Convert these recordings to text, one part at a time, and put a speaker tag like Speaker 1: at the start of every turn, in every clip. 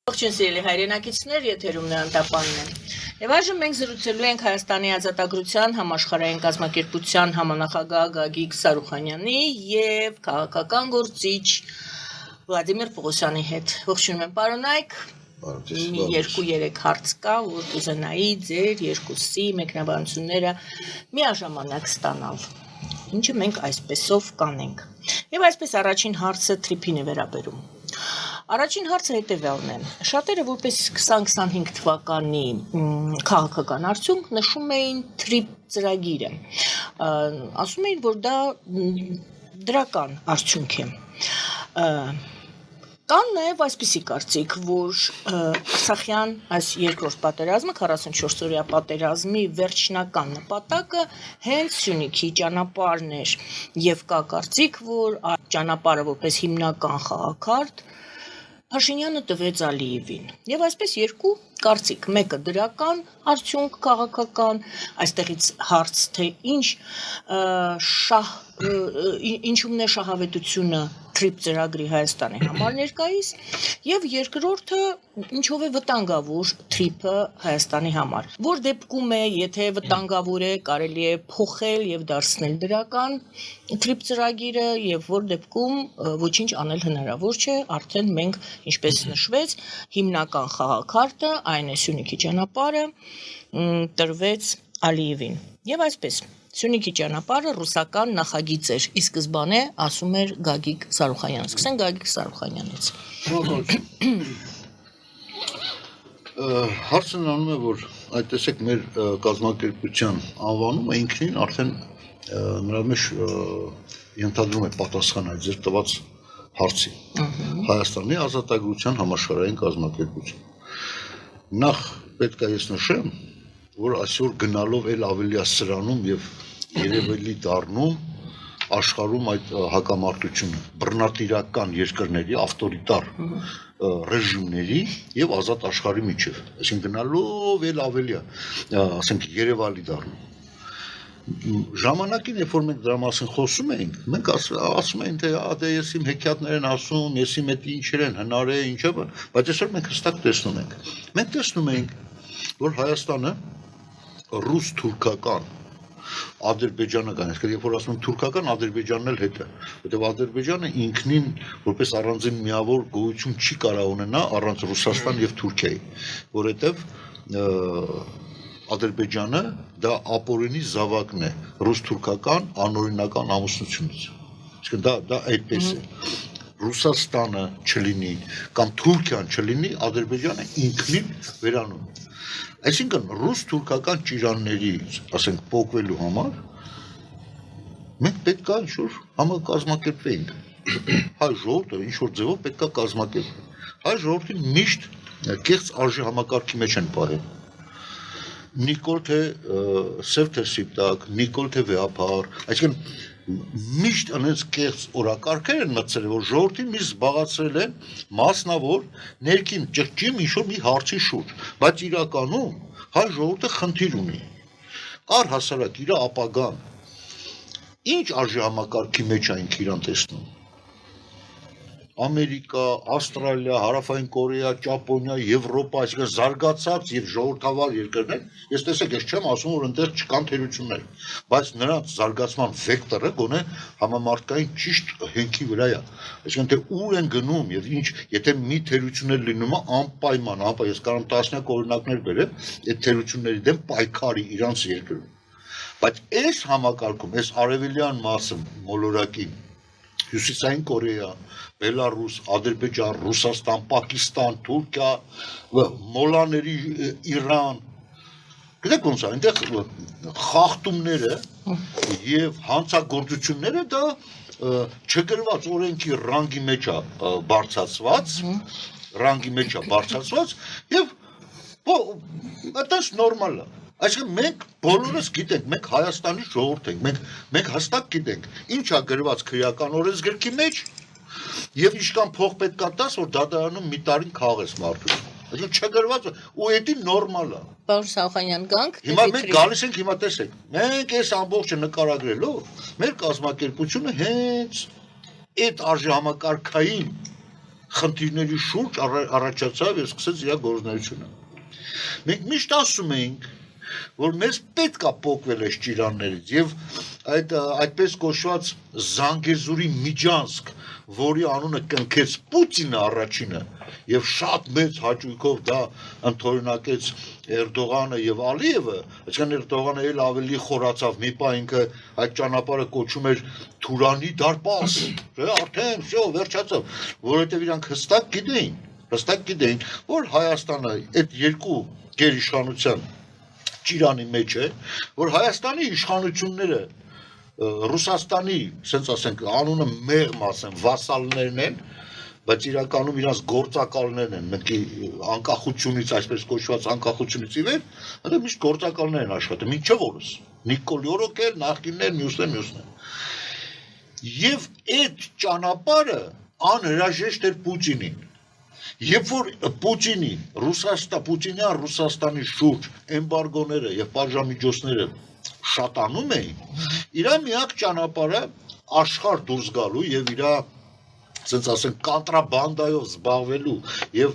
Speaker 1: Ողջույն սիրելի հայրենակիցներ, եթերում Նեանտապանն է։ Եվ այժմ մենք զրուցելու ենք Հայաստանի Ազատագրության համաշխարհային կազմակերպության համանախագահ Գագիկ Սարուխանյանի եւ քաղաքական գործիչ Վլադիմիր Պողոսյանի հետ։ Ողջունում եմ, պարոնայք։ Մի 2-3 հարց կա, որ կուզենայի ձեր երկուսի մեկնաբանությունները միաժամանակ ստանալ։ Ինչը մենք այսպեսով կանենք։ Եվ այսպես առաջին հարցը թրիփին է վերաբերում։ Առաջին հարցը հետևյալն է։ Շատերը որպես 2025 թվականի քաղաքական արդյունք նշում էին թրիփ ծրագիրը։ Ասում էին, որ դա դրական արդյունք է։ Կան նաև այսպիսի կարծիք, որ Արցախյան այս երկրորդ պատերազմը 44-օրյա պատերազմի վերջնական նպատակը հենց Սյունիքի ճանապարհն էր եւ կա կարծիք, որ այդ ճանապարհը որպես հիմնական խաղաքարտ Փաշինյանը տվեց Ալիևին։ Եւ այսպես երկու կարծիք, մեկը դրական արդյունք քաղաքական, այստեղից հարց թե ինչումն է շահավետությունը թրիփ ծրագրի Հայաստանի համար ներկայիս եւ երկրորդը ինչով է վտանգավոր թրիփը Հայաստանի համար։ Որ դեպքում է, եթե վտանգավոր է, կարելի է փոխել եւ դարձնել դրական թրիփ ծրագիրը եւ որ դեպքում ոչինչ անել հնարավոր չէ, արդեն մենք ինչպես նշվեց, հիմնական խաղաքարտը, այն է Սյունիքի ճանապարհը, տրվեց Ալիևին։ Եվ այսպես Սյունիքի ճանապարհը ռուսական նախագիծ էր, ի սկզբանե ասում էր Գագիկ Սարուխանյանը։ Սկսենք Գագիկ Սարուխանյանից։
Speaker 2: Հարցն անում է, որ այդ տեսեք մեր կազմակերպության անվանումը ինքնին արդեն նրա մեջ ենթադրում է պատասխան այդ ձեր տված հարցի։ Հայաստանի Ազատագրության համաշխարհային կազմակերպություն։ Նախ պետք է ես նշեմ, որ այսօր գնալով էլ ավելի սրանում եւ երևելի դառնում աշխարհում այդ հակամարտությունը բռնատիրական երկրների ավտորիտար ռեժիմների եւ ազատ աշխարհի միջև, այսինքն գնալով էլ ավելի, ասենք երևալի դառնում։ Ժամանակին, երբ որ մենք դրա մասին խոսում էինք, մենք ասում էին, թե դե ես իմ հեքիաթներ են ասում, ես իմ այդ ինչեր են հնար է, ինչը, բայց այսօր մենք հստակ տեսնում ենք։ Մենք տեսնում ենք, որ Հայաստանը ռուս-թուրքական, ադրբեջանական, այսինքն երբ որ ասում եմ թուրքական, Ադրբեջանն էլ հետ է, որտեղ Ադրբեջանը ինքնին որպես առանձին միավոր գոյություն չի կարող ունենա առանց Ռուսաստան եւ Թուրքիայի, որովհետեւ Ադրբեջանը դա ապօրինի զավակն է ռուս-թուրքական անօրինական ամուսնությունից։ Այսինքն դա այդպես է։ Ռուսաստանը չլինի կամ Թուրքիան չլինի, Ադրբեջանը ինքնին վերանում է։ Այսինքն ռուս-թուրքական ճիրանների, ասենք, փոխվելու համար մենք պետք է ինչ-որ համակազմակերպվենք։ Հայ ժողովուրդը ինչ-որ ձևով պետք է կազմակերպվի։ Հայ ժողովրդին միշտ կեղծ արժի համակարգի մեջ են պահել։ Նիկոլ թե սև թե սիպտակ, նիկոլ թե վեհապար, այսինքն միշտ անենց կեղծ օրակարգեր են մտցրել, որ ժողովրդին միշտ զբաղացրել են մասնավոր ներքին ճղճիմ ինչ-որ մի հարցի շուրջ, բայց իրականում հայ ժողովուրդը խնդիր ունի, առհասարակ իր ապագան, ինչ արժի համակարգի մեջ այնք իրան տեսնում, Ամերիկա, Ավստրալիա, Հարավային Կորեա, Ճապոնիա, Եվրոպա, այսինքն զարգացած եւ ժողովրդավար երկրներ, ես տեսեք, ես չեմ ասում, որ այնտեղ չկան թերություններ, բայց նրանց զարգացման վեկտորը գոնե համամարտկային ճիշտ հենքի վրա է։ Այսինքն թե ուր են գնում եւ ինչ, եթե մի թերություններ լինում է անպայման, ես կարող եմ տասնյակ օրինակներ բերեմ, այդ թերությունների դեմ պայքարի իրանց երկրում։ Բայց այս համակարգում, այս արևելյան մասը մոլորակի Հյուսիսային Կորեա, Բելարուս, Ադրբեջան, Ռուսաստան, Պակիստան, Թուրքիա, մոլաների Իրան, գիտեք ոնց է, այնտեղ խախտումները եւ հանցագործությունները դա չգրված օրենքի ռանգի մեջ է բարձրացված եւ այդպես նորմալ է։ Այսինքն մենք բոլորս գիտենք, մենք Հայաստանի ժողովուրդ ենք, մենք հստակ գիտենք, ինչ է գրված քրեական օրենսգրքի մեջ եւ ինչքան փող պետք է տաս, որ դատարանում մի տարին քաղես մարդու։ Այսինքն չգրված ու դա նորմալ է։
Speaker 1: Պարոն Սարուխանյան, գանք։
Speaker 2: Հիմա մենք գալիս ենք, հիմա տեսեք, մենք այս ամբողջը նկարագրելով մեր կազմակերպությունը հենց այդ արժեհամակարգային խնդիրների շուրջ առաջացավ եւ սկսեց իր գործունեությունը։ Մենք միշտ ասում ենք, որ մեզ պետք է փոխվել այս ճիրաններից եւ այդպես կոչված Զանգեզուրի միջանցք, որի անունը կնքեց Պուտինը առաջինը եւ շատ մեծ հաճույքով դա ընդօրինակեց Էրդողանը եւ Ալիևը, այսինքն Էրդողանը էլ ավելի խորացավ, մի պահ ինքը այդ ճանապարհը կոչում էր Թուրանի դարպաս, արդեն всё վերջացավ, որովհետեւ իրանք հստակ գիտեին, որ Հայաստանը այդ երկու գերիշխանության ճիրանի մեջ է, որ Հայաստանի իշխանությունները Ռուսաստանի, ասենք ասենք, անունը մեղմ ասեմ, վասալներն են, բայց իրականում իրանց գործակալներն են, մենք անկախությունից, այսպես կոչված անկախությունից ի վեր, դա միշտ գործակալներ են աշխատում, ինչը որս, Նիկոլյորոկ էլ, նախկիններ, մյուսներ։ Եվ այդ ճանապարհը անհրաժեշտ էր Պուտինին։ Երբ որ Պուտինյան Ռուսաստանի շուրջ էմբարգոները եւ պատժամիջոցները շատանում էին, իր միակ ճանապարհը աշխարհ դուրս գալու եւ իր, ասենք ասենք, կոնտրաբանդայով զբաղվելու եւ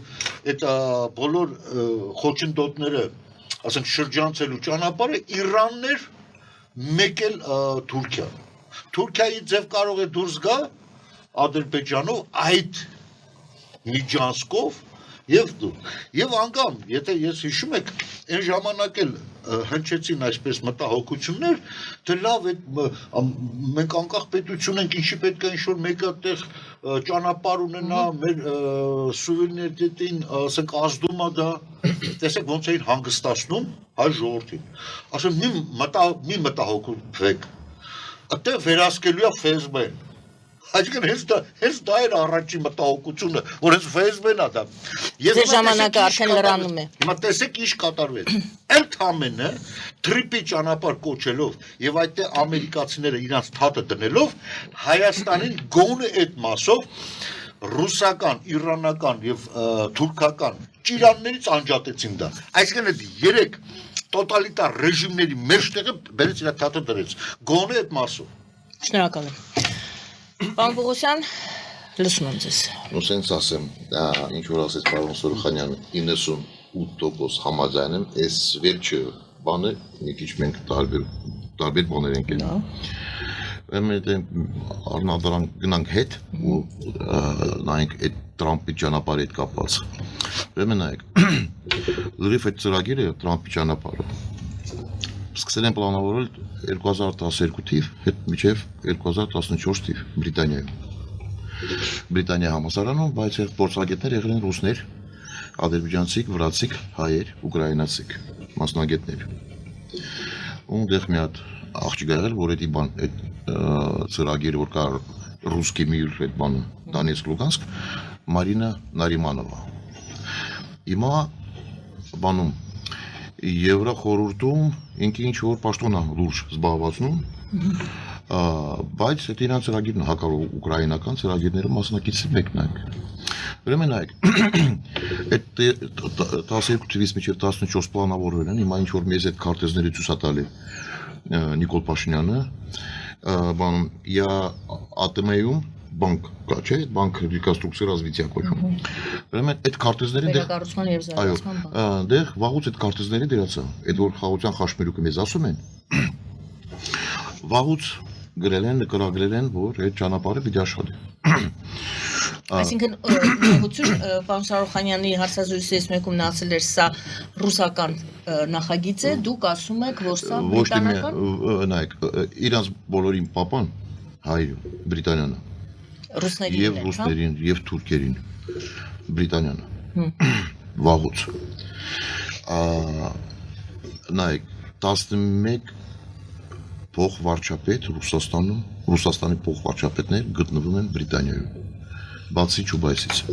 Speaker 2: այդ բոլոր խոչընդոտները, ասենք, շրջանցելու ճանապարհը Իրանն էր, մեկ էլ Թուրքիա։ Թուրքիայի ձև կարող է դուրս գա Ադրբեջանով այդ միջանցքով եւ անգամ, եթե ես հիշում եք, այն ժամանակ էլ հնչեցին այսպես մտահոգություններ, թե լավ է մենք անկախ պետություն ենք, ինչի պետք է ինչ-որ մեկը այդտեղ ճանապարհ ունենա մեր սուվերենիտետին, ասենք, ազդում է դա, տեսեք ոնց էին հանգստացնում հայ ժողովրդին։ Ասում մի մտահոգվեք, այդտեղ վերահսկելու է ՖՍԲ-ն։ Այսինքն հենց դա էր առաջին մտահոգությունը, որ հենց ՖՍԲ-ն է դա։
Speaker 1: Ձեր ժամանակը արդեն լրանում է։
Speaker 2: Հիմա տեսեք ինչ կատարվեց։ Ընդամենը թրիպի ճանապարհ կոչելով եւ այդտեղ ամերիկացիները իրանց թաթը դնելով Հայաստանին գոնե այդ մասով ռուսական, իրանական եւ թուրքական ճիրաններից անջատեցին դա։ Այսինքն այդ երեք տոտալիտար ռեժիմների մեջտեղը բերեց իր թաթը դրեց։ Գոնե այդ մասով։
Speaker 1: Շնորհակալ եմ։ Պարոն Պողոսյան, լսում եմ ձեզ։
Speaker 3: Նույնպես ասեմ, ինչ որ ասեց պարոն Սուրխանյանը, 98% համաձայն եմ, այս վերջը բանը մի քիչ մենք տարբեր բաներ ենք ելնում։ Ուրեմն առնվազն գնանք հետ ու նայենք այդ Տրամփի ճանապարհի հետ կապված։ Ուրեմն նայեք, լրիվ այդ ծրագիրը Տրամփի ճանապարհը սկսել են պլանավորել 2012 թիվ հետ մինչև 2014 թիվ Բրիտանիայում։ Բրիտանիա համալսարանում, բայց այդ փորձագետներ եղել են ռուսներ, ադրբեջանցիք, վրացիք, հայեր, ուկրաինացիք, մասնագետներ։ Ունդեղ մի հատ աղջիկ եղել, որ այդ բան, այդ ծրագիրը, որ կա ռուսկի միր այդ բանը, Դոնեցկ, Լուգանսկ, Մարինա Նարիմանովա։ Հիմա բանում Եվրախորհուրդում ինքը ինչ որ պաշտոն է լուրջ զբաղվածնում, բայց այդ իրան ծրագիրն հակառակ ուկրաինական ծրագիրները մասնակիցի մեկն է։ Ուրեմն նայեք, այդ 12 թվականից մինչև 14 պլանավորվել են, հիմա ինչ որ մեզ այդ քարտեզների ցույց է տալի Նիկոլ Փաշինյանը, բանում ԱՏՄ-ում բանկ կա, չէ՞, բանկ ռեկոնստրուկցիա развития կոչվում։ Ուրեմն այդ քարտեզների
Speaker 1: վերակառուցման եւ զարգացման բանկ։
Speaker 3: Այո, դեռ վաղուց այդ քարտեզների դրացա, այդ որ խաղաղության խաչմերուկը մեզ ասում են։ Վաղուց գրել են, նկարագրել են, որ այդ ճանապարհը պիտի աշխատի։
Speaker 1: Այսինքն ուղղություն պարոն Սարոխանյանի հարցազրույցից մեկում նա ասել էր սա ռուսական նախագիծ է, դուք ասում եք, որ սա բրիտանական։
Speaker 3: Նայեք, իրանց բոլորին պապան հայրը Բրիտանիան եւ ռուսներին եւ թուրքերին Բրիտանիան վաղուց նայեք 11 փոխվարչապետ Ռուսաստանի փոխվարչապետներ գտնվում են Բրիտանիայում բացի Չուբայսից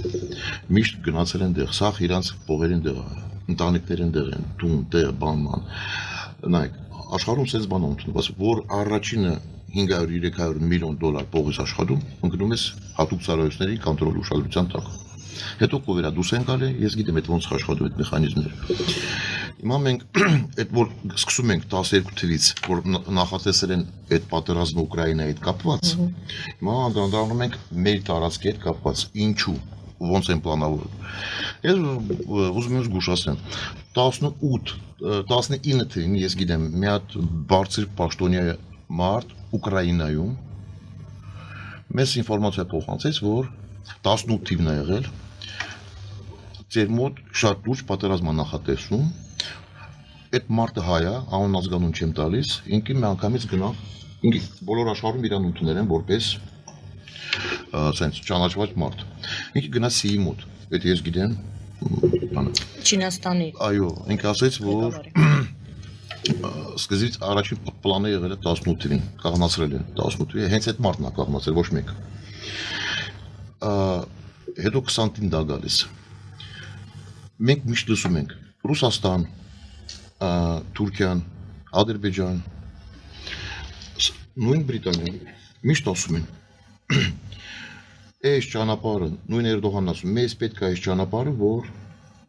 Speaker 3: միշտ գնացել են դեղ սա իրանց փողերին դեղ ընտանիքներն դեղ են տուն դեղ բանման նայեք աշխարհում sense բան ընդունված որ առաջինը 500-300 միլիոն դոլար փողից աշխատում, ընկնում ես հատուկ ծառայությունների կոնտրոլ ուշադրության տակ։ Հետո կովերա դուրս են գալի, ես գիտեմ այդ ոնց աշխատում այդ մեխանիզմները։ Հիմա մենք այդ որ սկսում ենք 12 թվականից, որ նախատեսել են այդ պատերազմը Ուկրաինայի հետ կապված, հիմա անդրադառնում ենք մեր տարածքի հետ կապված։ Ինչու։ ոնց են պլանավորում։ Ես ուզում եմ զգուշացնեմ 19 թվականին ես գիտեմ մի հատ բարձր պաշտոնյա մարդ Ուկրաինայում մեզ ինֆորմացիա փոխանցեց, որ 18 թիվն է եղել ձեր մոտ շատ լուրջ պատերազմ է նախատեսում, այդ մարդը հայ է, անուն ազգանուն չեմ տալիս, ինքը մի անգամից գնա, ինքը բոլոր աշխարհում իրան ընդունել են որպես sense ճանաչված մարդ։ Ինքը գնա Սիի մոտ, այդ ես գիտեմ, բանը։
Speaker 1: Չինաստանի։
Speaker 3: Այո, ինքը ասաց, որ սկզբից առաջին պլանը եղել է 18 թվին, կաղնացրել են 18 թվի, հենց այդ մարդն է կաղնացրել, ոչ մեկ։ Հետո 20 թվին դա գալիս։ Մենք միշտ լսում ենք Ռուսաստան, Թուրքիան, Ադրբեջան, նույն Բրիտանիան միշտ ասում են այս ճանապարհը, նույն Էրդողանն ասում, մեզ պետք է այս ճանապարհը, որ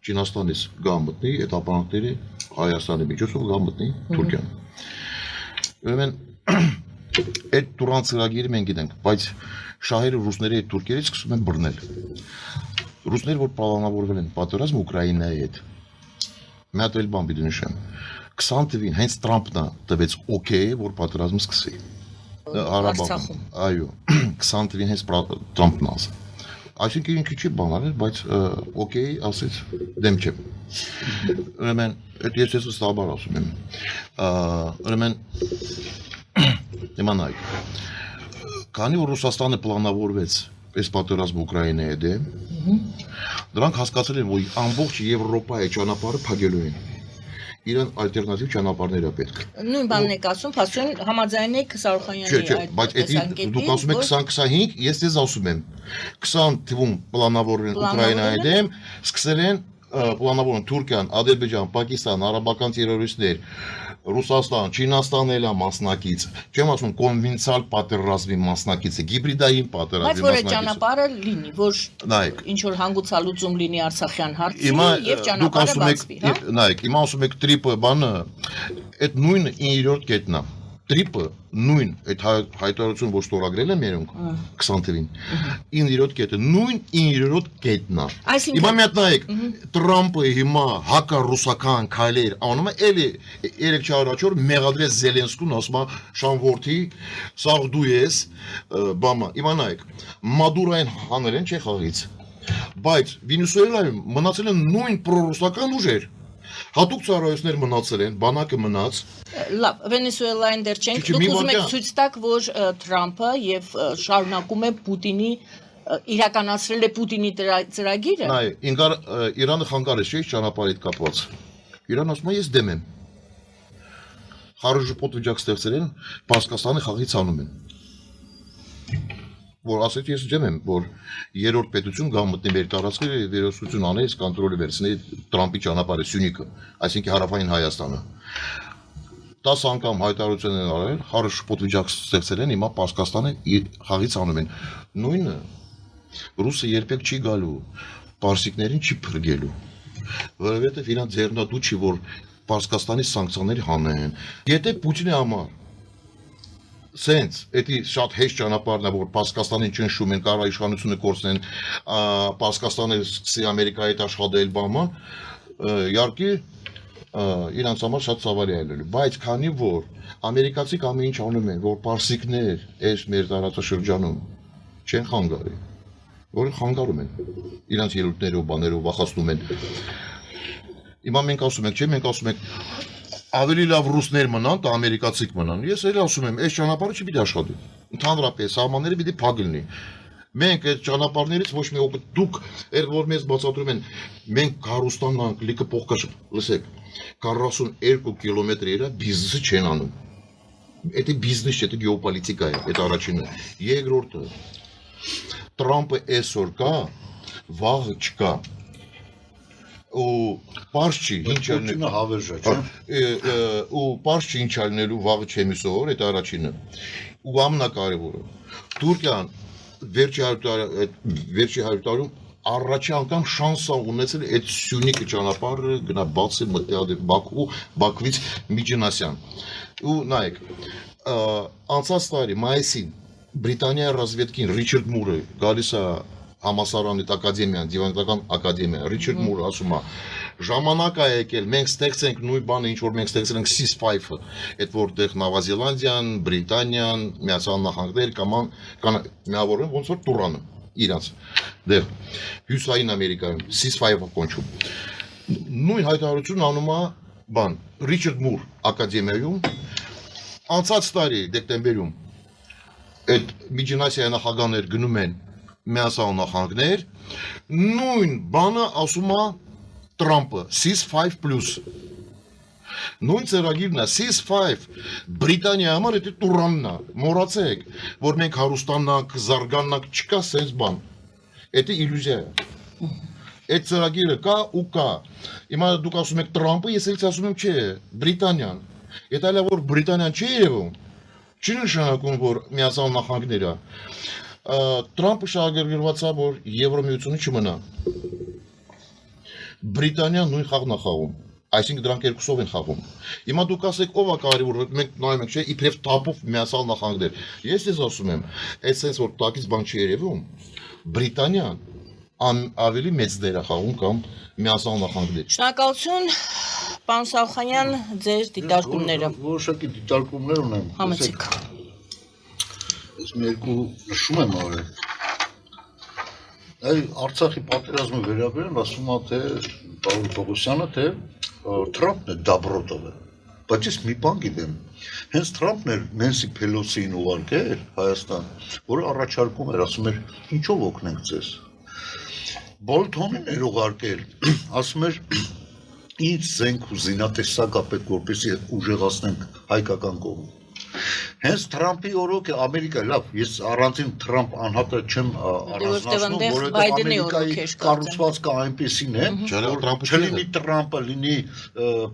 Speaker 3: Չինաստանից գա մտնի, այդ ապրանքները Հայաստանի միջոցով գա մտնի Թուրքիան։ Ուրեմն այդ տուրան ծրագիրը մենք գիտենք, բայց շահերը ռուսների հետ թուրքերից սկսում են բռնել։ Ռուսները որ պլանավորվել են պատերազմ Ուկրաինայի հետ։ Մի հատ էլ բան պիտի նշեմ։ 20 թվին հենց Տրամփն տվեց օքեյ, որ պատերազմը սկսի։ Արաբական։ Այո, 20 թվին հենց Տրամփն ասաց։ Այսինքն ինքը չի բանալել, բայց օքեյ ասեց դեմ չեմ։ Ուրեմն այդ ես ստաբար ասում եմ։ Ուրեմն իմանայք։ Քանի որ Ռուսաստանը պլանավորվեց այս պատերազմը Ուկրաինայի դեմ, դրանք հասկացել են, որ ամբողջ Եվրոպայի ճանապարհը փակելու են։ Իրան ալտերնատիվ ճանապարհներ է պետք։
Speaker 1: Նույն բանն եք ասում, փաստորեն համաձայն եք Սարուխանյանի
Speaker 3: այդ բայց դուք ասում եք 2025, ես դες ասում եմ 20 թվում պլանավորվել են Ուկրաինայի դեմ, սկսել են պլանավորում Թուրքիան, Ադրբեջան, Պակիստան, արաբական տերորիստներ, Ռուսաստան, Չինաստան էլ է մասնակից։ Չեմ ասում կոնվենցիալ պատերազմի մասնակից է, հիբրիդային պատերազմի
Speaker 1: մասնակից։ Բայց որ այդ ճանապարհը լինի, որ ինչ որ հանգուցալուծում լինի Արցախյան հարցի եւ ճանապարհը բացվի, հա։
Speaker 3: Նայեք, հիմա ասում եք տրիպը բանը, այդ նույն 9-րդ կետն է։ Տրիպը նույն այդ հայտարարությունը որ ստորագրել են մերոնք 20 թվին 9-րդ կետը նույն 9-րդ կետն է։ Հիմա մի հատ նայեք Տրամփը հիմա հակառուսական քայլեր անում է էլի 3-4 առաջ մեղադրեց Զելենսկուն ասում է շանվորթի սաղ դու ես բամա հիմա նայեք Մադուրային հանել են չէ խաղից բայց Վենեսուելայում մնացել են նույն պրոռուսական ուժեր Հատուկ ծառայություններ մնացել են, բանակը մնաց։
Speaker 1: Լավ, Վենեսուելային դեռ չենք, դուք ուզում եք ցույց տաք, որ Թրամփը եւ շարունակում է Պուտինի իրականացրել է Պուտինի ծրագիրը։
Speaker 3: Նայ, Իրանը խանգարեց չէ՞ ճանապարհի հետ կապված։ Իրանը ասում է ես դեմ եմ։ Խարժուպոտ վիճակ ստեղծել են, Պարսկաստանի խաղից անում են։ Որ ասեց ես դեմ եմ, որ երրորդ պետություն գա մտնի մեր տարածքը վերահսկություն անես կոնտրոլի վերցնի Տրամփի ճանապարհը Սյունիքը, այսինքն հարավային Հայաստանը։ 10 անգամ հայտարարություն են արել, խարժուպոտ վիճակ ստեղծել են, հիմա Պարսկաստանը խաղից անում են։ Նույնը ռուսը երբեք չի գալու, պարսիկներին չի փրկելու, որովհետև իրանց ձեռնատու չի, որ Պարսկաստանի սանկցիաներ հանեն։ Եթե Պուտինի համար Սենց, էդի շատ հեշտ ճանապարհն է, որ Պարսկաստանին ճնշում են, կարող իշխանությունը կորցնեն, Պարսկաստանը սկսի Ամերիկայի հետ աշխատել բաման, իհարկե իրանց համար շատ ցավալի է լինելու, բայց քանի որ ամերիկացիք ամեն ինչ անում են, որ պարսիկներ այս մեր տարածաշրջանում չեն խանգարի, որ խանգարում են, իրանց ելույթներով, բաներով վախացնում են։ Հիմա մենք ասում ենք, չէ՞, մենք ասում ենք ավելի լավ ռուսներ մնան, դա ամերիկացիք մնան։ Ես էլ ասում եմ, այս ճանապարհը չի պիտի աշխատի։ Ընդհանրապես սահմանները պիտի փակ լինի։ Մենք այդ ճանապարհներից ոչ մի օգուտ դուք էր որ մեզ բացատրում են, մենք Գարուստանն անք լիքը փոխկաշ, լսեք, 42 կիլոմետր իրա բիզնեսը չեն անում։ Դա բիզնես չէ, դա գեոպոլիտիկա է, այդ առաջինը։ Երկրորդը Տրամփը այսօր կա, վաղը չկա։ Ու պարզ չի ինչ
Speaker 2: Պուտինը հավերժա, չէ՞։
Speaker 3: Ու պարզ չի ինչ ալնելու վաղը չեմի սովոր, այդ առաջինը։ Ու ամենակարևորը Թուրքիան վերջի 100 տարում առաջի անգամ շանս ունեցել այդ Սյունիքը ճանապարհը գնա բացի մտի Բաքու, Բաքվից Միջինասյան։ Ու նայեք, անցած տարի մայիսին Բրիտանիայի ռազմետքին Ռիչարդ Մուրը գալիս է համասարանի ակադեմիան, դիվանագիտական ակադեմիա, Ռիչարդ Մուրը ասում է, ժամանակ է եկել, մենք ստեղծենք նույն բանը, ինչ որ մենք ստեղծել ենք CIS-5-ը, այդ որտեղ Նովա Զելանդիան, Բրիտանիան, Միացյալ Նահանգներ կամ միավորեն ոնց որ Տուրանը իրանց դեր Հյուսային Ամերիկայում CIS-5-ը կոնչում։ Նույն հայտարարությունն անում է բան Ռիչարդ Մուր ակադեմիայում անցած տարի դեկտեմբերում այդ Միջինասիայի նախագահներ գնում են Միացյալ Նահանգներ, նույն բանը ասում է Տրամպը, CIS-5+։ Նույն ծրագիրն է, CIS-5, Բրիտանիա համար դա Տուրանն է, մոռացեք, որ մենք հարուստանանք, զարգանանք, չկա սենց բան։ Դա իլյուզիա է։ Այդ ծրագիրը կա ու կա։ Հիմա դուք ասում եք Տրամպը, ես էլ ասում եմ չէ, Բրիտանիան։ Եթե այլ որ Բրիտանիան չի երևում, չի նշանակում, որ Միացյալ Նահանգները Տրամպը շահագրգռված է, որ Եվրոմիությունը չմնա։ Բրիտանիան նույն խաղն է խաղում, այսինքն դրանք երկուսով են խաղում։ Հիմա դուք ասեք ով է կարևոր, մենք նայում ենք, չէ, իբրև թափով Միացյալ Նահանգներ։ Ես ես ասում եմ, այս sense որ տակից բան չի երևում, Բրիտանիան ավելի մեծ դեր է խաղում կամ Միացյալ Նահանգներ։
Speaker 1: Շնորհակալություն, պարոն Սաուխանյան, ձեր դիտարկումները։
Speaker 2: Որոշակի դիտարկումներ ունեմ։
Speaker 1: Համեցեք։
Speaker 2: Ես մի երկու նշում եմ արել։ Այ Արցախի պատերազմը վերաբերել ասում է թե պարոն Պողոսյանը թե Թրամփն է դաբրոտովը։ Բայց ես մի բան գիտեմ։ Հենց Թրամփն էր Նենսի Փելոսիին ուղարկել Հայաստան, որը առաջարկում էր, ասում էր ինչով օգնենք ձեզ։ Բոլթոնին էր ուղարկել, ասում էր ինչ զենք ու զինատեսակ է պետք որպեսզի ուժեղացնենք հայկական կողմը։ Հենց Թրամփի օրոք է Ամերիկա, լավ, ես առանցին Թրամփ անհատը չեմ առանձնացնում, որովհետև Ամերիկայի կառուցվածքը այնպեսին է, որ չլինի Թրամփը, լինի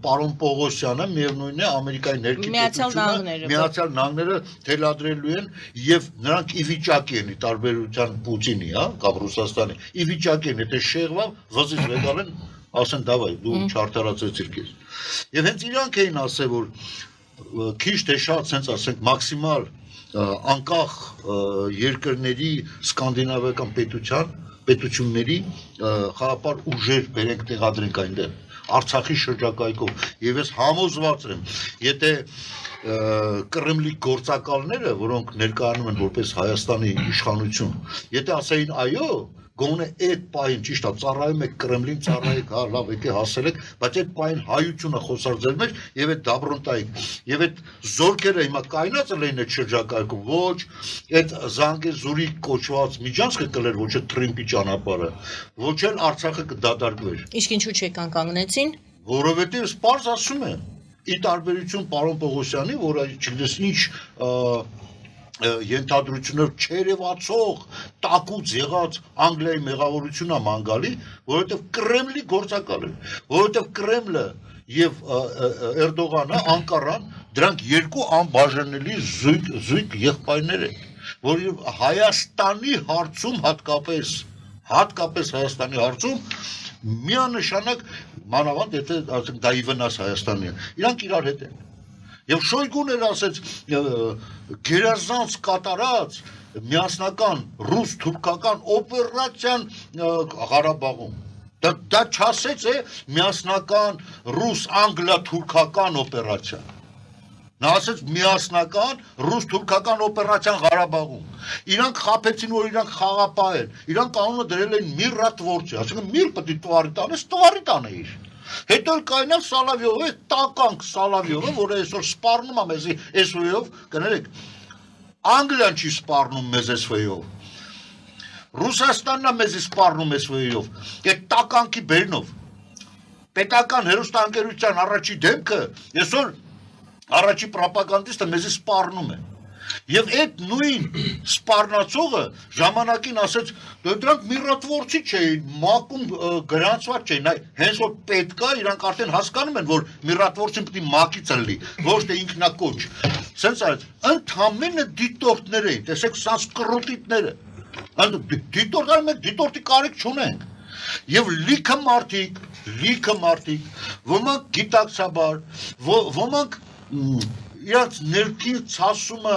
Speaker 2: պարոն Պողոսյանը, միևնույնն է Ամերիկայի ներքին Միացյալ Նահանգները թելադրելու են եւ նրանք ի վիճակի են, ի տարբերության Պուտինի, հա, կամ Ռուսաստանի, ի վիճակի են, եթե շեղվա, վզից վեկալեն, ասեն դավայ, դու չարտարացրեցիր քեզ։ Եւ հենց իրանք էին ասել, որ քիչ թե շատ sense ասենք մաքսիմալ անկախ երկրների սկանդինավիական պետությունների խաղապար ուժեր բերենք տեղադրենք այնտեղ Արցախի շրջակայքով եւ ես համոզված եմ եթե Կրեմլի գործակալները որոնք ներկայանում են որպես Հայաստանի իշխանություն եթե ասեին այո գոնե այդ պահին ճիշտ է ծառայում եք Կրեմլին ծառայեք հա լավ եկե հասել եք բայց այդ պահին հայությունը խոսար ձեր մեջ եւ այդ դաբրոնտայիկ եւ այդ զորքերը հիմա կայնած լինեն այդ շրջակայքում ոչ այդ Զանգեզուրի կոչված միջանցքը կլեր ոչ այդ Թրիմպի ճանապարհը ոչ էլ Արցախը կդադարվեր
Speaker 1: Իսկ ինչու չեք անկանգնեցին
Speaker 2: որովհետեւ սպարզ ասում է ի տարբերություն պարոն Պողոսյանի որը չգիտես ինչ ենթադրությունով չերևացող տակուց եղած Անգլիայի մեղավորությունը մանգալի, որովհետև Կրեմլի գործակալ է, որովհետև Կրեմլը եւ Էրդողանը Անկարան դրանք երկու անբաժանելի զույգ եղբայրներ են, որ Հայաստանի հարցում հատկապես Հայաստանի հարցում միանշանակ մանավանդ եթե ասենք դա ի վնաս Հայաստանի իրանք իրար հետ են Եվ Շոյգուն էր ասեց գերազանց կատարած միասնական ռուս-թուրքական օպերացիան Ղարաբաղում։ Դա չասեց է միասնական ռուս-անգլա-թուրքական օպերացիա։ Նա ասեց միասնական ռուս-թուրքական օպերացիան Ղարաբաղում։ Իրանք խաբեցին, որ իրանք խաղապահ են։ Իրանք անունը դրել են Միրատվորչի, ասենք միր պետք է տվարի տանես, տվարի տանեիր։ Հետո կայնալ Սալավյովը, տականք Սալավյովը, որը այսօր սպառնում է մեզի SV-ով, կներեք, Անգլիան չի սպառնում մեզ SV-ով, Ռուսաստանն է մեզի սպառնում SV-ով, այդ տականքի բերնով, պետական հեռուստաընկերության առաջի դեմքը, այսօր առաջի պրոպագանդիստը մեզի սպառնում է, Եվ այդ նույն սպառնացողը ժամանակին ասեց, դրանք միրատվորցի չէին, մակում գրանցված չէին, հենց որ պետք է, իրանք արդեն հասկանում են, որ միրատվորցին պետք է մակից լինի, ոչ թե ինքնակոչ։ Սենց արեց, ընդամենը դիտորդներ էին, տեսեք սանսկրուտիտները, դիտորդները մենք դիտորդի կարիք չունենք, և լիքը մարդիկ, ոմանք գիտակցաբար, ոմանք իրանց ներքին ցասումը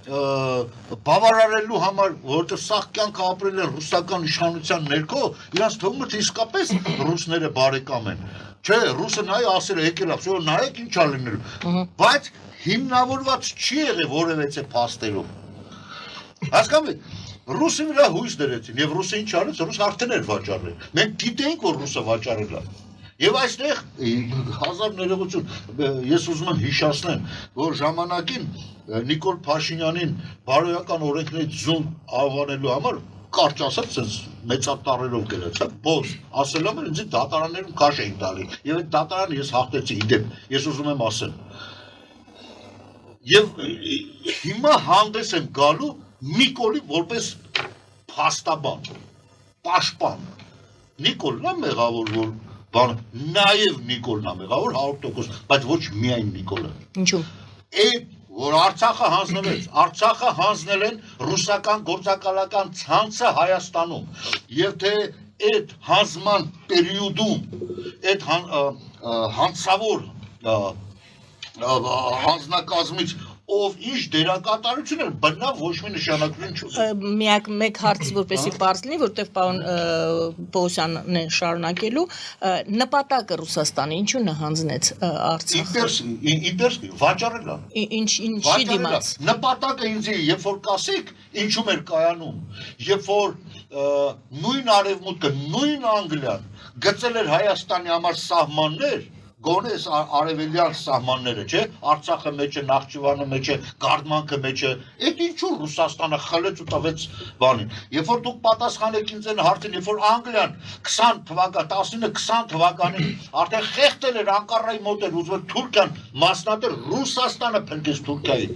Speaker 2: բավարարելու համար, որովհետև սաղ կյանք ապրել են ռուսական իշխանության ներքո, իրանց թվում է թե իսկապես ռուսները բարեկամ են։ Չէ, ռուսը նայ ասել է եկել է, всё նայեք ինչ ա լինելու։ Բայց հիմնավորված չի եղել որևէ փաստերով։ Հասկանում եք, ռուսը վրա հույս դրեցին եւ ռուսը ինչ արեց, ռուսը արդեն էր վաճառել։ Մենք գիտեինք, որ ռուսը վաճառել է։ Եվ այստեղ հազար ներողություն, ես ուզում եմ հիշեցնեմ, որ ժամանակին Նիկոլ Փաշինյանին բարոյական օրենքներից զոն անվանելու համար կարճ ասած sense մեծատառերով գրած, բոս, ասել եմ ինձ դատարաններում քաշ էին տալի։ Եվ այդ դատարանը ես հաղթեցի իդեպ, ես ուզում եմ ասել։ Եվ հիմա հանդես եմ գալու Նիկոլի որպես փաստաբան, պաշտպան։ Նիկոլն է մեղավոր, որ բան, նաև Նիկոլն է մեղավոր 100%, բայց ոչ միայն Նիկոլը։
Speaker 1: Ինչու՞։
Speaker 2: Այդ որ Արցախը հանձնել են ռուսական գործակալական ցանցը Հայաստանում, եւ թե այդ հանձնման պերիոդում այդ հանցավոր հանձնակազմից ով ինչ դերակատարություն էր, բնավ ոչ մի նշանակություն չունի։
Speaker 1: Միակ մեկ հարց, որպեսզի պարզ լինի, որտեղ պարոն Պողոսյանն է շարունակելու, նպատակը Ռուսաստանի ինչու նահանձնեց Արցախը։
Speaker 2: Ինտերս վաճառել է։
Speaker 1: Ինչի դիմաց։
Speaker 2: Նպատակը ինձ երբ որ կասեք, ինչու էր կայանում, երբ որ նույն արևմուտքը, նույն Անգլիան գծել էր Հայաստանի համար սահմաններ, գոնես արևելյան սահմանները, չէ, Արցախը մեջը, Նախճիվանը մեջը, Գարդմանքը մեջը, այդ ինչու Ռուսաստանը խլեց ու տվեց բանին։ Երբ որ դուք պատասխանեք ինձ այն հարցին, երբ որ Անգլիան 19-20 թվականին արդեն խեղդել էր Անկարայի մոտ էր ուզում Թուրքիան մասնատել Ռուսաստանը փնկեց Թուրքիային։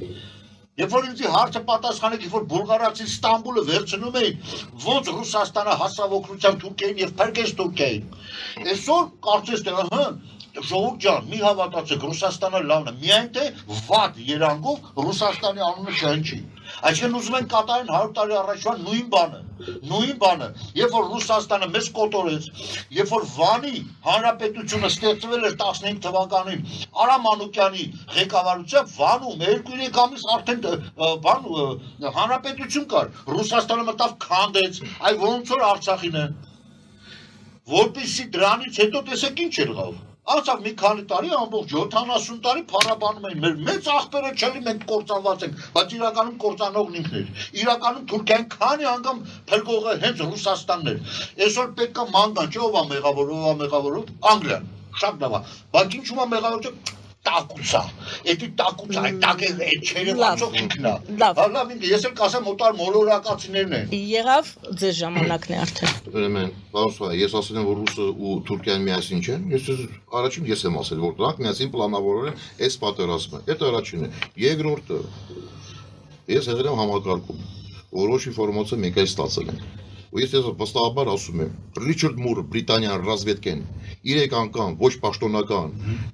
Speaker 2: Երբ որ ինձ հարցը պատասխանեք, երբ որ բուլղարացի Ստամբուլը վերցնում էին, ոնց Ռուսաստանը հասավ օգնության Թուրքիային եւ փրկեց Թուրքիային։ Այսօր կարծես թե ժողովուրդ ջան, մի հավատացեք, Ռուսաստանը լավն է, միայն թե վատ երանգով Ռուսաստանի անունը չհնչի։ Այսինքն ուզում են կատարեն 100 տարի առաջվա նույն բանը, երբ որ Ռուսաստանը մեզ կոտորեց, երբ որ Վանի հանրապետությունը ստեղծվել էր 15 թվականին Արամ Մանուկյանի ղեկավարությամբ Վանում 2-3 ամիս արդեն հանրապետություն կար, Ռուսաստանը մտավ քանդեց, այ ոնց որ Արցախին է, որպեսզի դրանից հետո տեսեք ինչ էր եղավ։ Անցավ մի քանի տարի, ամբողջ 70 տարի փառաբանում էին, մեր մեծ աղբերը չելի մենք կործանված ենք, բայց իրականում կործանողն ինքն էր։ Իրականում Թուրքիան քանի անգամ փրկողը հենց Ռուսաստանն էր։ Այսօր պետք է մանգան, չէ՞ ով է մեղավոր, Անգլիան, շատ լավ է, բայց ինչու՞ է մեղավոր, տակուցա, էդի տակուցա, այդ տակերը չերևացող ինքն է։ Լավ, ես էլ կասեմ օտար մոլորակացիներն են։
Speaker 1: Եղավ ձեր ժամանակն է արդեն։
Speaker 3: Ուրեմն, բարձր, ես ասել եմ, որ Ռուսը ու Թուրքիան միասին չեն։ Առաջին ես եմ ասել, որ դրանք միասին պլանավորել են այս պատերազմը։ Այդ առաջինը։ Երկրորդը, ես եղել եմ համակարգում, որոշ ինֆորմացիա մենք այստեղ ստացել ենք։ Ու ես վստահաբար ասում եմ, Ռիչարդ Մուրը, բրիտանյան ռազմետկեն, 3 անգամ ոչ պաշտոնական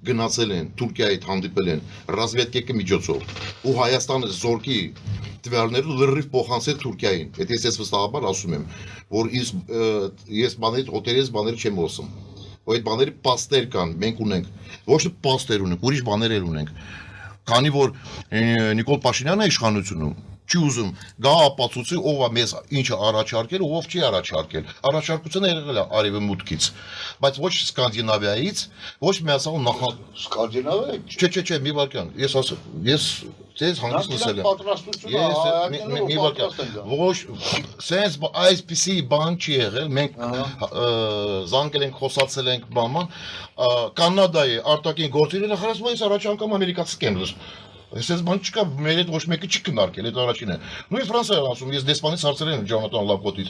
Speaker 3: գնացել են Թուրքիայի հետ հանդիպել են ռազմետկեկի միջոցով ու Հայաստանը զորքի տվյալները լրիվ փոխանցել Թուրքիային։ Այդ ես վստահաբար ասում եմ, որ ես բաների հոտելից բաներ չեմ ասում։ Ու այդ բաների պաստեր կան, մենք ունենք, ոչ թե պաստեր ունենք, ուրիշ բաներ էլ ունենք։ Քանի որ Նիկոլ Փաշինյանը իշխանությունում չի ուզում գա ապացուցի ով է մեզ ինչը առաջարկել ու ով չի առաջարկել։ Առաջարկությունը եղել է արևմուտքից, բայց ոչ Սկանդինավիայից, ոչ միացյալ
Speaker 2: Սկանդինավիա։
Speaker 3: Չէ, մի վարքան։ Ես ասում, ես ձեզ հանգիստ լսել եմ։ Մի վարքան։ Ոչ, sense այսպիսի բան չի եղել, մենք զանգել ենք, խոսացել ենք բաման, Կանադայի արտաքին գործիչները հարցնում են առաջ անգամ ամերիկացի կեն։ Ես բան չկա, մեր հետ ոչ մեկը չի քննարկել, այդ առաջինը։ Նույն Ֆրանսիայում ասում, ես դեսպանից հարցրել եմ Ջոնաթան Լապոտից։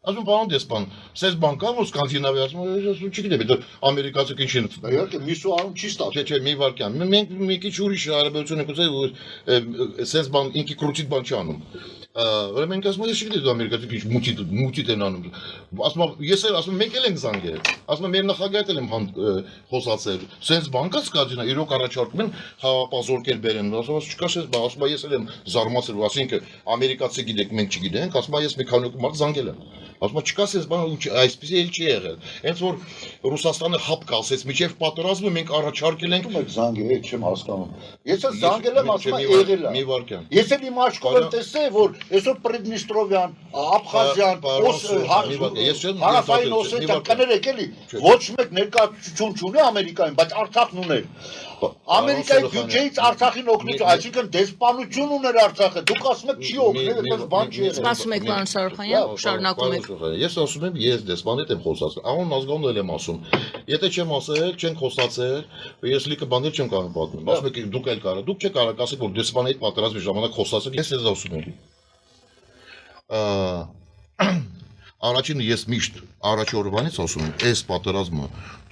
Speaker 3: Ասում պարոն դեսպան, սես բան կա, որ Սկանդինավիայում, ասում չգիտեմ, դա ամերիկացի ինչ են։
Speaker 2: Իհարկե, միսու արում չի ստացել։
Speaker 3: Չէ, մի վարքան։ Մենք մի քիչ ուրիշ հարաբերություն ենք ուզել, սես բան ինքի կրուցիտ բան չի անում։ Ուրեմն ասում ես չգիտեմ դու ամերիկացի ինչ մուտիտ են անում։ Ասում ես էլ ասում մենք էլ ենք զանգել։ Ասում մեր նախագահը էլ եմ խոսացել։ Սենց բանկա Սկանդինա իրոք առաջարկում են հավապազորկեր բերեն։ Ասում չկա սենց բան, ասում ես էլ եմ զարմացել, ասինքն ամերիկացի գիտեք մենք չգիտենք, ասում ես մի քանի մարդ զանգել եմ։ Ասում չկա sense բան այսպեսի էլ չի եղել։ Հենց որ Ռուսաստանը հապ կասեց միջև պատերազմը մենք առաջարկել ենք
Speaker 2: Դու եք զանգել, չեմ հասկանում։ Ես էլ զանգել եմ, ասում եմ եղել է։
Speaker 3: Մի վարքյան։
Speaker 2: Ես էլ իմ աչքով եմ տեսել, որ այսօր Պրեդնիստրովյան, Աբխազիան, Հարավային Օսեթիան կներեք էլի, ոչ մեկ ներկայացություն չունի Ամերիկայում, բայց Արցախն ուներ։ Ամերիկայի բյուջեից Արցախին օգնություն, այսինքն դեսպանություն ուներ Արցախը։ Դուք ասում եք չի օգնել, այդպես բան չի եղել։
Speaker 1: Սպասում եք պարոն Սարոքանյան, շարունակում եք։
Speaker 3: Ես ասում եմ, ես դեսպանիտ եմ խոսացել։ Անուն ազգանուն էլ եմ ասում։ Եթե չեմ ասել, չենք խոսացել, ես լիքը բաներ չեմ կարող պատմել։ Ասում եք դուք էլ կարող, դուք չեք կարող ասեք որ դեսպանիտ պատերազմի ժամանակ խոսացել, ես ես ասում եմ։ Առաջին ես միշտ առաջ օրվանից ասում եմ, այս պատերազմը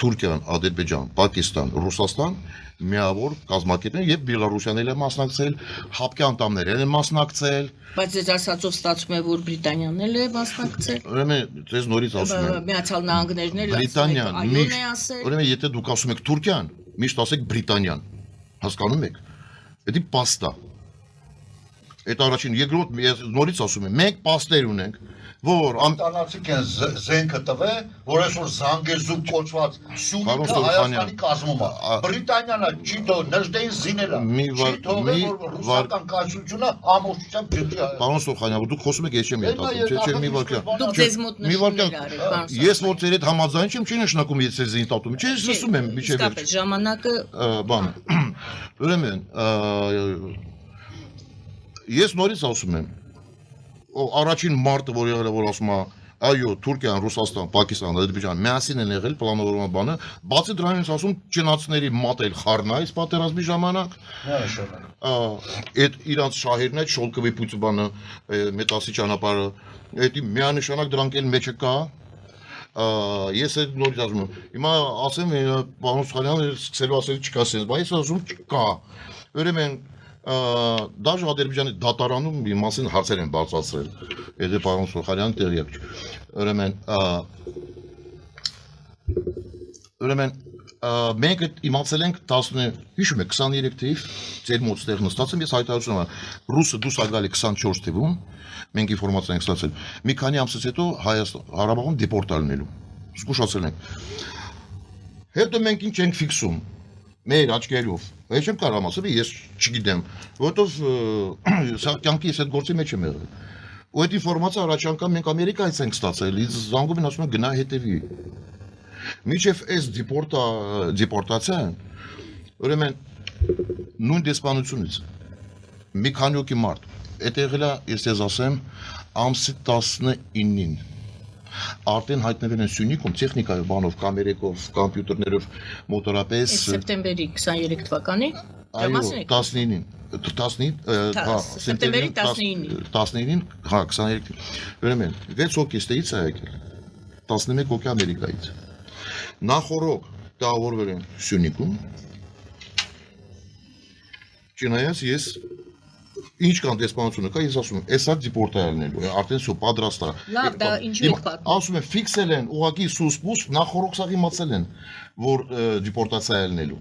Speaker 3: Թուրքիան, Ադրբեջան, Պակիստան, Ռուսաստան միավոր կազմակերպել եւ Բելարուսիան էլ է մասնակցել, հապկի անդամներ են մասնակցել։
Speaker 1: Բայց ձեզ ասածով ստացվում է, որ Բրիտանիան էլ է մասնակցել։
Speaker 3: Ուրեմն ձեզ նորից ասում եմ,
Speaker 1: Միացյալ Նահանգներն էլ
Speaker 3: Բրիտանիան
Speaker 1: այո
Speaker 3: միշտ,
Speaker 1: է ասել։
Speaker 3: ուրեմն եթե դուք ասում եք Թուրքիան, միշտ ասեք Բրիտանիան։ Հասկանում եք։ Դա պաստա։ Այդ առաջին, երկրորդ ես նորից ասում եմ, մենք պաստեր ունենք, որ
Speaker 2: Իտալացիք են զենքը տվել, որ այսօր Զանգեզուրբ կոչված Սյունիքը Հայաստանի կազմում է։ Բրիտանիան չի թող Նժդեին զինել է։ Չի թողել որ ռուսական կայսրությունը ամբողջությամբ ջրի հայ։
Speaker 3: Պարոն Սոխանյան, դուք խոսում եք, ես չեմ ենթադրում, չէ, մի վարքյան։
Speaker 1: Դուք ձեզ մոտ նշումներ արեք, պարոն։
Speaker 3: Ես որ ձեր հետ համաձայն չեմ, չի նշանակում ես ձեզ ենթադրում, չէ, ես լսում եմ, միջև վերջ։
Speaker 1: Իսկապես ժամանակը
Speaker 3: Բան։ Ուրեմն ես նորից ասում եմ, առաջին մարտը որ եղել է որ ասում է այո Թուրքիան, Ռուսաստան, Պակիստան, Ադրբեջան միասին են եղել պլանավորման բանը, բացի դրանից ասում ճնացների մատել խառնա այս պատերազմի ժամանակ։ Այդ իրանց շահերն այդ շոլկովի պուծբանը մետասի ճանապարհը, այդ միանշանակ դրանք էլ մեջը կա։ Ես այդ նորից ասում եմ, հիմա ասեմ պարոն Սոխանյանը սկսելու ասել չկա sense, բայց ես ասում չկա։ Ուրեմն Դաժե Ադրբեջանի դատարանում մի մասին հարցեր են բարձրացրել։ Եթե պարոն Սոխանյանը տեղյակ չէ։ Ուրեմն մենք իմացել ենք 10, հիշում եք 23 թիվ ձեր մոտ ստեղ նստած եմ ես հայտարարում եմ ռուսը դուրս ա գալի 24 թիվում մենք ինֆորմացիա ենք ստացել մի քանի ամսից հետո Հարաբաղում դեպորտ ալնելու զգուշացել ենք հետո մենք ինչ ենք ֆիքսում մեր աչքերով ես չեմ կարող ասել ես չգիտեմ որովհետև սա կյանքի ես այդ գործի մեջ եմ եղել ու այդ ինֆորմացիա առաջ անգամ մենք Ամերիկայից ենք ստացել ինձ զանգում են ասում են գնա հետևի Միջև այս դեպորտացիան, ուրեմն նույն դեսպանությունից մի քանի օքի մարդ, այդ եղել է, ես ես ասեմ, ամսի 19-ին արդեն հայտնվել են Սյունիքում տեխնիկայով, բանով, կամերեկով, կոմպյուտերներով, մոտորապես
Speaker 1: սեպտեմբերի 23 թվականի
Speaker 3: այո 19-ին
Speaker 1: սեպտեմբերի 19-ին
Speaker 3: հա 23 ուրեմն 6 օքի ստեից է եկել 11 օքի Ամերիկայից Նախորոք տեղավորվել են Սյունիքում Չնայած ես ինչ կան դեսպանությունը կա ես ասում եմ էսա դեպորտալնելու արդեն սո պատրաստ է
Speaker 1: Լավ դա ինչու եք պատմում
Speaker 3: ասում եմ ֆիքսել են ուղղակի սուսպուս նախորոք սա իմացել են որ դեպորտացիա ելնելու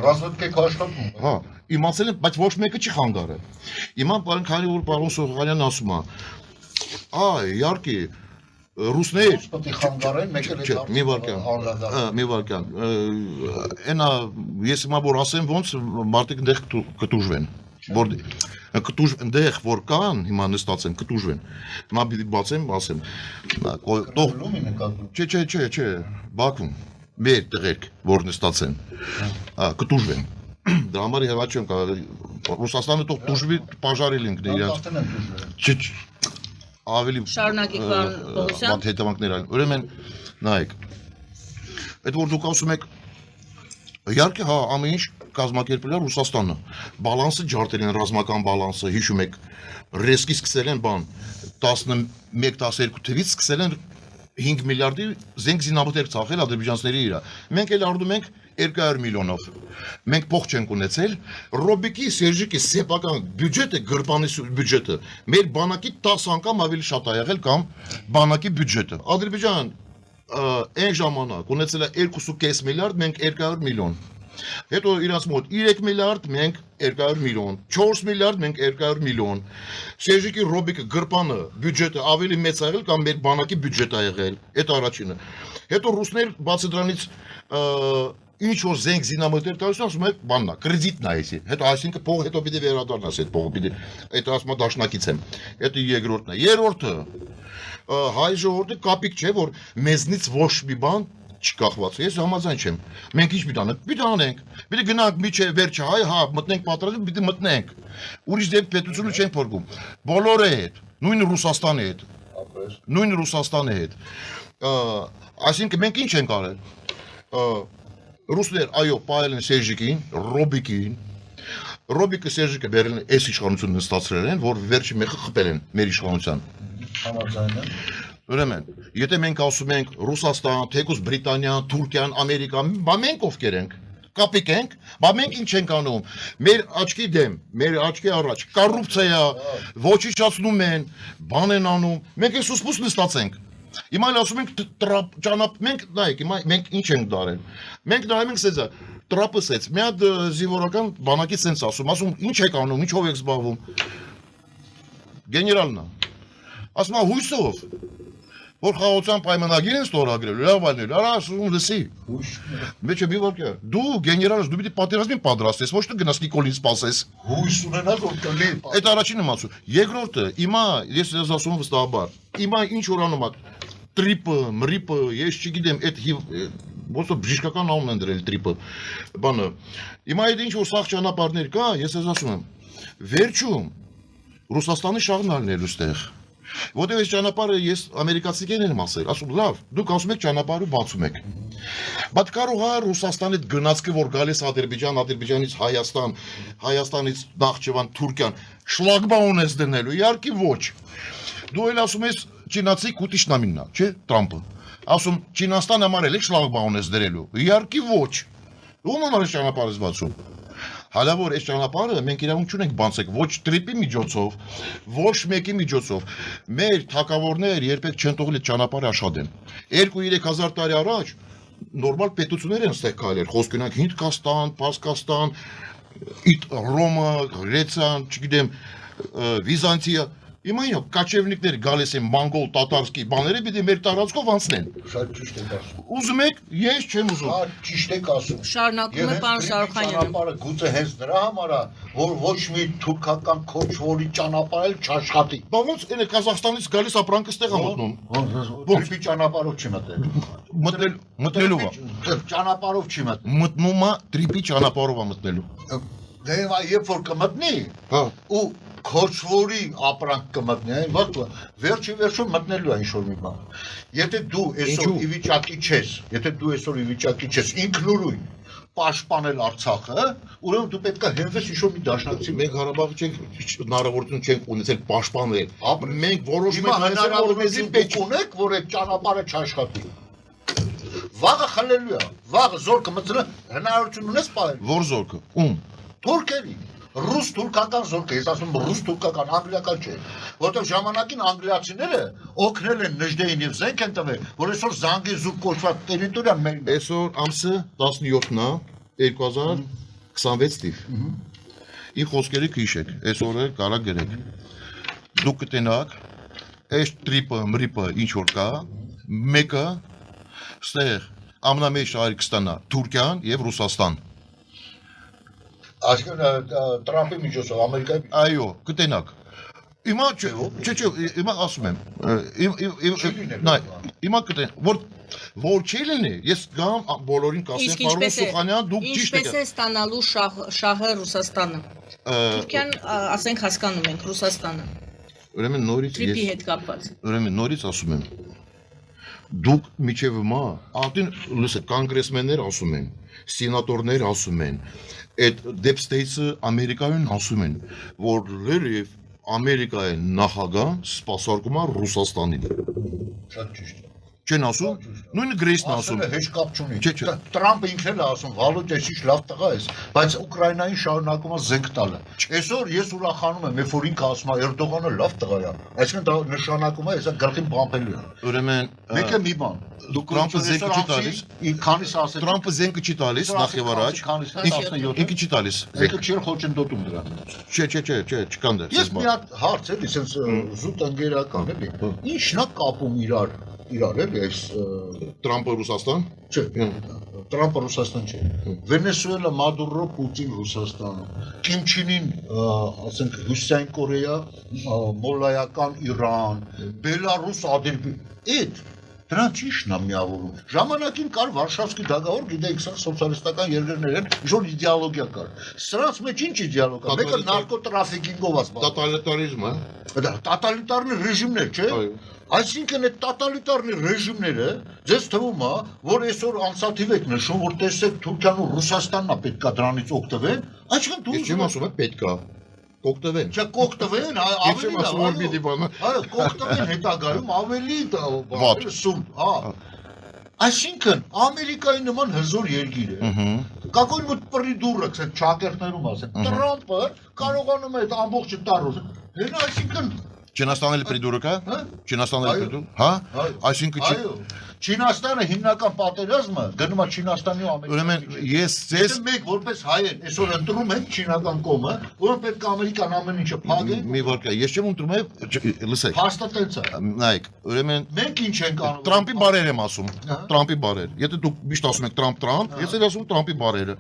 Speaker 2: Ռազմավարիկ աշխատում
Speaker 3: հա իմացել են բայց ոչ մեկը չի խանգարել հիմա բան քանի որ պարոն Սոխանյանն ասում է իհարկե Ռուսներ
Speaker 2: պետք է խանգարեն մեկ էլ
Speaker 3: մի վարքյան այնա ես հիմա որ ասեմ ոնց մարդիկ այնտեղ կտուժվեն որ այնտեղ որ կան հիմա նստած են կտուժվեն հիմա պիտի բացեմ ասեմ չէ Բաքվում մեր տեղերք որ նստած են կտուժվեն դրա համար հեվա չեմ կարող Ռուսաստանը թող տուժվի բաժարել ենք իրաց ավելի
Speaker 1: շարունակեք պարոն Պողոսյան
Speaker 3: հետևանքներ այլ ուրեմն նայեք այդ որ դուք ասում եք իհարկե հա ամեն ինչ կազմակերպել է Ռուսաստանը բալանսը ջարդել են ռազմական բալանսը հիշում եք ռեսկի սկսել են բան 11-12 թվից սկսել են 5 միլիարդի զենք զինամթերք ցախել ադրբեջանցիների իրա մենք էլ արդում ենք 200 միլիոնով մենք փող չենք ունեցել Ռոբիկի Սերժիկի սեփական բյուջետը գրպանի բյուջետը մեր բանակի 10 անգամ ավելի շատ է եղել կամ բանակի բյուջետը Ադրբեջան այն ժամանակ ունեցել է 2.5 միլիարդ մենք 200 միլիոն Հետո իրանց մոտ 3 միլիարդ մենք 200 միլիոն, 4 միլիարդ մենք 200 միլիոն։ Սերժիկի Ռոբիկը գրպանը բյուջետը ավելի մեծ ա եղել կամ մեր բանակի բյուջետ ա եղել։ Այդ առաջինը։ Հետո ռուսներ բացի դրանից ինչ որ զենք զինամթեր տալիս ասում են բանն է, կրեդիտն է էսի։ Հետո այսինքն փողը հետո պիտի վերադառնաս այդ փողը պիտի։ Այդ ասում դաշնակից եմ։ Հետո երկրորդն է։ Երրորդը հայ ժողովուրդը կապիկ չէ որ մեզնից ոչ մի բան չկախված։ Ես համաձայն չեմ։ Մենք ինչ պիտի անենք։ Պիտի գնանք միջև վերջը հայ հա մտնենք պատրաստում պիտի մտնենք։ Ուրիշ դեպք պետությունը չենք փորգում։ Բոլորը հետ, նույն Ռուսաստանի հետ։ Նույն Ռուսաստանի հետ։ Այսինքն մենք ինչ ենք արել։ Ռուսներ այո պայել են Սերժիկին, Ռոբիկին։ Ռոբիկը Սերժիկը բերել են այս իշխանությունը նստացրել են, որ վերջի մեկը խփել են մեր իշխանության։
Speaker 2: Համաձայն եմ։
Speaker 3: Ուրեմն, եթե մենք ասում ենք Ռուսաստան, թեկուզ Բրիտանիան, Թուրքիան, Ամերիկան, բա մենք ովքեր ենք։ Կապիկ ենք, բա մենք ինչ ենք անում։ Մեր աչքի դեմ, մեր աչքի առաջ կոռուպցիա, ոչնչացնում են, բան են անում։ Մենք այս ուսմուս նստած ենք։ Հիմա ասում ենք ճանապ մենք նայեք, հիմա մենք ինչ ենք դարել։ Մենք նայում ենք սեզա տրապսեց։ Մի հատ զինվորական բանակից sense ասում ինչ եք անում, ինչով եք զբաղվում։ Գեներալն է։ Ասում հույսով որ խաղաղության պայմանագիր են ստորագրել, լավ այլն, արա ասում լսի։ Մեջ է բիվարկյա։ Դու գեներալս դու պիտի պատերազմին պատրաստես, ոչ թե գնաս Նիկոլին սպասես։
Speaker 2: Հույս ունենալ որ կլի։
Speaker 3: Այդ առաջինը ասում։ Երկրորդը, հիմա ես ասում վստահաբար։ Հիմա ինչ որ անում է տրիպը, մրիպը, ես չգիտեմ, այդ ոնց որ բժշկական անուն են դրել տրիպը։ Բանը։ Հիմա այդ ինչ որ սաղ ճանապարհներ կա, ես ասում եմ։ Վերջում Ռուսաստանի շահն ալնելու ստեղ։ Որտեղ այս ճանապարհը ես ամերիկացիներն եմ ասել, ասում լավ, դուք ասում եք ճանապարհը բացում եք։ Բայց կարող է Ռուսաստանից գնացքը որ գալիս Ադրբեջան, Ադրբեջանից Հայաստան, Հայաստանից Նախճեվան, Թուրքիան, շլագբաուն ես դնելու, իհարկե ոչ։ Դու էլ ասում ես չինացի կուտիշնամիննա, չէ՞, Տրամպը։ Ասում Չինաստան համար էլ շլագբաուն ես դրելու, իհարկե ոչ։ Ում համար է ճանապարհը բացում։ Հալավոր այս ճանապարհը մենք իրավունք չունենք բացեք ոչ տրիպի միջոցով, ոչ մեկի միջոցով։ Մեր թակավորներ երբեք չեն թողել այդ ճանապարհը աշխատեն։ 2-3000 տարի առաջ նորմալ պետություններ են ստեղ կայել, խոսք ունենք Հնդկաստան, Պարսկաստան, Ռոմա, Գրեցիան, չգիտեմ, Վիզանտիա։ Հիմա իհարկե կաչևնիկներ գալիս են մանգոլ տատարսկի բաները պիտի մեր տարածքով անցնեն։
Speaker 2: Շատ ճիշտ եք ասում։
Speaker 3: Ուզում եք, ես չեմ ուզում։
Speaker 2: Հա, ճիշտ եք ասում։
Speaker 1: Շարունակում է պարոն Սարոքանյանը։
Speaker 2: Ճանապարհը գուցե հենց դրա համար է, որ ոչ մի թուրքական քոչվորի ճանապարհ էլ չաշխատի։
Speaker 3: Բա ոնց այն Կազախստանից գալիս ապրանքը ստեղ է մտնում։
Speaker 2: Ոնց ճանապարհով չի մտել։
Speaker 3: Մտնելու է։
Speaker 2: Ճանապարհով չի մտել։
Speaker 3: Մտնում է տրիպի ճանապարհով է մտնելու։
Speaker 2: Դե երբ որ կմտնի,
Speaker 3: Հա։
Speaker 2: ու քոչվորի ապրանք կմտնի, այդ վերջում մտնելու է ինչ-որ մի բան։ Եթե դու այսօր ի վիճակի չես, ինքնուրույն պաշտպանել Արցախը, ուրեմն դու պետք է հենվես ինչ-որ մի դաշնակցի։
Speaker 3: Մենք Ղարաբաղը չենք հնարավորություն չենք ունեցել պաշտպանել։ Մենք որոշում
Speaker 2: Հիմա
Speaker 3: ենք
Speaker 2: հնարավորություն պետք ունեք, որ այդ ճանապարհը չաշխատի։ Վաղը խլելու է, վաղը զորքը մտցնի, հնարավորություն ունես սպառել։
Speaker 3: Որ զորքը։ Ում։
Speaker 2: Թուրքերի, ռուս-թուրքական զորքը, ես ասում ռուս-թուրքական, անգլիական չէ, որտեղ ժամանակին անգլիացիները օգնել են Նժդեին եւ զենք են տվել, որ այսօր Զանգեզուր կոչված տերիտորիան մերն է։
Speaker 3: Այսօր ամսը 17-ն է 2026 թիվ։ Ի խոսքերը քիշեք, այսօրը կարա գրեք։ Դուք կտենաք այս տրիպը, մրիպը ինչ որ կա, մեկը ստեղ ամնամեջ շահեր կստանա Թուրքիան եւ Ռուսաստան։
Speaker 2: Այսինքն Տրամպի միջոցով Ամերիկայի
Speaker 3: Այո, կտենաք։ Հիմա չէ, հիմա ասում եմ։ Նայ, հիմա կտեն, որ չի լինի, ես գամ բոլորին կասեմ, պարոն Սուխանյան, դուք ճիշտ եք։
Speaker 1: Ինչպես է ստանալու շահը Ռուսաստանը։ Թուրքիան, ասենք, հասկանում ենք Ռուսաստանը։
Speaker 3: Ուրեմն նորից
Speaker 1: Տրիպի հետ կապված։
Speaker 3: Ուրեմն նորից ասում եմ։ Դուք միջև մա, ատին լսեք, կոնգրեսմեններ ասում են, սենատորներ ասում են, այդ Deep State-ը Ամերիկայում ասում են, որ լրիվ Ամերիկայի նախագահ սպասարկում է Ռուսաստանին։
Speaker 2: շատ ճիշտ։
Speaker 3: Չեն ասում, նույնը գրեյսն ասում։
Speaker 2: Ասել է հեչ կապ չունի։
Speaker 3: Չէ։
Speaker 2: Տրամպը ինքն էլ է ասում, Վալոդյա ճիշտ լավ տղա ես, բայց Ուկրաինային շարունակում է զենք տալը։ Այսօր ես ուրախանում եմ, երբ որ ինքը ասում է Էրդողանը լավ տղա է, այսինքն դա նշանակում է, հեսա գլխին բամբելու է։
Speaker 3: Ուրեմն
Speaker 2: Մեկը մի բան,
Speaker 3: Տրամպը զենքը չի տալիս։
Speaker 2: Քանիս ասել։
Speaker 3: Տրամպը զենքը չի տալիս նախ եւ առաջ։ Ինքը չի տալիս։
Speaker 2: Ինքը չի խոչընդոտում դրան։
Speaker 3: Չէ, չկան դեր։
Speaker 2: Ես մի հատ հարց էլի, sense զուտ ընկերական էլի։ Ինչն է կապում իրար էլի այս
Speaker 3: Տրամպը Ռուսաստան։
Speaker 2: չէ, Տրամպը Ռուսաստան չէ։ Վենեսուելա, Մադուրո, Պուտին Ռուսաստանը։ Կիմ Չին Ին, ասենք Հյուսիսային Կորեա, Մոլայական Իրան, Բելարուս, Ադրբեջան։ Դրանց ճիշտն է միավորում։ Ժամանակին կար Վարշավսկի դագավոր, գիտեք, սա սոցիալիստական երկրներ են, ինչ-որ իդեոլոգիա կար։ Սրանց մեջ ինչ իդեոլոգիա։ Մեկը նարկոտրաֆիկինգով ասված։
Speaker 3: Տոտալիտարիզմը։
Speaker 2: Դա տոտալիտարնի ռեժիմներ, չէ՞։ Այսինքն այդ տոտալիտարնի ռեժիմները ձեզ թվում է, որ այսօր անցաթիվ եք նշում, որ տեսեք Թուրքիան ու Ռուսաստանն է պետք է դրանից օգտվեն, այսինքն դու
Speaker 3: Ես չեմ ասում, պետքա կօգտվեն։
Speaker 2: Չէ, կօգտվեն, ավելի լավ։ Այո, կօգտվեն հետագայում ավելի
Speaker 3: Վատ։
Speaker 2: սում, հա։ Այսինքն Ամերիկայի նման հզոր երկիր է։ Какой-нибудь придурок, ասեն ճակերտներում ասեն, Տրամպը կարողանում է այդ ամբողջը տարուս։ Հենց այսինքն
Speaker 3: Չինաստանը պրիդուրոկ է։ Չինաստանը պրիդուրոկ։ Հա։ Այսինքն
Speaker 2: այո, Չինաստանը հիմնական պատերազմը գնում է Չինաստանի ու Ամերիկայի։
Speaker 3: Ուրեմն ես ձեզ
Speaker 2: մեկ որպես հայ են, այսօր ընտրում են չինական կողմը, որ պետք է Ամերիկան ամեն ինչը փակեն։
Speaker 3: մի վարկա, ես չեմ ընդունում, լսեք։
Speaker 2: Հաստատ տենց է։
Speaker 3: Նայեք, ուրեմն
Speaker 2: Մենք ինչ ենք անում։
Speaker 3: Տրամպի բարեր եմ ասում։ Տրամպի բարեր։ Եթե դուք միշտ ասում եք Տրամպ, ես էլ ասում Տրամպի բարերը։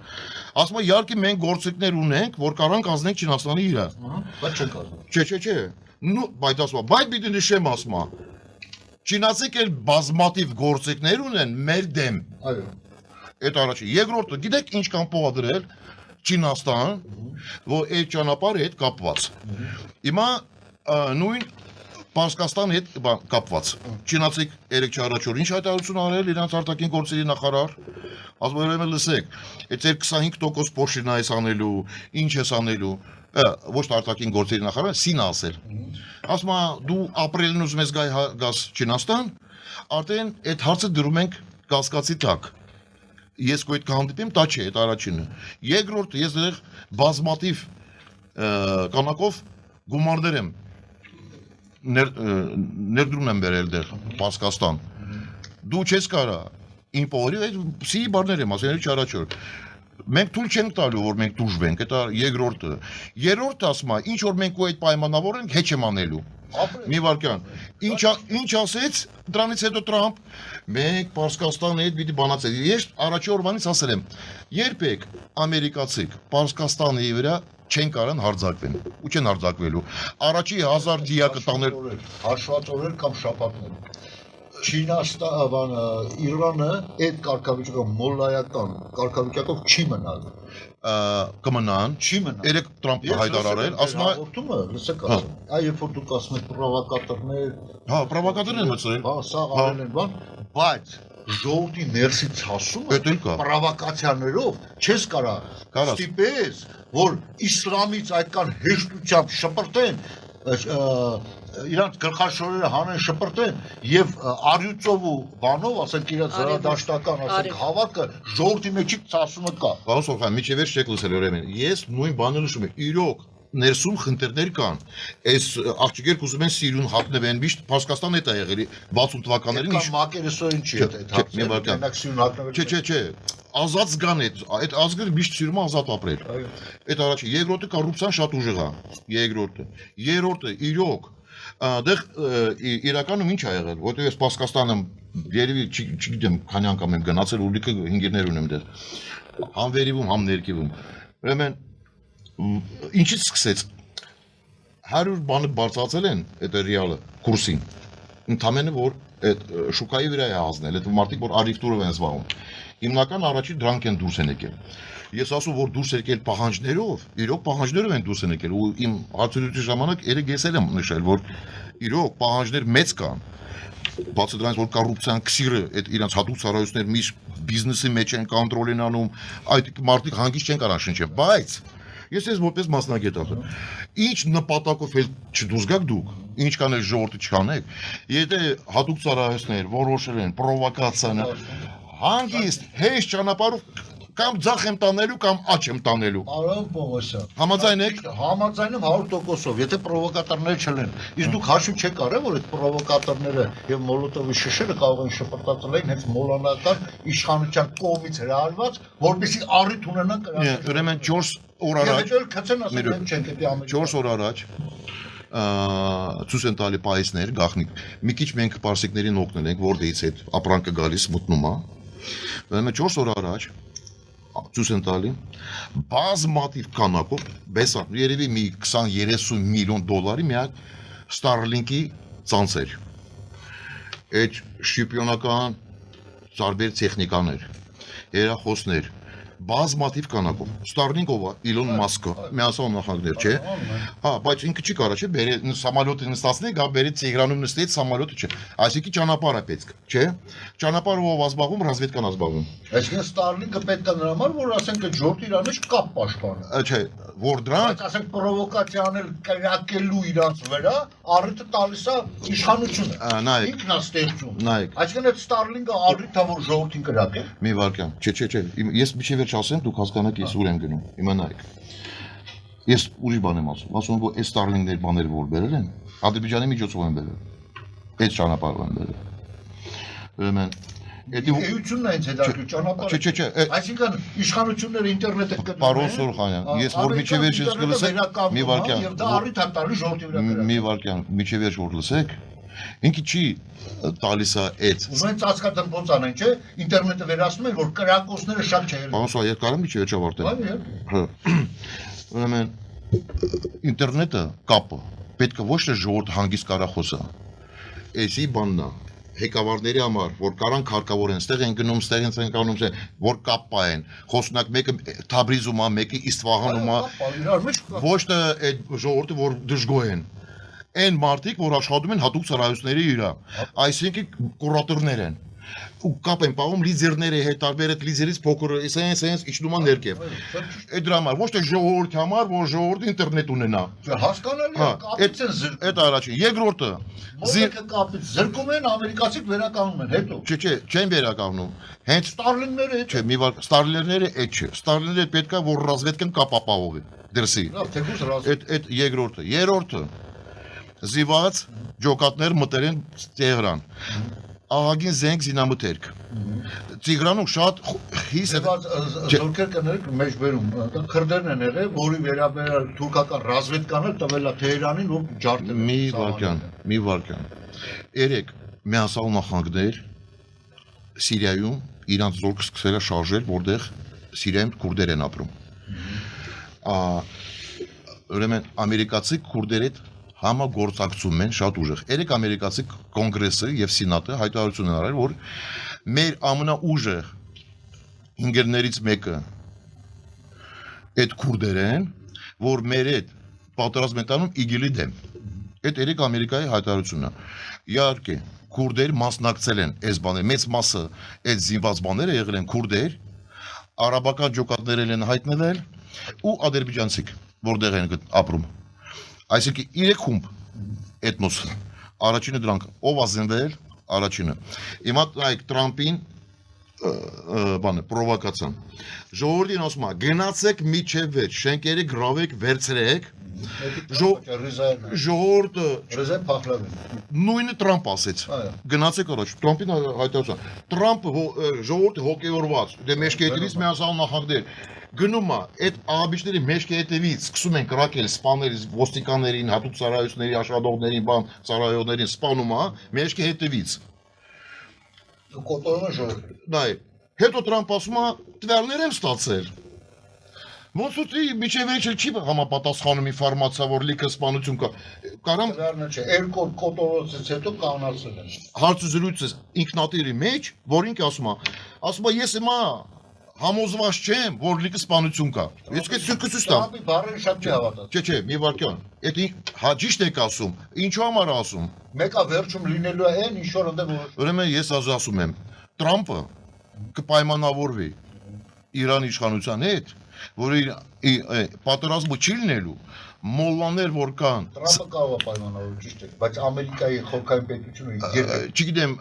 Speaker 3: Ասում եմ իհարկե մենք գործիքներ ունենք, որ կարանք ազնենք Չինաստանի իրար։
Speaker 2: Բայց չենք ասում։
Speaker 3: Չէ։ Նու բայց ասում եմ, բայց պիտի նշեմ ասում եմ։ Չինացիք էլ բազմատիվ գործիքներ ունեն մեր դեմ։
Speaker 2: Այո։
Speaker 3: Այդ առաջի։ Երկրորդը, գիտեք ինչ կան փոխադրել Չինաստան, որ այդ ճանապարհը հետ կապված։ Հիմա նույն Պարսկաստանի հետ կապված։ Չինացիք 3 առաջ օր ինչ հայտարարություն արել իրանց արտաքին գործերի նախարար։ Ասում եմ լսեք, այդ 25% փոշինա էս անելու, ինչ ես անելու, ոչ արտաքին գործերի նախարարը սին ասել։ Ասում եմ դու ապրելն ուզում ես գաս Չինաստան, արդեն այդ հարցը դրում ենք կասկածի տակ։ Ես կոյդ կհանդիպեմ, դա չէ, այդ առաջինը։ Երկրորդը ես դեռ բազմատիվ կանակով գումարներ եմ ներդրում եմ բերել դեռ Պարսկաստան։ Դու չես կարա իմ փողերի այդ սի բառներ եմ ասել չարաչոր։ Մենք թույլ չենք տալու որ մենք դուժվենք, դա երկրորդը։ Երրորդը ասում է, ինչ որ մենք ու այդ պայմանավոր ենք, հեչ եմ անելու։ Մի վարքյան։ Ինչ ասեց դրանից հետո Տրամպ, մենք Պարսկաստանի հետ պիտի բանացել։ Ես առաջի օրվանից ասել եմ, երբեք ամերիկացիք Պարսկաստանի վրա չեն կարան հարձակվեն ու չեն հարձակվելու։ Առաջի 1000 դիակը տաներ
Speaker 2: հաշվատորեր կամ շաբաթներ։ Չինաստանը, Իրանը այդ կարգավիճակով մոլայական կարգավիճակով չի մնալ։
Speaker 3: Կմնան,
Speaker 2: Չի մնալ։
Speaker 3: երեք Տրամպը հայտարարել, ասում է,
Speaker 2: հաղորդումը, լսեք ասում։ Այ երբ որ դուք ասում եք պրովոկատորներ,
Speaker 3: հա, պրովոկատորներ են մտցրել։
Speaker 2: հա, սա արել են բան, բայց ժողովրդի ներսից հասումը
Speaker 3: Պետք կա։
Speaker 2: պրովոկացիաներով չես կարա ստիպես, որ իսլամից այդքան հեշտությամբ շպրտեն իրանց գլխաշորերը հանեն շպրտեն եւ արյուծով ու բանով, ասենք իրաց զրադաշտական, ասենք հավաքը ժողովրդի մեջի ցասումը կա։
Speaker 3: Պարոն Սոֆյան, միջևեր չեք լսել ուրեմն։ Ես նույն բանը նշում եմ։ Իրոք ներսում խնդիրներ կան։ Այս աղջիկեր կուզում են Սիրիուն հակնվեն, միշտ Պարսկաստան հետ է եղել 60 թվականներին ինչ
Speaker 2: մակերեսոին չի այդ հակը։ Մենակ Սիրիուն հակնվել։
Speaker 3: Չէ։ Ազատ զգան այդ ազգը միշտ սիրում է ազատ ապրել։ Այդ առաջի, երկրորդը կոռուպցիան շատ ուժեղ է։ Երկրորդը։ Երրորդը իրոք դեռ իրականում ինչ ա եղել, որտեղ ես Պարսկաստանը երևի չգիտեմ քանի անգամ եմ գնացել ու լիքը հինգերներ ունեմ դեռ։ Համ վերիվում, համ ներքևում։ Ուրեմն ինչից սկսեց 100 բանը բարձրացել են այդ ռեալը կուրսին։ Ընդամենը որ այդ շուկայի վրա է ազնել, այդ մարդիկ որ արիվտուրով են զբաղվում։ Հիմնական առաջի դրանք են դուրս են եկել։ Ես ասում որ դուրս եկել պահանջներով, իրոք պահանջներով են դուրս են եկել ու իմ հարցերուտի ժամանակ երեք ես եմ նշել որ իրոք պահանջներ մեծ կան։ Բացի դրանից որ կոռուպցիան քսիրը այդ իրանց հատուկ ծառայություններ միշտ բիզնեսի մեջ են կոնտրոլ են անում, այդ մարդիկ հանգիստ չեն կարող շնչել, բայց Ես ես որպես մասնագետ ասեմ։ Ինչ նպատակով էլ չդուրս գաք դուք, ինչ կանեք ժողովրդի չկանեք, եթե հատուկ ծառայություններ որոշել են պրովոկացիան, հանգիստ հեշտ ճանապարհով կամ ձախ եմ տանելու կամ աչ եմ տանելու։
Speaker 2: Արամ Պողոսյան։
Speaker 3: Համաձայն եք։
Speaker 2: Համաձայնում 100%-ով, եթե պրովոկատորներ չլեն։ Իսկ դուք հաշիվ չեք արել, որ այդ պրովոկատորները եւ Մոլոտովի շշերը կարող են շփոթված լինել հենց մոլանական իշխանության կողմից հրահարված, որպեսզի առիթ ունենան կրակել։
Speaker 3: Ուրեմն 4 օր առաջ,
Speaker 2: Եվ քցեն ասել են չենք դի ամեն
Speaker 3: 4 օր առաջ ցույց են տալի պայիսներ, գախնիկ։ Մի քիչ մենք պարսիկներին օգնել ենք, որտեղից այդ ապրանքը գալիս մտնում է։ Ուրեմն 4 օր առաջ ցույց են տալի բազմաթիվ քանակով, բեսա, երևի մի 20-30 միլիոն դոլարի միակ Starlink-ի ցանցեր։ Այդ շիպյոնական ծարբեր տեխնիկաներ, երախոսներ, բազմաթիվ քանակով։ Starlink-ով Իլոն Մասկը, միասին նախագներ, չէ։ Հա, բայց ինքը չի կարա, չէ, բերի սամալյոտը նստացնի, գա բերի Տիգրանում նստի, սամալյոտը չէ։ Այսինքն ճանապարհը պետք, չէ։ Ճանապարհը ով ազբաղում, ռազմետկան ազբաղում։
Speaker 2: Այսինքն Starlink-ը պետք է նրա համար, որ ասենք այդ ժողովրդի իրանից կապ պաշտպանը։
Speaker 3: Չէ, որ դրանք
Speaker 2: Բայց ասենք պրովոկացիա անել կրակելու իրանց վրա, առիթը տալիս է իշխանությունը։
Speaker 3: նայեք,
Speaker 2: Ինքն է ստեղծում։
Speaker 3: նայեք։
Speaker 2: Այսինքն այդ Starlink-ը առիթ է, որ ժողովրդին կրակի։
Speaker 3: Մի վարքան։ Չէ, ես միջի վերջ ասեմ, դուք հասկանաք ես ուր եմ գնում։ Հիմա նայեք։ Ես ուրիշ բան եմ ասում, որ այս Starlink-ներ բաները որ բերել են, Ադրբեջանի միջոցով են բերել։ Այդ ճանապարհով են բերել։ Ուրեմն
Speaker 2: Էությունն է հենց հետաքրքիր ճանապարհը։
Speaker 3: Չէ,
Speaker 2: Այսինքն իշխանությունները ինտերնետը կդնեն։
Speaker 3: Պարոն Սորխանյան, ես որ միջի վերջ ես կլսեք, մի վարքան։
Speaker 2: Եվ դա առիթ է տալիս ժողովրդի վրա կրակել։
Speaker 3: Մի վարքան, միջի վերջ որ լսեք, ինքը չի տալիս է այդ։
Speaker 2: Ուզում են ծածկադմբոց անեն, չէ՞, ինտերնետը վերացնում են, որ կրակոցները շատ չեն։
Speaker 3: Պարոն Սորխանյան, ես կարամ միջի վերջ ավարտել։ Ուրեմն ինտերնետը կապը պետք է ոչ թե ժողովուրդ հանգիստ կարա խոսա։ Էսի բանն է հեկավարների համար, որ կարան քարկավոր են, ստեղ են գնում, ստեղ են կանում, որ կապ են, խոսնակ մեկը Թաբրիզում է, մեկը Իսֆահանում է, ոչ թե այդ ժողովուրդը, որ դժգոհ են։ Այն մարդիկ, որ աշխատում են հատուկ ծառայությունների իրա, այսինքն կուրատորներ են։ Ու կապ են պահում լիդերների հետ, տարբեր այդ լիդերից փոքր, այսպես իջնում են ներքև։ Այդ դրա համար ոչ թե ժողովրդի համար, որ ժողովուրդը ինտերնետ ունենա։
Speaker 2: Հասկանալի է, կապից են զրկում։
Speaker 3: Այդ առաջին, երկրորդը
Speaker 2: Մոլոքը կապից զրկում են, ամերիկացիք վերականգնում են, հետո։
Speaker 3: Չէ, չեն վերականգնում։ Հենց
Speaker 2: Starlink-ները հետ։
Speaker 3: Չէ, մի վար Starlink-ները այդ չէ։ Starlink-ները պետք է որ ռազմետկան կապ ապահովի դրսի։
Speaker 2: Լավ, թեկուզ ռազ։
Speaker 3: Այդ երկրորդը։ Երրորդը զիված ջոկատներ մտել են Տեհրան։ Ահագին զենք զինամթերք։ Տիգրանում շատ խիստ
Speaker 2: զորքեր կներեք մեջ բերում, դա քրդերն են եղել, որի վերաբերյալ թուրքական ռազմետկանը տվել է Թեհրանին, որ ջարդել։
Speaker 3: Մի վարքան։ Երեք միասալ նախագներ Սիրիայում իրանց զորքը սկսել է շարժել, որտեղ Սիրիայում քուրդեր են ապրում։ Ուրեմն ամերիկացի քուրդերի հետ համագործակցում են շատ ուժեղ։ Երեք ամերիկացի կոնգրեսը եւ սենատը հայտարարություն են արել, որ մեր ամենաուժեղ ինգերներից մեկը այդ քուրդեր են, որ մեր այդ պատերազմ են տանում ԻԳԻԼ-ի դեմ։ Այդ երեք Ամերիկայի հայտարարությունն է։ Իհարկե, քուրդեր մասնակցել են այս բաները, մեծ մասը այդ զինված բաները եղել են քուրդեր, արաբական ջոկատներ են հայտնվել ու ադրբեջանցիք, որտեղ են ապրում։ Այսինքն 3 խումբ էթնոս առաջինը դրանք ով ազնվել առաջինը հիմա այդ Տրամպին բանը պրովոկացիան ժողովրդին ասում է գնացեք միջև վեր շենքերը գրավեք վերցրեք ժողովուրդը
Speaker 2: Ռեզեն Փախլավին
Speaker 3: նույնը Տրամպ ասեց գնացեք առաջ Տրամպին հայտարարություն Տրամպը ժողովուրդը հոգեորված դե մեջքերից միասալ նախագներ գնում է այդ աղաբիչների մեջքի հետևից սկսում են կրակել սպաների ոստիկաններին հատուկ ծառայությունների աշխատողներին բան ծառայողներին սպանում է մեջքի հետևից
Speaker 2: կոտորը ժողովուրդ
Speaker 3: նայ հետո Տրամպ ասում է տվյալներ եմ ստացել ոնց ուտի միջև վերջը չի համապատասխանում ինֆորմացիա որ լիքը սպանություն կա կարամ
Speaker 2: տվյալներ չէ երկու կոտորոցից հետո կանացել են
Speaker 3: հարցազրույցը ինքնատիրի մեջ որ ինքը ասում է ես հիմա համոզված չեմ, որ լիքը սպանություն կա։ Ես կցույց տամ։
Speaker 2: Տրամպի բառերը շատ չի հավատաց։
Speaker 3: Չէ, մի վարքյան։ Այդ հաջիշտ եք ասում։ Ինչու համար ասում։
Speaker 2: Մեկը վերջում լինելու է այն ինչ որ ընդդեմ
Speaker 3: Ուրեմն ես ասում եմ, Տրամպը կպայմանավորվի Իրանի իշխանության հետ, որի պատերազմը չի լինելու, մոլլաներ որ կան,
Speaker 2: Տրամպը կարող է պայմանավորել, ճիշտ է, բայց Ամերիկայի խորհրդային պետությունը
Speaker 3: չգիտեմ,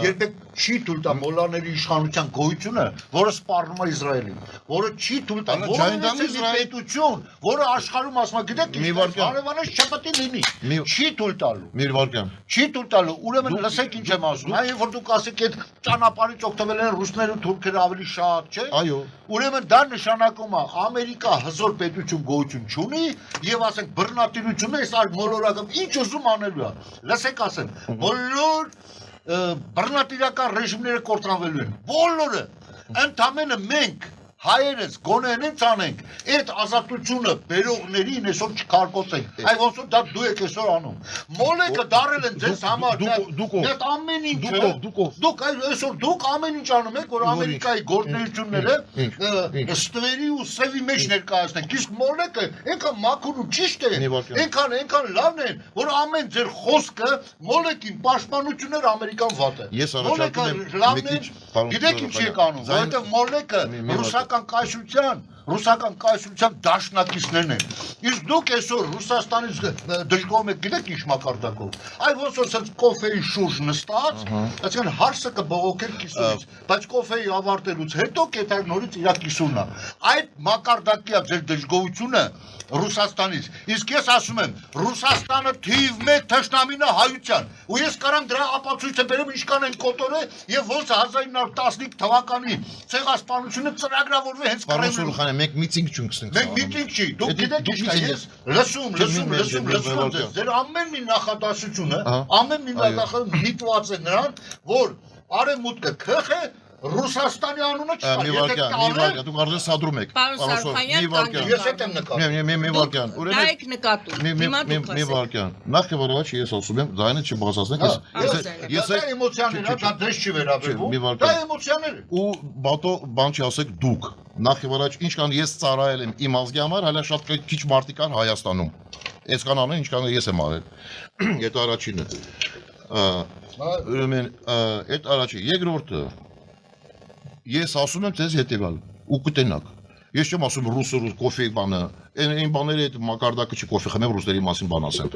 Speaker 2: երբեք չի թույլ տա մոլլաների իշխանության գոյությունը, որը սպառնում է Իսրայելին, որը չի թույլ տա որևէ պետություն, որը աշխարհում ասում է, գիտեք, հարևանս չպետք է լինի, չի թույլ տալու։
Speaker 3: մի վարքան,
Speaker 2: Չի թույլ տալու, ուրեմն լսեք ինչ եմ ասում, այ որ դուք ասեք այդ ճանապարհից օգտվել են ռուսները ու թուրքերը ավելի շատ, չէ՞։
Speaker 3: այո,
Speaker 2: Ուրեմն դա նշանակում է Ամերիկա հզոր պետություն գոյություն չունի եւ ասենք բռնատիրությունը այս այլ մոլորակը ինչ ուզում անելու է։ Լսեք ասեմ, բոլոր բռնատիրական ռեժիմները կորտրանվելու են։ Բոլորը ընդամենը մենք հայերս գոնեն ինձ անենք այդ ազատությունը բերողներին այսօր չկարկոծենք այ ոնց որ դա դու եք այսօր անում մոլեկը դարել են ձեզ համար այդ ամեն ինչը դուք այսօր դուք ամեն ինչ անում եք որ Ամերիկայի գործունեությունները ստվերի ու սևի մեջ ներկայացնենք իսկ մոլեկը այնքան մաքուր ու ճիշտ է այնքան լավն է որ ամեն ձեր խոսքը մոլեկին պաշտպանություններ ամերիկան վատ է
Speaker 3: ես առաջարկում եմ
Speaker 2: գիտեք ինչ եք անում որովհետև մոլեկը ռուսական կայսրության դաշնակիցներն են։ Իսկ դուք այսօր Ռուսաստանից դժգոհում եք, գիտեք ինչ մակարդակով։ Այ ոնց որ ասած կոֆեի շուրջ նստած, այսինքն հարսը կբողոքել կիսունից, բայց կոֆեի ավարտելուց հետո կետար նորից իր կիսունն է։ Այդ մակարդակի է ձեր դժգոհությունը Ռուսաստանից։ Իսկ ես ասում եմ, Ռուսաստանը թիվ 1 թշնամին է հայության։ Ու ես կարամ դրա ապացույցը բերեմ ինչքան են կոտորել եւ ոնց 1915 թվականի ցեղասպանությունը ծրագրավորվել հենց
Speaker 3: Կրեմլին։ Մենք միտինգ չունենք։
Speaker 2: Մենք միտինգ չի, դուք գիտեք ինչ է ես լսում ձեր ամեն մի նախադասությունը, ամեն մի նախադասությունը միտված է նրան, որ արևմուտքը քխ է Ռուսաստանի անունը չկա,
Speaker 3: մի վարքան, դուք արդեն սադրում եք։
Speaker 1: Պարոն Սարխանյան,
Speaker 2: ես հետ եմ նկատում։
Speaker 3: Մի վարքան,
Speaker 1: Դա եք նկատում։ Հիմա դուք
Speaker 3: մի վարքան։ Նախ եւ առաջ ես ասում եմ, ձայնը չբացացնեք, ես
Speaker 2: դա էմոցիաներ է, դա դες չի վերաբերվում։ Դա էմոցիաներ է։
Speaker 3: Ու բատո բան չի ասեք դուք։ Նախ եւ առաջ ինչքան ես ծառայել եմ իմ ազգի համար, հələ շատ քիչ մարդիկ կան Հայաստանում։ Այսքան ամեն ինչքան ես եմ արել։ Այդ առաջինը։ Ուրեմն այդ առաջի երկրորդը ես ասում եմ ձեզ հետևալ ու կտենակ ես չեմ ասում ռուսը կոֆե բանը այն բաները այդ մակարդակը չի կոֆե խմեմ ռուսների մասին բան ասեմ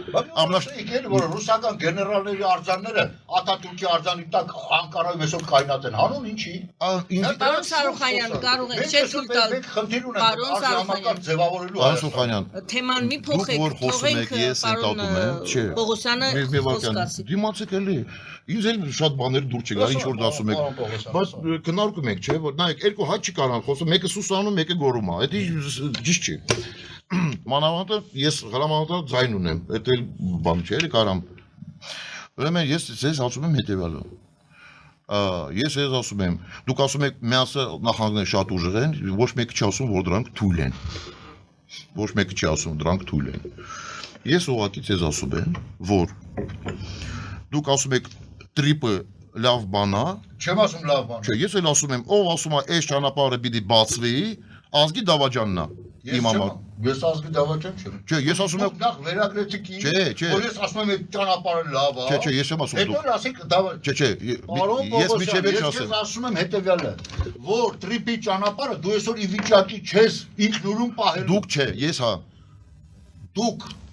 Speaker 2: ամենաշնորհիվ որ ռուսական գեներալների արձանները Ատատուրքի արձանի տակ Անկարայում այսօր կայնած են հանուն ինչի
Speaker 1: Պարոն Սարխանյան կարող եք չէ ցույց տալ
Speaker 2: խնդիր ունենք համակարգ ձևավորելու
Speaker 3: Պարոն Սարխանյան
Speaker 1: թեման մի փոխեք թողենք պարոն Պողոսյանը խոսքասի
Speaker 3: դիմացեք էլի ինձ էլ շատ բաներ դուր չգա ինչ որ ասում եք բայց քննարկում եք չէ որ նայեք երկու հաճ չի կարան խոսում մեկը սուսանում մեկը գորում է դա ճիշտ չի մանավանդը ես հրամանատար ձայն ունեմ դա էլ բան չէ էլի կարամ ուրեմն ես ձեզ ասում եմ հետևյալը ես ես ասում եմ դուք ասում եք միասը նախանձներ շատ ուժեղ են ոչ մեկը չի ասում որ դրանք թույլ են ոչ մեկը չի ասում դրանք թույլ են ես ուղղակի ձեզ ասում եմ որ դուք ասում եք տրիպը լավ բան է
Speaker 2: չեմ ասում լավ բան
Speaker 3: չէ ես էլ ասում եմ ով ասում է այս ճանապարհը պիտի բացվի ազգի դավաճանն է իմ համար
Speaker 2: ես ազգի դավաճան չեմ
Speaker 3: չէ ես ասում եմ
Speaker 2: նախ վերագրեցիք ինձ
Speaker 3: չէ
Speaker 2: որ ես ասում եմ այդ ճանապարհը լավ է
Speaker 3: չէ ես եմ ասում
Speaker 2: հետո ասեք դավաճան
Speaker 3: չէ ես միջև էլ չասեմ
Speaker 2: ես ասում եմ հետեւյալը որ տրիպի ճանապարհը դու այսօր ի վիճակի չես ինքնուրույն պահել
Speaker 3: դուք չէ ես հա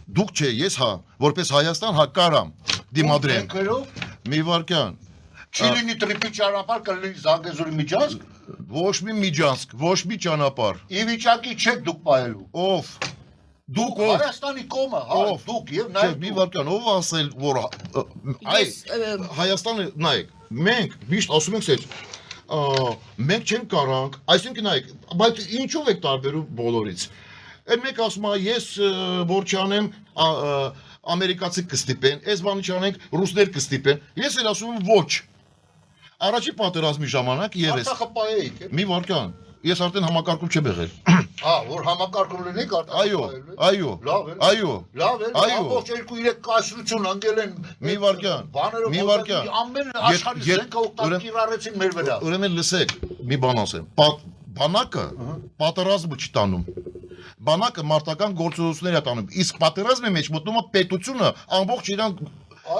Speaker 3: դուք չէ ես հա որպես Հայաստան հա կարամ դիմադրեմ մի վարքան
Speaker 2: չի լինի տրիպի ճանապարհ կլինի Զանգեզուրի միջանցք
Speaker 3: ոչ մի միջանցք ոչ մի ճանապարհ
Speaker 2: ի վիճակի չեք դուք պահելու
Speaker 3: ով դուք ով
Speaker 2: Հայաստանի կողմը հա դուք եւ նաեւ
Speaker 3: մի վարքան ով ասել որ այ Հայաստանը նայեք մենք միշտ ասում ենք սեջ մենք չենք կարանք այսինքն նայեք բայց ինչով եք տարբերում բոլորից Այդ մեկ ասում է ես որ չանեմ ամերիկացի կստիպեն, այս բանը չանենք ռուսներ կստիպեն։ Ես էլ ասում եմ ոչ։ Առաջի պատերազմի ժամանակ եւս
Speaker 2: Արցախը պահեիք։
Speaker 3: Մի վարքան, ես արդեն համակարգում չեմ եղել։
Speaker 2: Որ համակարգում լինեք
Speaker 3: Այո։
Speaker 2: Լավ է։ Ամբողջ 2-3 կայսրություն անգել են։
Speaker 3: Մի վարքան։
Speaker 2: Ամեն աշխարհի զենքը օգտակիր կիրառեցին մեր վրա։
Speaker 3: Ուրեմն լսեք, մի բան ասեմ։ Բանակը պատերազմը չի տանում։ Բանակը մարտական գործողություններ է տանում, իսկ պատերազմի մեջ մտնում է պետությունը ամբողջ իրան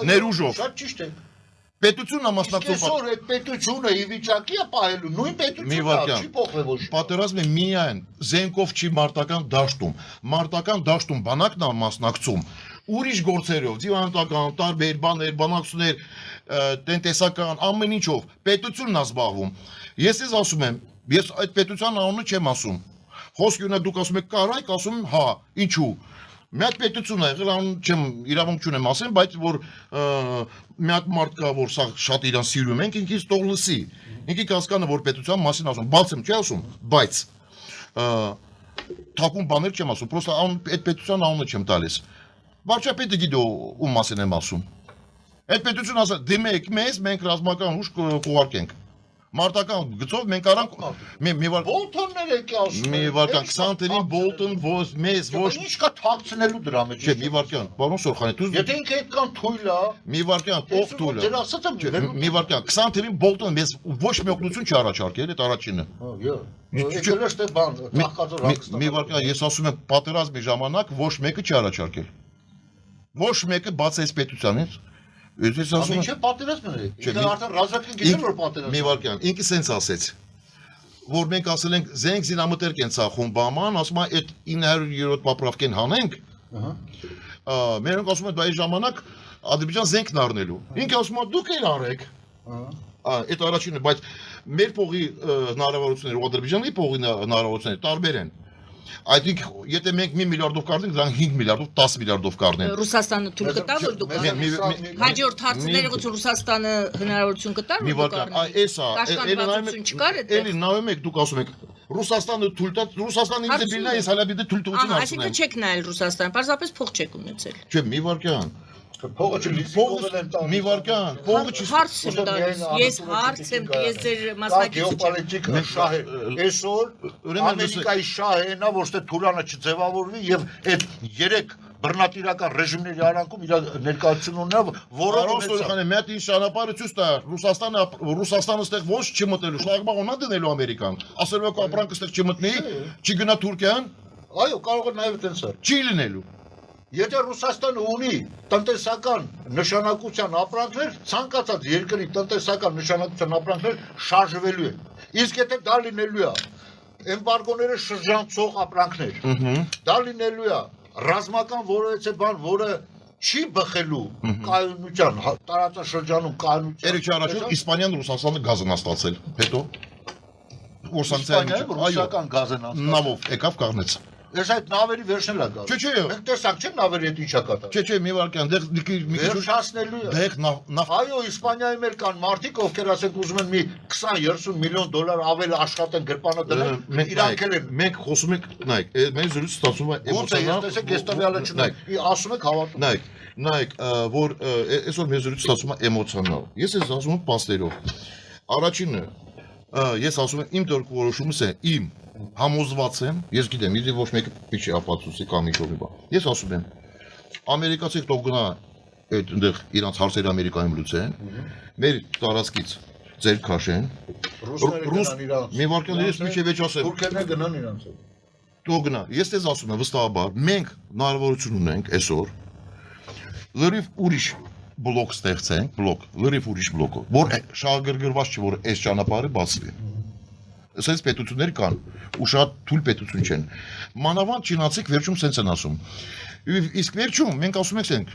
Speaker 3: ներուժով։
Speaker 2: Շատ ճիշտ է։
Speaker 3: Պետությունն ամասնակցում
Speaker 2: Այսօր այդ պետությունը ի վիճակի է պահելու նույն
Speaker 3: Մի
Speaker 2: պետությունն է,
Speaker 3: վարքյան։
Speaker 2: չի փոխվել ոչ։
Speaker 3: Պատերազմը միայն զենքով չի մարտական դաշտում։ Մարտական դաշտում բանակն է մասնակցում ուրիշ գործերով, դիվանական, տարբեր բաներ, բանակցություններ, տնտեսական ամեն ինչով պետությունն է զբաղվում։ Ես ես ասում եմ, ես այդ պետության անունը չեմ ասում։ Խոսքը ունի դուք ասում եք կարայք, ասում եմ հա, ինչու։ Մի հատ պետություն է եղել, անուն չեմ իրավունք չունեմ ասեմ, բայց որ մի հատ մարդ կա, որ սա շատ իրան սիրում ենք, ինքից թող լսի։ Ինքի կհասկանա, որ պետության մասին ասում, բաց եմ չի ասում, բայց թակուն բաներ չեմ ասում, պրոստը այդ պետության անունը չեմ տալիս։ Վարչապետը գիտի ում մասին եմ ասում։ Այդ պետությունը ասա, դիմեք մեզ, մենք ռազմական ուժ կուղարկենք։ Մարտական գծով մենք արանք մի վար
Speaker 2: Բոլտոններ եք ասում։
Speaker 3: մի վարքան 20 տերին Բոլտոն ոս մեզ ոչ
Speaker 2: Ինչ կա թաքցնելու դրա մեջ։
Speaker 3: չէ մի վարքան պարոն Սորխանի դու
Speaker 2: Եթե ինքը այդքան թույլ է,
Speaker 3: մի վարքան ով թույլ
Speaker 2: դեր ասած եմ
Speaker 3: մի վարքան 20 տերին Բոլտոն մեզ ոչ մի օգնություն չի առաջարկել այդ առաջինը
Speaker 2: Եկելես թե բան, թախկածոր
Speaker 3: մի վարքան ես ասում եմ պատերազմի ժամանակ ոչ մեկը չի առաջարկել ոչ մեկը բաց այս պետությանից ես ասում եմ
Speaker 2: Ինչ է պատերազմը։ Ինքը արդեն ռազմական գիտեն որ պատերազմ։
Speaker 3: մի վարքան ինքը սենց ասեց որ մենք ասել ենք զենք զինամթերք են ցախում բաման ասում է այդ 907 պապրավկեն հանենք մերոնք ասում են դա այս ժամանակ Ադրբեջան զենքն առնելու ինքը ասում է դուք էլ արեք այդ առաջինը բայց մեր փողի հնարավորությունները ու Ադրբեջանի փողի հնարավորությունները տարբեր են Այսինք, եթե մենք 1 միլիարդով կառնենք, դրանք 5 միլիարդով, 10 միլիարդով կառնեն։
Speaker 1: Ռուսաստանը թույլ կտա, որ դուք հաջորդ հարցները ոնց Ռուսաստանը հնարավորություն կտա,
Speaker 3: Մի
Speaker 1: որ դուք
Speaker 3: վարքան, էսա, էլի նայում եք դուք ասում եք Ռուսաստանը թույլ տա, Ռուսաստանը ինձ բիլնա, ես հալա բիդե թույլտվություն
Speaker 1: Ահա,
Speaker 3: ասում եմ։
Speaker 1: այսինքն չեք նայել Ռուսաստան, պարզապես փող չեք ունեցել։
Speaker 3: Չէ, մի վարքան։
Speaker 2: Փողը չլիզինգով են տալիս։
Speaker 3: Մի վարքան, փողը չի
Speaker 1: Հարց եմ տալիս, ես հարց եմ, ես ձեր մասնակիցը չեմ։
Speaker 2: Գեոպոլիտիկա շահ է։ Այսօր Ամերիկայի շահը այնա, որ ստե Թուրանը չձևավորվի եւ այդ 3 բռնատիրական ռեժիմների արանքում իր ներկայությունը ունենա, որը
Speaker 3: Ռուսաստանը մի հատ ինչ ճանապարհը ցույց տա, Ռուսաստանը ստեղ ոչ չմտնելու, շլագբաղ ունա դնելու Ամերիկան։ Ասելով որ ապրանքը ստեղ չմտնի, չի գնա Թուրքիան,
Speaker 2: այո, կարող է նաեւ տենց է։
Speaker 3: չի լինելու։
Speaker 2: Եթե Ռուսաստանը ունի տնտեսական նշանակության ապրանքներ, ցանկացած երկրի տնտեսական նշանակության ապրանքներ շարժվելու են։ Իսկ եթե դա լինելու է էմբարգոները շրջանցող ապրանքներ, դա լինելու է ռազմական որևէ բան, որը չի բխելու կայունության տարածաշրջանում կայունության։
Speaker 3: Երեք առաջ Իսպանիան Ռուսաստանը գազն է ստացել։ Հետո
Speaker 2: Իսպանիայում ռուսական գազն անցավ։
Speaker 3: նավով եկավ կառնեց։
Speaker 2: Ես այդ նավերի վերջն էլ գա։
Speaker 3: Չէ,
Speaker 2: Մենք տեսանք չէ նավերի հետ ինչա կատարել։
Speaker 3: Չէ, մի վարքան, դեղ մի քիչ
Speaker 2: վերջացնելու է։
Speaker 3: դեղ նավ
Speaker 2: Այո, Իսպանիայում էլ կան մարդիկ, ովքեր ասենք ուզում են մի 20-30 միլիոն դոլար ավել աշխատեն գրպանը դնել, իրանք էլ են։
Speaker 3: մենք խոսում ենք, նայեք, մեր զրույցը ստացվում է
Speaker 2: Ոնց է, ես տեսեք, ես տվյալը չունեմ։ Ասում եք հավատում։
Speaker 3: Նայեք, որ այսօր մեր զրույցը ստացվում է էմոցիոնալ։ Ես ես ասում եմ պաստերով։ Առաջինը, ես ասում եմ իմ դրկորոշումս է իմ համոզված եմ, ես գիտեմ, իդի ոչ մեկը չի ապացուցի կամ ինչ-որ մի բան։ Ես ասում եմ, ամերիկացիք թող գնա այդտեղ իրանց հարցերը Ամերիկայում լուծեն, մեր տարածքից ձեր քաշեն, մի վարքան ես միջև էջ ասեմ,
Speaker 2: Թուրքերն գնան իրանց։
Speaker 3: թող գնա։ Ես դες ասում եմ վստահաբար, մենք հնարավորություն ունենք այսօր լրիվ ուրիշ բլոկ ստեղծենք, լրիվ ուրիշ բլոկով, որ շահագրգռված չի, որ այս ճանապարհը բացվի։ Սենց պետություններ կան, ու շատ թույլ պետություն չեն։ Մանավանդ չինացիք վերջում սենց են ասում։ Իսկ վերջում մենք ասում ենք,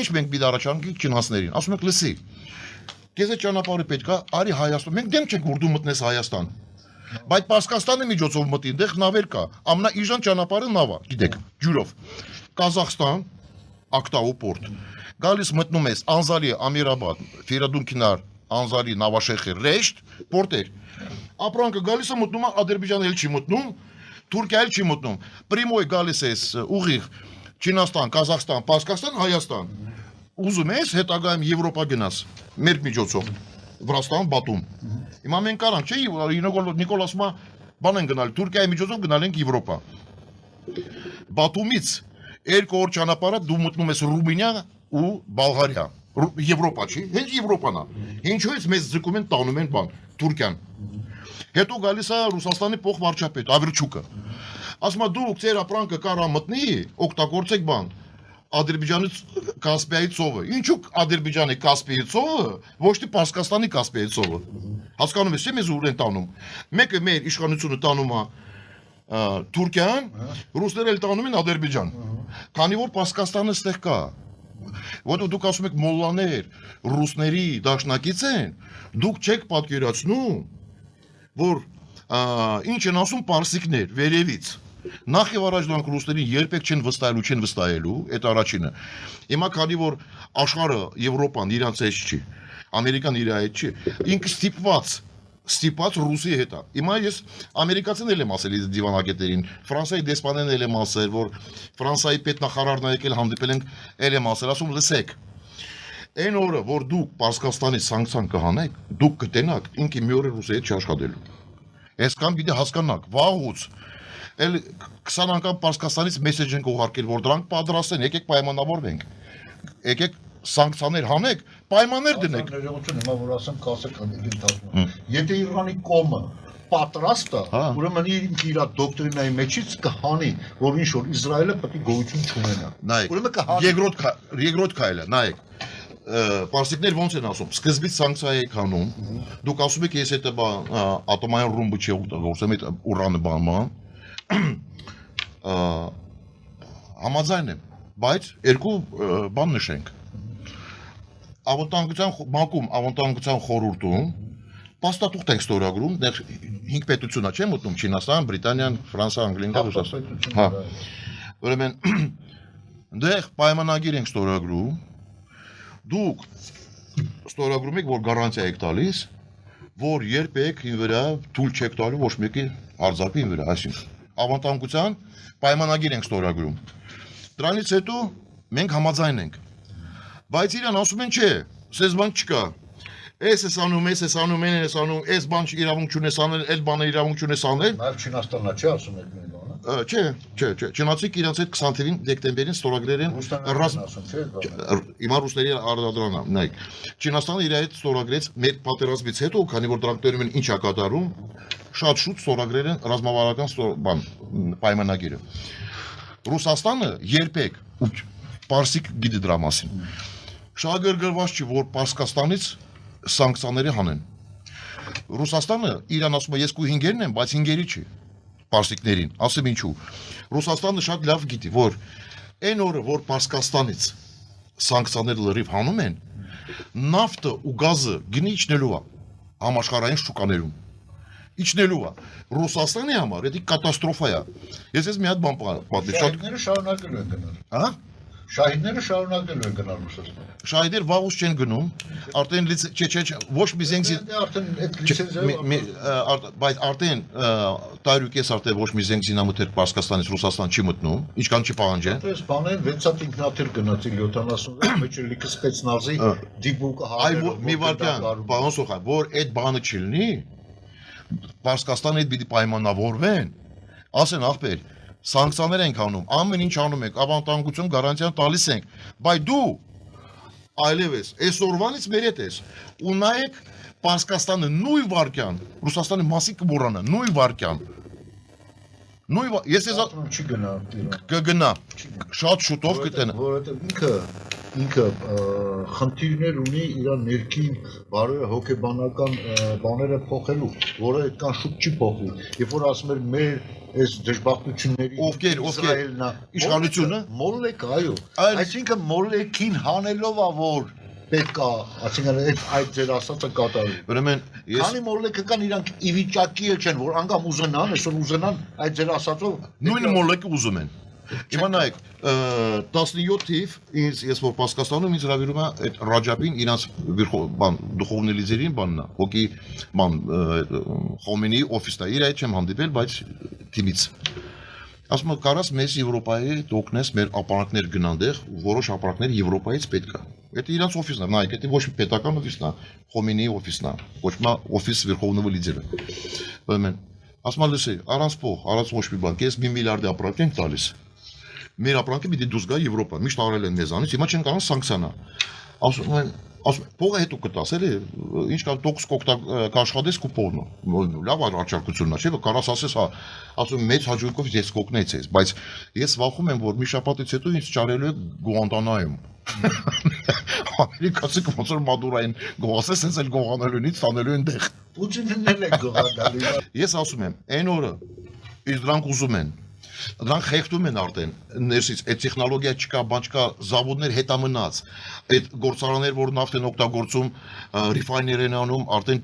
Speaker 3: ինչ մենք պիտի առաջարկենք չինացներին։ Ասում ենք լսի։ Քեզ այդ ճանապարհը պետք է, արի Հայաստան։ Մենք դեմ չենք որ դու մտնես Հայաստան։ Բայց Պարսկաստանը միջոցով մտի, այնտեղ նավեր կա։ Ամենաիժան ճանապարհը նավ է, գիտեք, ջուրով։ Կազախստան, Ակտաու պորտ։ Գալիս մտնում ես Անզալի, Ամիրաբադ, Ֆիրադունքինար, Անզալի, Նավաշեխի, Ռեշտ, պորտեր։ Ապրանքը գալիս է մտնում է Ադրբեջան էլ չի մտնում, Թուրքիա էլ չի մտնում։ Պրիմոյ գալիս ես ուղիղ Չինաստան, Կազախստան, Պարսկաստան, Հայաստան։ Ուզում ես հետագայում Եվրոպա գնաս, մեր միջոցով, Վրաստան, Բաթում։ Հիմա մենք կարանք, չէ, Նիկոլ ասում է, բան են գնալ, Թուրքիայի միջոցով գնալ ենք Եվրոպա։ Բաթումից 2 օր ճանապարհը դու մտնում ես Ռումինիա ու Բուլղարիա։ Եվրոպա չի, հենց Եվրոպան է։ Ինչու է մեզ ձգում են տանում են բան, Թուրքիան։ Հետո գալիս է Ռուսաստանի փոխվարչապետ Ավերչուկը։ Ասում է դուք ձեր ապրանքը կարա մտնի, օգտագործեք բան։ Ադրբեջանի Կասպիայի ծովը։ Ինչու Ադրբեջանի Կասպիայի ծովը, ոչ թե Պարսկաստանի Կասպիայի ծովը։ Հասկանում ես, մեզ ուր են տանում։ Մեկը մեր իշխանությունը տանում է Թուրքիան, ռուսները էլ տանում են Ադրբեջան։ Քանի որ Պարսկաստանը ստեղ կա։ Որտեղ դուք ասում եք մոլլաներ ռուսների դաշնակից են, դուք չեք պատկերացնում, որ ինչ են ասում պարսիկներ վերևից։ Նախ եւ առաջ դրանք ռուսներին երբեք չեն վստահելու, այդ առաջինը։ Հիմա քանի որ աշխարհը Եվրոպան իրանց հետ չի, Ամերիկան իր հետ չի, ինքը ստիպված ռուսի հետ է։ Հիմա ես ամերիկացիներն եմ ասել դիվանագետերին, Ֆրանսիայի դեսպանեն եմ ասել, որ Ֆրանսիայի պետնախարարն է եկել հանդիպել ենք, եմ ասել, ասում լսեք։ Այն օրը, որ դուք Պարսկաստանի սանկցիան կհանեք, դուք կտենաք, ինքը մի օր ռուսի հետ չի աշխատելու։ Այսքան պիտի հասկանաք, վաղուց էլ 20 անգամ Պարսկաստանից մեսեջ ենք ուղարկել, որ դրանք պատրաստ են, եկեք պայմանավորվենք։ Եկեք սանկցիաներ հանեք, պայմաններ դնեք։
Speaker 2: Ներողություն, հիմա որ ասեմ, կասեք ընդհանրում։ Եթե Իրանի կողմը պատրաստ է, ուրեմն իր դոկտրինայի մեջից կհանի, որ ինչ որ Իսրայելը պետք է գոյություն չունենա։ Ուրեմն կհանի
Speaker 3: երկրորդ քայլը, նայեք։ Պարսիկներ ոնց են ասում, սկզբից սանկցիա եք հանում, դուք ասում եք ես այդ ատոմային ռումբը չի օգտագործում, այդ ուրանը բանման, համաձայն եմ, բայց երկու բան նշենք, ավանդանկության խորհուրդում, փաստաթուղթ ենք ստորագրում, դեռ 5 պետությունա չեն մտնում, Չինաստան, Բրիտանիան, Ֆրանսիա, Անգլիան, Ռուսաստան, հա, ուրեմն դեռ պայմանագիր ենք ստորագրում, դուք ստորագրում եք, որ գարանտիա եք տալիս, որ երբեք ին վրա թույլ չեք տալու ոչ մեկի արձակի ին վրա, այսինքն ավանդանկության պայմանագիր ենք ստորագրում։ Դրանից հետո մենք համաձայն ենք։ Բայց իրան ասում են, չէ, սես բան չկա։ Էս անում, այս բան իրավունք չունես անել, այդ բանը իրավունք չունես անել։
Speaker 2: Նաև Չինաստանն չի ասում այդ մի բանը։
Speaker 3: Չէ, չինացիք իրանց այդ 20 դեկտեմբերին ստորագրել են հիմա ռուսների արտադրանը, նայեք։ Չինաստանը իր հետ ստորագրեց մեր պատերազմից հետո, քանի որ դրանք տերում են ինչ է կատարում, շատ շուտ ստորագրել են ռազմավարական պայմանագիրը։ Ռուսաստանը երբեք պարսիկ գիտի դրա մասին։ Շահագրգռված չի, որ Պարսկաստանից սանկցիաների հանեն։ Ռուսաստանը իրան ասում է ես քո հինգերն եմ, բայց հինգերի չի պարսիկներին, ասեմ ինչու։ Ռուսաստանը շատ լավ գիտի, որ այն օրը, որ Պարսկաստանից սանկցիաները լրիվ հանում են, նավթը ու գազը գնի իջնելու է համաշխարհային շուկաներում։ Իջնելու է։ Ռուսաստանի համար դա կատաստրոֆա է։ Ես մի հատ բան պատմեմ,
Speaker 2: շահիդները շարունակելու են գնալ։
Speaker 3: Հա?
Speaker 2: Շահիդները շարունակելու են գնալ Ռուսաստան։
Speaker 3: Շահիդներ վաղուց չեն գնում, արդեն ոչ մի զենքի
Speaker 2: արդեն այդ լիցենզիա
Speaker 3: բայց արդեն տարուկես արդեն ոչ մի զենք զինամթեր Պարսկաստանից Ռուսաստան չի մտնում, ինչքան չի պահանջեն։
Speaker 2: Այս բաները 6 ինքնաթիռ գնացի 70 մեջ լիքը սպեցնազի դիպուկը
Speaker 3: հայ մի վարքյան, պարոն Սոխան, որ այդ բանը չլինի, Պարսկաստանը հետ պիտի պայմանավորվեն, ասեն ախպեր սանկցիաներ ենք անում, ամեն ինչ անում ենք, ավանդանկություն գարանտիան տալիս ենք, բայց դու այլևս այսօրվանից մեր հետ ես, ու նայեք Պարսկաստանը նույն վարքյան, Ռուսաստանի մասի կմոռանա, նույն վարքյան, ես ես
Speaker 2: չի գնա
Speaker 3: կգնա, շատ շուտով կտենա,
Speaker 2: որովհետև ինքը խնդիրներ ունի իր ներքին բարոյը հոգեբանական բաները փոխելու, որը այդքան շուտ չի փոխվի, երբ որ ասում էր մեր այս դժբախտությունների
Speaker 3: ովքեր իշխանությունը
Speaker 2: մոլլեք, այո, այսինքն մոլլեքին հանելով է որ պետք է, այսինքն այդ ձեր ասածը կատարվի։
Speaker 3: Ուրեմն ես
Speaker 2: քանի մոլլեկը կան իրանք ի վիճակի չեն, որ անգամ ուզենան, այսօր ուզենան այդ ձեր ասածով
Speaker 3: նույն մոլլեկը ուզում են։ Հիմա նայեք 17 թիվ ես որ Պարսկաստանում ինձ հրավիրում է այդ Ռաջաբին իրանց դուխովնի լիդերին բաննա հոգի ման Խոմենիի օֆիսն է իր այդ չեմ հանդիպել բայց թիմից ասում կարաս մեզ Եվրոպայի դոկնես մեր ապարանքներ գնան դեղ որոշ ապարանքներ Եվրոպայից պետք է այդ իրանց օֆիսն է նայեք դա ոչ մի պետական օֆիսն է Խոմենիի օֆիսն է ոչ մի օֆիս Վերխովնովի լիդերը ուրեմն ասում լսի առանց փող առանց ոչ մի բան կես 1 միլիարդ ապրանք ենք տալիս Մեր ապրանքը պիտի դուրս գա Եվրոպա, միշտ արել են մեզանից, հիմա չեն կարող սանկցիանա։ ասում են փողը հետո կտաս էլի ինչ կա տոքս կոկտա կաշխատես կուպոնը լավ առաջարկությունն է չէ որ կարաս ասես հա ասում մեծ հաջողությամբ ես կօգնեց ես բայց ես վախում եմ որ մի շաբաթից հետո ինձ ճարելու է Գուանտանայում ամերիկացի ոնց որ մադուրային գողասես sense էլ գողանալունից տանելու են դեղ
Speaker 2: Պուտինն էլ է գողանալու
Speaker 3: ես ասում եմ այն օրը իսկ դրանք ուզում են Դրանք խեղդում են արդեն ներսից այդ տեխնոլոգիա չկա, բան չկա, զավոդներ հետամնաց, այդ գործարաններ, որ նավթ են օգտագործում, ռիֆայներ են անում, արդեն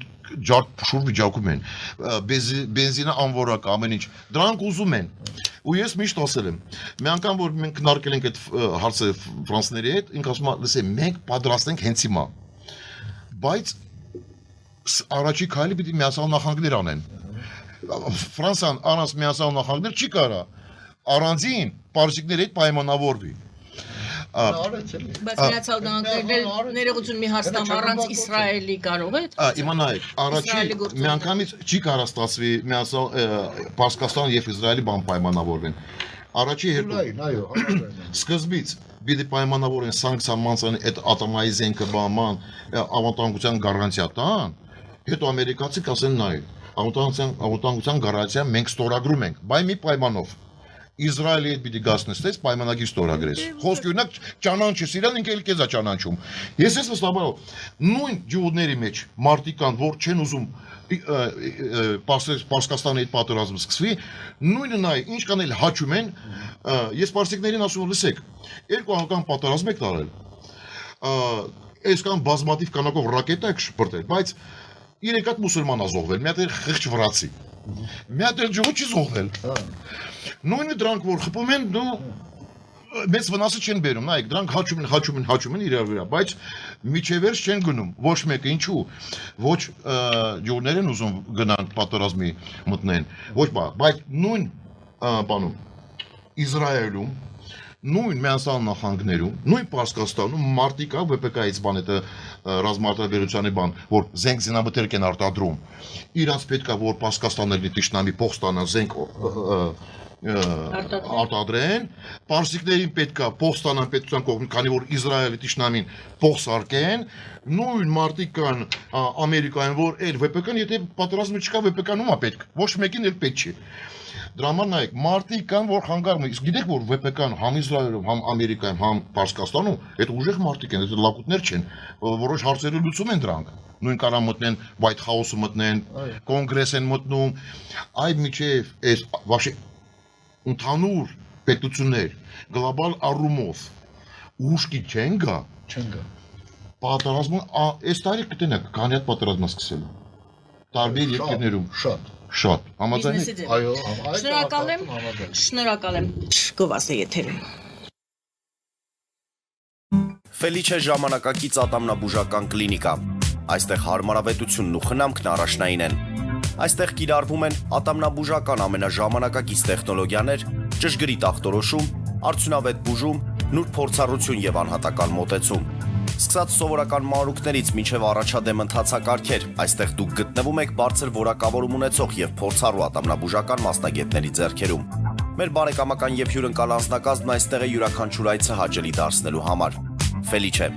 Speaker 3: ջարդ շուր վիճակում են, բենզինը անվորակ, ամեն ինչ, դրանք ուզում են, ու ես միշտ ասել եմ, մի անգամ, որ մենք քննարկել ենք այդ հարցը ֆրանսների հետ, ինք ասում է, լսե, մենք պատրաստ ենք հենց հիմա, բայց առաջի քայլը պիտի միացյալ նահանգներ անեն, Ֆրանսիան առանց միացյալ նահանգներ չի կարա առանձին պարզիկների հետ պայմանավորվի
Speaker 1: Բայց միացյալ նահանգներն ներողություն մի հարցնամ առանց Իսրայելի կարող է
Speaker 3: իմանայեք առաջի մի անգամից չի կարա ստացվի միացյալ Պարսկաստան եւ Իսրայելի բան պայմանավորվեն առաջի հետո սկզբից պիտի պայմանավորեն սանկցիա մանցանի այդ ատոմային զենքը բաման ավտանգության գարանտիա տան հետո ամերիկացի կասեն նայ Ավտանգության գարանտիա մենք ստորագրում ենք, բայ մի պայմանով։ Իսրայելի հետ պիտի գասնստես պայմանագիր ստորագրես։ Խոսքը օրինակ ճանաչես իրան ինքը էլ քեզ է ճանաչում։ Ես ես վստահաբար նույն ջուդների մեջ մարտիկան, որ չեն ուզում Պարսկաստանի հետ պատերազմը սկսվի, նույնը նայ, ինչ կան էլ հաճում են, ես պարսիկներին ասում եմ, լսեք, երկու անգամ պատերազմ եք տարել։ Այսքան բազմատիվ քանակով ռակետա եք շպրտել, բայց Իրենք այդ մուսուլման է զոհվել, մի հատ էլ խիղճ վրացի։ Մի հատ էլ ջուղը չի զոհվել։ Նույնը դրանք որ խփում են, դու մեծ վնասը չեն բերում, նայեք, դրանք հաճում են իրար վրա, բայց միջևերջ չեն գնում, ոչ մեկը ինչու, ոչ ջուղներ են ուզում գնան պատերազմի մտնեն, ոչ բայց նույն բանում Իսրայելում նույն միացյալ նահանգներում, նույն Պարսկաստանում մարտիկա ՎՊԿ-ից բան է ռազմարտադրության բան, որ զենք զինամթերք են արտադրում։ Իրանց պետքա որ Պարսկաստանը լինի ճշնամի փող ստանա զենք արտադրեն, պարսիկներին պետքա փող ստանան պետության կողմից, քանի որ Իսրայելի ճշնամին փող սարքեն, նույն մարտիկան Ամերիկայում որ էլ ՎՊԿ-ն եթե պատերազմը չկա ՎՊԿ-ն ում է պետք, ոչ մեկին էլ պետք չի։ Դրա համար նայեք, մարտիկ կան, որ խանգարում են, իսկ գիտեք, որ ՎՊԿ-ն համ Իսրայելում, համ Ամերիկայում, համ Պարսկաստանում, այդ ուժեղ մարտիկ են, այդ լակուտներ չեն, որոշ հարցերը լուծում են դրանք։ Նույն կարա մտնեն, White House-ը մտնեն, կոնգրես են մտնում, այդ միջև այս վաշի ընդհանուր պետություններ, գլոբալ առումով ուժքի չեն գա։ Պատերազմը այս տարի կտենակ, քանի հատ պատերազմ սկսելու։ Տարբեր երկրներում շատ համաձայն եք
Speaker 1: այո շնորհակալ եմ գովասե եթերում
Speaker 4: Ֆելիչե ժամանակակից ատամնաբուժական կլինիկա այստեղ հարմարավետությունն ու խնամքն առաջնային են այստեղ կիրառվում են ատամնաբուժական ամենաժամանակակից տեխնոլոգիաներ ճշգրիտ ախտորոշում արդյունավետ բուժում նուրբ փորձառություն եւ անհատական մոտեցում Սկսած սովորական մանրուքներից մինչև առաջադեմ ընթացակարգեր, այստեղ դուք գտնվում եք բարձր որակավորում ունեցող եւ փորձառու ատամնաբուժական մասնագետների ձեռքերում։ Մեր բարեկամական եւ հյուրընկալ անձնակազմն այստեղ է յուրաքանչյուր այցը հաճելի դարձնելու համար։ Ֆելիչե։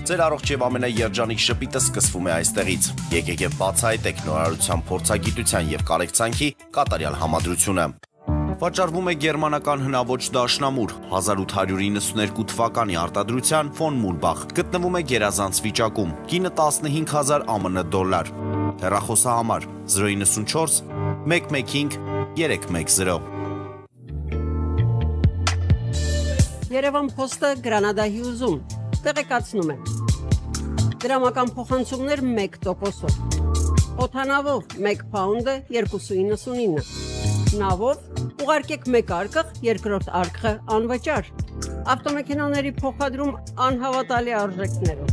Speaker 4: Ձեր առողջ եւ ամենաերջանիկ շպիտը սկսվում է այստեղից։ Եկեք եւ բացահայտեք նորարարության փորձագիտության եւ կարեկցանքի կատարյալ համադրությունը։ Վաճառվում է գերմանական հնաոճ դաշնամուր 1892 թվականի արտադրության ֆոն Մուլբախ գտնվում է գերազանց վիճակում կինը 15000 ԱՄՆ դոլար հեռախոսահամար 094 115 310
Speaker 5: Երևան փոստը Գրանադա Հյուզում տեղեկացնում է դրամական փոխանցումներ 1%-ով օթանավով 1 փաունդը 2.99 նավով ուղարկեք մեկ արկղ, երկրորդ արկղը անվճար։ Ավտոմեքենաների փոխադրում անհավատալի արժեքներով։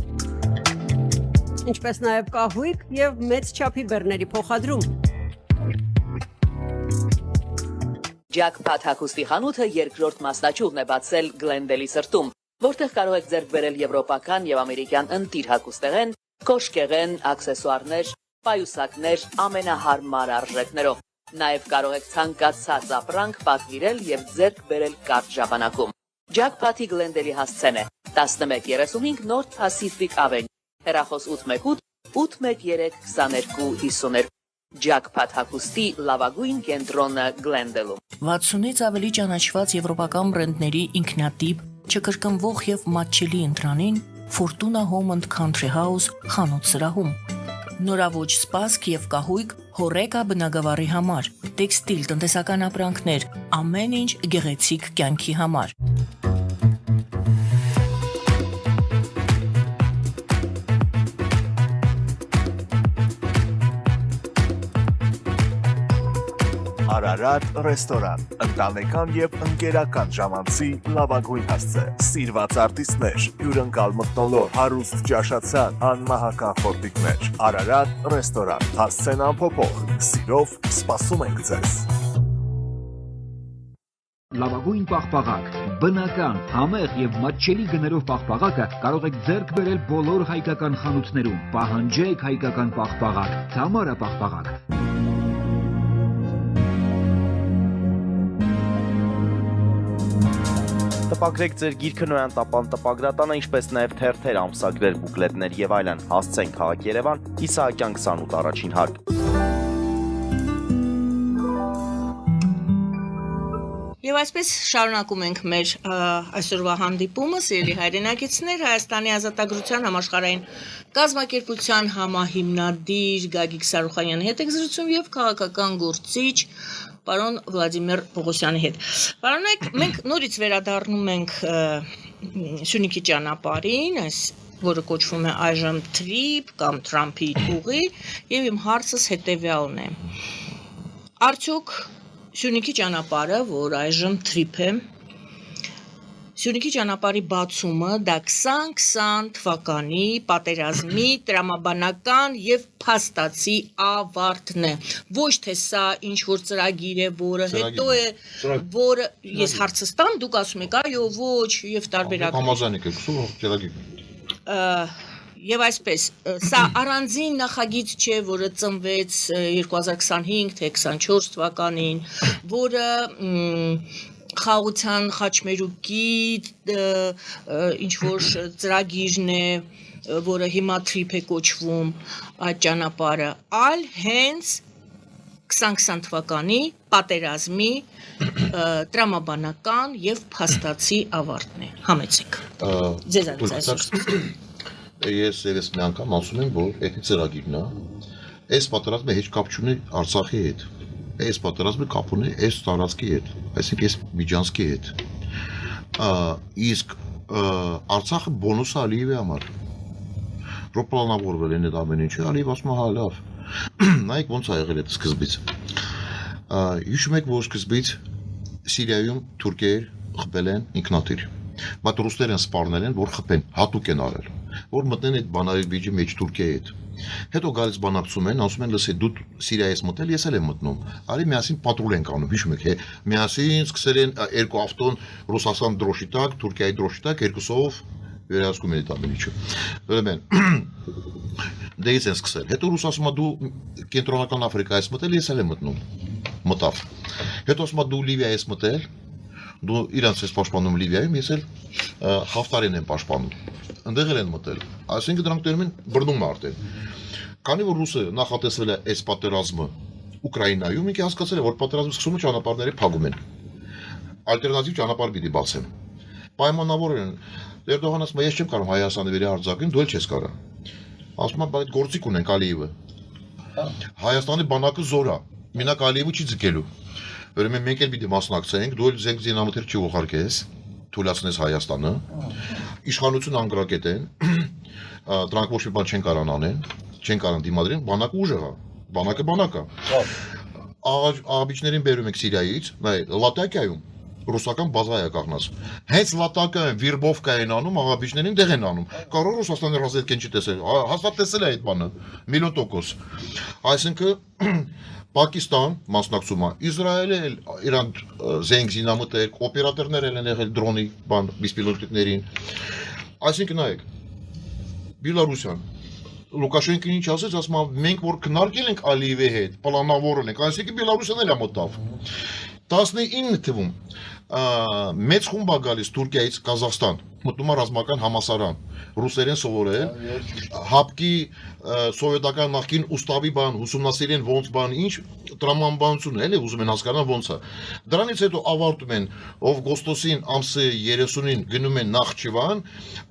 Speaker 5: Ինչպես նաև կահույք եւ մեծ չափի բեռների փոխադրում։
Speaker 6: Jackpot հագուստի խանութը երկրորդ մասնաճյուղն է բացել Գլենդելի սրտում, որտեղ կարող եք ձեռք բերել եվրոպական եւ ամերիկյան ընտիր հագուստեղեն, կոշկեղեն, աքսեսուարներ, պայուսակներ ամենահարմար արժեքներով։ Նաև կարող եք ցանկացած ապրանք պատվիրել եւ ձեռք բերել կարճ ժամանակում։ Jackpot-ի Գլենդելի հասցեն է 11:35 North Pacific Avenue, հեռախոս 818 813 2252 Jackpot հագուստի լավագույն կենտրոնը Glendale-ում։
Speaker 1: 60-ից ավելի ճանաչված եվրոպական բրենդների ինքնատիպ, չկրկնվող եւ մատչելի ընտրանին Fortuna Home and Country House խանութ սրահում։ Նորաոճ սպասք եւ կահույք հորեկա բնագավառի համար, տեքստիլ, տնտեսական ապրանքներ, ամեն ինչ գեղեցիկ կյանքի համար։
Speaker 7: Արարատ ռեստորան, ընտանեկան եւ ընկերական ժամանցի լավագույն հասցե, սիրված արտիստներ, հյուրընկալ մթնոլորտ, հարուստ ճաշացան, անմահական խորտիկներ, Արարատ ռեստորան, հասցեն անփոփոխ, սիրով սպասում ենք ձեզ։
Speaker 8: Լավագույն պաղպաղակ, բնական, համեղ եւ մատչելի գներով պաղպաղակը կարող եք ձեռք բերել բոլոր հայկական խանութներում։ Պահանջեք հայկական պաղպաղակ, Թամարա պաղպաղակ։
Speaker 4: Տպագրեք ձեր գիրքը Նոյան տապան տպագրատանը, ինչպես նաև թերթեր, ամսագրեր, բուկլետներ եւ այլն։ Հասցեն քաղաք Երևան, Իսահակյան 28 առաջին հարկ։
Speaker 1: Եվ այսպես շարունակում ենք մեր այսօրվա հանդիպումը, սիրելի հայրենակիցներ, Հայաստանի ազատագրության համաշխարհային կազմակերպության համահիմնադիր Գագիկ Սարուխանյանի հետ եք զրուցում եւ քաղաքական գործիչ պարոն Վլադիմիր Պողոսյանի հետ։ Պարոնեք, մենք նորից վերադառնում ենք Սյունիքի ճանապարհին, այս որը կոչվում է այժմ Trip կամ Trump-ի ուղի, եւ իմ հարցս հետեւյալն է. Արդյոք Սյունիքի ճանապարհը, որ այժմ Trip է, Սյունիքի ճանապարհի բացումը դա 2020 թվականի պատերազմի տրամաբանական եւ փաստացի ավարտն է։ Ոչ թե սա ինչ որ ծրագիր է, որը հետո է, որը ես հարցս տամ, դուք ասում եք, այո, ոչ, եւ տարբերակ։
Speaker 3: Համաձայն եք, ծրագիր։
Speaker 1: Եվ այսպես, սա առանձին նախագիծ չէ, որը ծնվեց 2025 թե 24 թվականին, որը խաղության խաչմերուկի ինչ-որ ծրագիրն է, որը հիմա Trip է կոչվում այդ ճանապարհը, այլ հենց 2020 թվականի պատերազմի տրամաբանական եւ փաստացի ավարտն է։ Համեցեք։ Ձեզանից այսօր։
Speaker 3: Ես եւս մի անգամ ասում եմ, որ այդ ծրագիրն է, այս պատերազմը heç կապ չունի Արցախի հետ։ Այս պատերազմը կապ ունի այս տարածքի հետ, այսինքն այս Միջանցքի հետ։ Իսկ Արցախը բոնուս է Ալիևի համար։ Պլանավորվել են այդ ամեն ինչը, Ալիև ասում է հա լավ։ Նայեք ոնց ա եղել այդ սկզբից։ Հիշում եք, որ սկզբից Սիրիայում թուրքեր խփել են ինքնաթիռ։ Բայց ռուսներն սպառնել են, որ խփեն, հատուկ են արել, որ մտնեն այդ բանավիճի մեջ Թուրքիայի հետ։ Հետո գալիս բանակցում են, ասում են, լսե, դու Սիրիայի ես մտել, ես էլ եմ մտնում։ Արի միասին պատրուլ ենք անում, հիշում եք, միասին սկսել են երկու ավտոն Ռուսաստան դրոշի տակ, Թուրքիայի դրոշի տակ, երկուսով վերահսկում են այդ ամեն ինչը։ Ուրեմն դեից են սկսել։ Հետո ռուս ասում է դու կենտրոնական Աֆրիկա ես մտել, ես էլ եմ մտնում։ Մտավ։ Հետո ասում է դու Լիվիա ես մտել, դու իրանց ես պաշտպանում Լիվիայում, ես էլ Հաֆտարին եմ պաշտպանում։ Ընդեղ են մտել։ Այսինքն դրանք դերում են բռնում արդեն։ Քանի որ ռուսը նախատեսվել է այս պատերազմը Ուկրաինայում, ինքը հասկացել է, որ պատերազմը սկսումը ճանապարհները փակում են։ Ալտերնատիվ ճանապարհ պիտի բացեն։ Պայմանավոր են։ Էրդողանը ասում է, ես չեմ կարող Հայաստանը վերի արձակել, դու էլ չես կարող։ Ասում է, բայց գործիք ունենք Ալիևը։ Հայաստանի բանակը զոր է։ Մենակ Ալիևը չի ձգելու։ Ուրեմն մենք էլ պիտի մասնակցենք, դու էլ զենք զինամթեր չի ուղարկես, թույլատնես Հայաստանը։ Իշխանություն անգրակետ են, դրանք ոչ մի բան չեն կարող անեն, չեն կարող դիմադրեն, բանակը ուժեղ է, բանակը բանակ է։ Աղաբիչներին բերում եք Սիրիայից, նայ Լատակիայում ռուսական բազա է կանգնած։ Հենց Լատակիայում Վիրբովկա են անում, աղաբիչներին դեղ են անում։ Կարող Ռուսաստանի ռազվեդկեն չի տեսել, հաստատ տեսել է այդ բանը, 100%։ Այսինքն Պակիստան մասնակցում է, Իսրայելը իրան զենք զինամթեր, օպերատորներ են եղել դրոնի բան, բիսպիլոտիկներին։ Այսինքն նայեք, Բելարուսյան, Լուկաշենկոն ինչ ասեց, ասում է մենք որ քննարկել ենք Ալիևի հետ, պլանավորել ենք, այսինքն Բելարուսն էլ է մտավ։ 19 թվում մեծ խումբ է գալիս Թուրքիայից Կազախստան, մտնում է ռազմական համալսարան, ռուսերեն սովորել, հապկի սովետական նախկին ուստավի բան, ուսումնասիրեն ոնց բան, ինչ տրամանբանություն էլի ուզում են հասկանալ ոնց է։ Դրանից հետո ավարտում են օգոստոսին ամսի 30-ին գնում են Նախճիվան,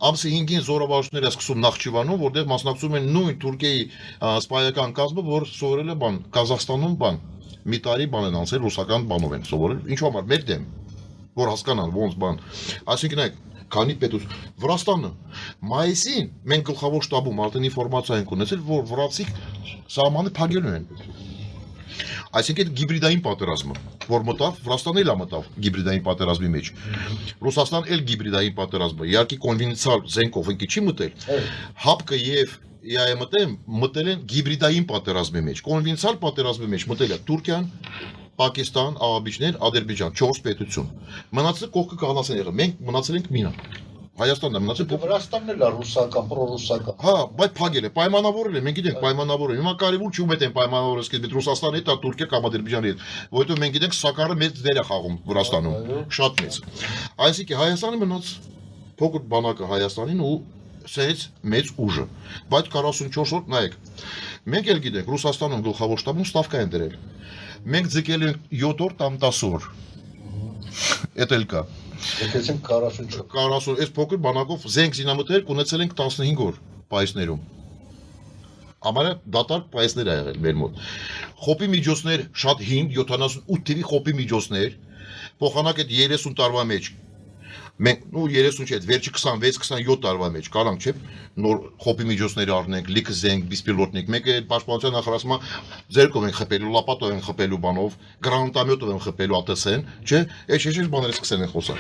Speaker 3: ամսի 5-ին զորավարությունները սկսում Նախճիվանում, որտեղ մասնակցում են նույն Թուրքիայի սպայական կազմը, որ սովորել է բան Կազախստանում բան, մի տարի բան են անցել ռուսական բանով են սովորել, ինչու համար մեր դեմ, որ հասկանան ոնց բան։ Այսինքն այդ քանի պետություն Վրաստանը մայիսին մենք գլխավոր շտաբում արդեն ինֆորմացիա ենք ունեցել, որ վրացիք սահմանը փակելու են։ Այսինքն գիբրիդային պատերազմը, որ մտավ, Վրաստանը էլ մտավ գիբրիդային պատերազմի մեջ։ Ռուսաստան էլ գիբրիդային պատերազմը, իհարկե կոնվենցիոնալ զենքով ինքը չի մտել։ ՀԱՊԿ եւ ԵԱՄՏ մտել են գիբրիդային պատերազմի մեջ, կոնվենցիոնալ պատերազմի մեջ մտել է Թուրքիան, Պակիստան, Աղաբիջներ, Ադրբեջան, 4 պետություն։ Մնացել կողքը կողնասեն եղել, մենք մնացել ենք մինա։ Հայաստանն է մնացել
Speaker 2: Վրաստանն էլ է ռուսական, պրոռուսական։
Speaker 3: Հա, բայց փակել է, պայմանավորել է, մենք գիտենք պայմանավորել։ Հիմա կարևոր չի ում են պայմանավորել, սկզբից Ռուսաստանի հետ, Թուրքիա կամ Ադրբեջանի հետ, որովհետեւ մենք գիտենք Սակարը մեծ դեր է խաղում Վրաստանում, շատ մեծ։ Այսինքն Հայաստանը մնաց փոքր բանակը Հայաստանին ու սերից մեծ ուժը, բայց 44 օր նայեք։ Մենք էլ գիտենք Ռուսաստանում գլխավոր շտաբում ստավկա են դրել։ Մենք ձգել ենք 7 օր կամ 10 օր։ Էդ էլ կա։
Speaker 2: Եկեցին 44։
Speaker 3: 40, այս փոքր բանակով զենք զինամթեր ունեցել ենք 15 օր պայսներում։ Ամենա դատարկ պայսներ ա եղել մեր մոտ։ Խոպի միջոցներ շատ հին 78 թվի խոպի միջոցներ, փոխանակ այդ 30 տարվա մեջ։ Մենք ու 30 չէ, վերջի 26-27 տարվա մեջ կարանք չէ, նոր խոպի միջոցներ առնենք, լիքը զենք, բիսպիլոտնիկ, մեկը պաշտպանության նախարարությունը ձերքով են խփելու, լապատով են խփելու բանով, գրանատամյոտով են խփելու ԱՏՍ-ն, չէ, այս շեշ բաները սկսեն են խոսալ։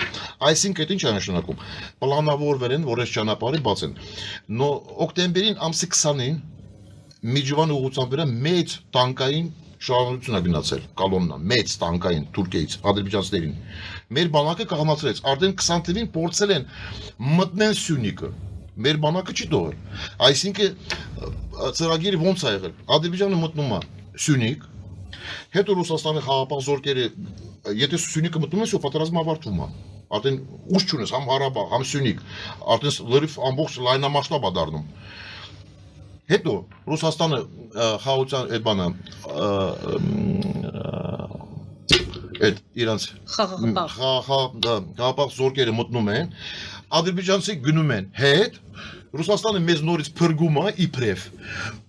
Speaker 3: Այսինքն դա ինչ է նշանակում։ Պլանավորվել են, որ այս ճանապարհը բաց են։ Օկտեմբերին ամսի 20-ին Միջվան ուղղությամբ վրա մեծ տանկային շարժություն է գնացել, կալոննա, մեծ տանկային Թուրքիայից, ադրբեջանցիներին։ Մեր բանակը կաղանացրեց, արդեն 20 թվին փորձել են մտնեն Սյունիքը, մեր բանակը չի թողել։ Այսինքն ծրագիրը ոնց է եղել։ Ադրբեջանը մտնում է Սյունիք, հետո Ռուսաստանի խաղապահ զորքերը, եթե Սյունիքը մտնում է, պատերազմը ավարտվում է։ Արդեն ուժ չունես, համ Ղարաբաղ, համ Սյունիք, արդեն լրիվ ամբողջ լայնամասշտաբ է դառնում։ Հետո Ռուսաստանը խաղաղության այդ բանը այդ իրանց խաղաղապահ զորքերը մտնում են, ադրբեջանցի գնում են հետ, Ռուսաստանը մեզ նորից փրկում է իբրև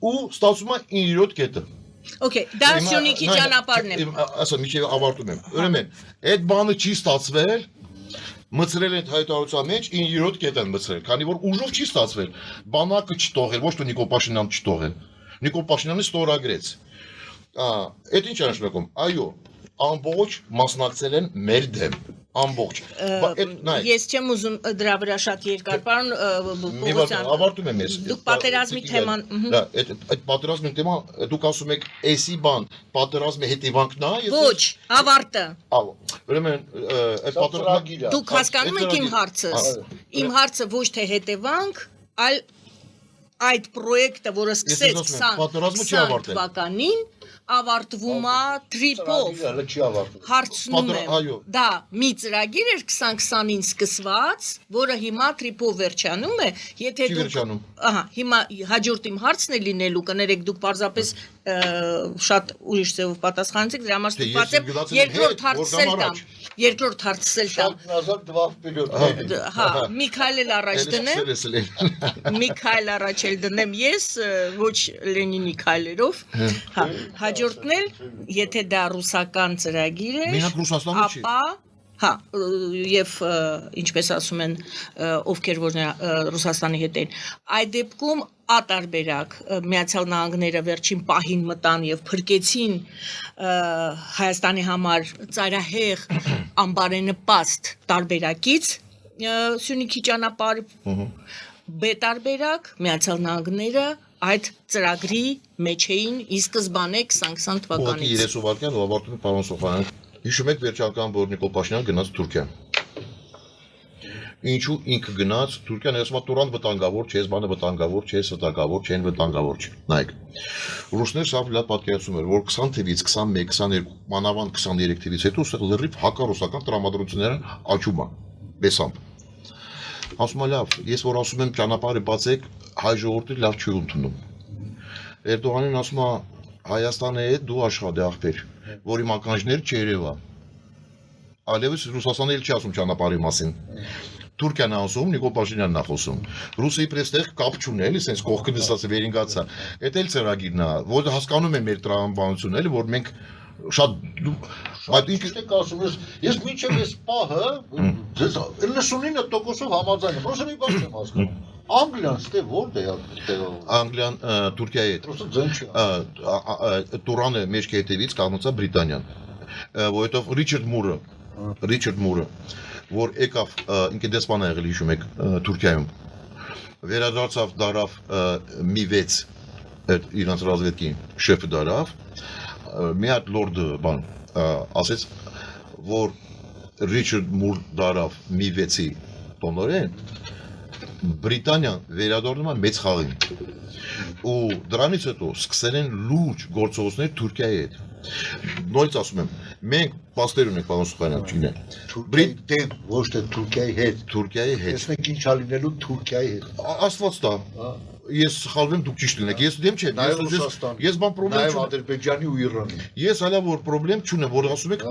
Speaker 3: ու ստացվում է 9-րդ կետը։
Speaker 1: Okay, դա Սյունիքի ճանապարհն է։
Speaker 3: Ասա, միջև ավարտում եմ։ Ուրեմն, այդ բանը չի ստացվել, մցրել են հայտարարության մեջ 9-րդ կետ են մցրել, քանի որ ուժով չի ստացվել, բանակը չթողել, ոչ թե Նիկոլ Փաշինյանը չթողել։ Նիկոլ Փաշինյանը ստորագրեց։ Այդ ինչ է նշանակում։ Այո, ամբողջ մասնակցել են մեր դեմ, ամբողջ։
Speaker 1: Ես չեմ ուզում դրա վրա շատ երկար բան
Speaker 3: Պողոսյան, ավարտում եմ ես։
Speaker 1: Դուք պատերազմի թեման,
Speaker 3: այդ պատերազմի թեման, դուք ասում եք, էսի բան, պատերազմի հետևանքն է։
Speaker 1: Ոչ, ավարտը։
Speaker 3: Ուրեմն, այդ պատերազմը
Speaker 1: դուք հասկանում եք իմ հարցս։ Իմ հարցը ոչ թե հետևանք, այլ այդ պրոյեկտը, որը սկսեց 20 թվականին, ավարտվում է տրիպով, հարցնում եմ, դա մի ծրագիր էր 2020-ին սկսված, որը հիմա տրիպով վերջանում է, եթե դուք, հիմա հաջորդ իմ հարցն է լինելու, կներեք դուք պարզապես շատ ուրիշ ձևով պատասխանեցիք, դրա համար ստիպված եմ երկրորդ հարցել տամ, Միքայել էլ առաջ դնեմ, Միքայել առաջ էլ դնեմ ես, ոչ Լենին Միքայելերով, հաջորդն էլ, եթե դա ռուսական ծրագիր է, ապա, և ինչպես ասում են ովքեր որ Ռուսաստանի հետ են, այդ դեպքում ատարբերակ Միացյալ Նահանգները վերջին պահին մտան և փրկեցին Հայաստանի համար ծայրահեղ անբարենպաստ տարբերակից Սյունիքի ճանապարհ, բետարբերակ Միացյալ Նահանգները այդ ծրագրի մեջ էին ի սկզբանե 2020 թվականից։
Speaker 3: 30 վայրկյան ու ավարտում է պարոն Սոխանյան։ Հիշում եք վերջական որ Նիկոլ Փաշինյանը գնաց Թուրքիա։ Ինչու ինքը գնաց Թուրքիան ասում է Տուրան վտանգավոր չէ, բանը վտանգավոր չէ, վտանգավոր չեն վտանգավոր չէ։ Նայեք։ Ռուսները սա լավ պատկերացում էր, որ 20 թվից 21, 22, մանավանդ 23 թվից հետո ուստեղ լրիվ հակառուսական տրամադրությունները աճում են, բեսամբ։ Ասում է լավ, ես որ ասում եմ ճանապարհը բացեք, հայ ժողովուրդը լավ չի ընդունում։ Էրդողանին ասում է Հայաստանը է դու աշխատի աղբեր, որի մականջներ չերևա։ Այլևս Ռուսաստանը էլ չի ասում ճանապարհի մասին։ Թուրքիան է ասում, Նիկոլ Փաշինյանն է խոսում։ Ռուսիայի պրեստեղ կապ չունի, էլի, sense կողքը նստած վերինգացա։ Էդ էլ ծրագիրն է, որ հասկանում եմ մեր տրամաբանությունը, էլի, որ մենք շատ այդ ինչ
Speaker 2: եք ասում, ես մինչև այս պահը 99%-ով համաձայն եմ, просто մի բան չեմ հասկանում։ Անգլիան ստե որտե է տեղավորվում։
Speaker 3: Անգլիան Թուրքիայի հետ։
Speaker 2: Просто ձեն չի։
Speaker 3: Տուրանը մեջքի հետևից կանգնեցա Բրիտանիան, որովհետև Ռիչարդ Մուրը, որ եկավ ինքը դեսպան է եղել հիշում եք Թուրքիայում, վերադարձավ դարավ մի 6 իրանց ռազմավարքի շեֆը դարավ, մի հատ լորդը բան ասեց, որ Ռիչարդ Մուր դարավ մի 6-ի տոնորեն, Բրիտանիան վերադառնում է մեծ խաղին, ու դրանից հետո սկսել են լուրջ գործողություններ Թուրքիայի հետ։ Նորից ասում եմ, մենք պաստեր ունենք պարոն Սուխանյան, չգիտեմ։
Speaker 2: Դեմ, ոչ թե Թուրքիայի հետ։
Speaker 3: Թուրքիայի հետ։
Speaker 2: Տեսնենք ինչ ա լինելու Թուրքիայի հետ։
Speaker 3: Աստված տա։ Ես սխալվեմ, դուք ճիշտ լինեք։ Ես դեմ չեմ, ես բան պրոբլեմ
Speaker 2: չունեմ։ Նաև Ադրբեջանի ու Իրանի։
Speaker 3: Ես հələ որ պրոբլեմ չունեմ, որ ասում եք,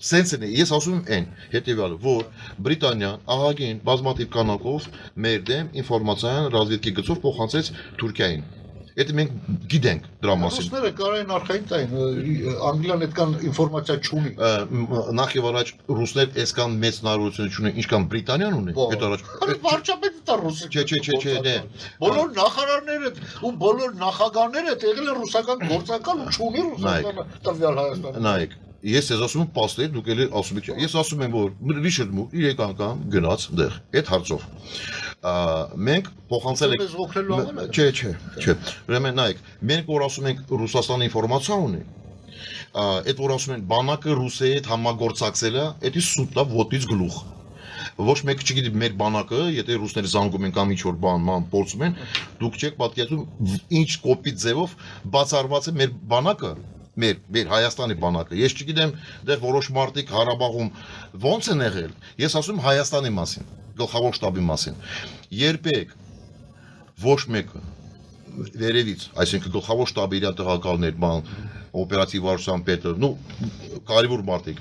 Speaker 3: սենց է, ես ասում եմ այն, հետեւյալը, որ Բրիտանիան ահագին բազմաթիվ կանակով մեր դեմ ինֆորմացիան ռազմավարքի գծով փոխանցեց Թուրքիային։ Եթե մենք գիտենք դրա մասին։
Speaker 2: Ռուսները կարային արխային տային, Անգլիան այդքան ինֆորմացիա չունի։
Speaker 3: Նախ եւ առաջ ռուսներ այսքան մեծ հնարավորություն չունեն, ինչքան Բրիտանիան ունի։ Հետ առաջ։
Speaker 2: Վարչապետը դա ռուսի։
Speaker 3: Չէ, դե։
Speaker 2: Բոլոր նախարարները ու բոլոր նախագահները եղել են ռուսական գործակալ ու չունի Ռուսաստանը տվյալ Հայաստանը։
Speaker 3: Նայեք, ես ես ասում եմ պաստեր, դուք էլ ասում եք։ Ես ասում եմ, որ Ռիչարդ Մուր 3 անգամ գնաց դեր, այդ հարցով։ Մենք փոխանցել ենք Չէ։ Ուրեմն նայեք, մենք որ ասում ենք Ռուսաստանը ինֆորմացիա ունի, այդ որ ասում են բանակը Ռուսիայի հետ համագործակցել է, դա սուտ է ոտից գլուխ։ Ոչ մեկ չգիտի մեր բանակը, եթե ռուսները զանգում են կամ ինչ որ բան փորձում են, դուք չեք պատկերացնում ինչ կոպիտ ձևով բացառված է մեր բանակը, մեր Հայաստանի բանակը։ Ես չգիտեմ, դեռ որոշ մարդիկ Ղարաբաղում ոնց են եղել։ Ես ասում եմ Հայաստանի մասին, գլխավոր շտաբի մասին։ Երբեք ոչ մեկը վերևից, այսինքն գլխավոր շտաբի իր տեղակալներ, բան, օպերատիվ վարչության պետը, կարևոր մարդիկ,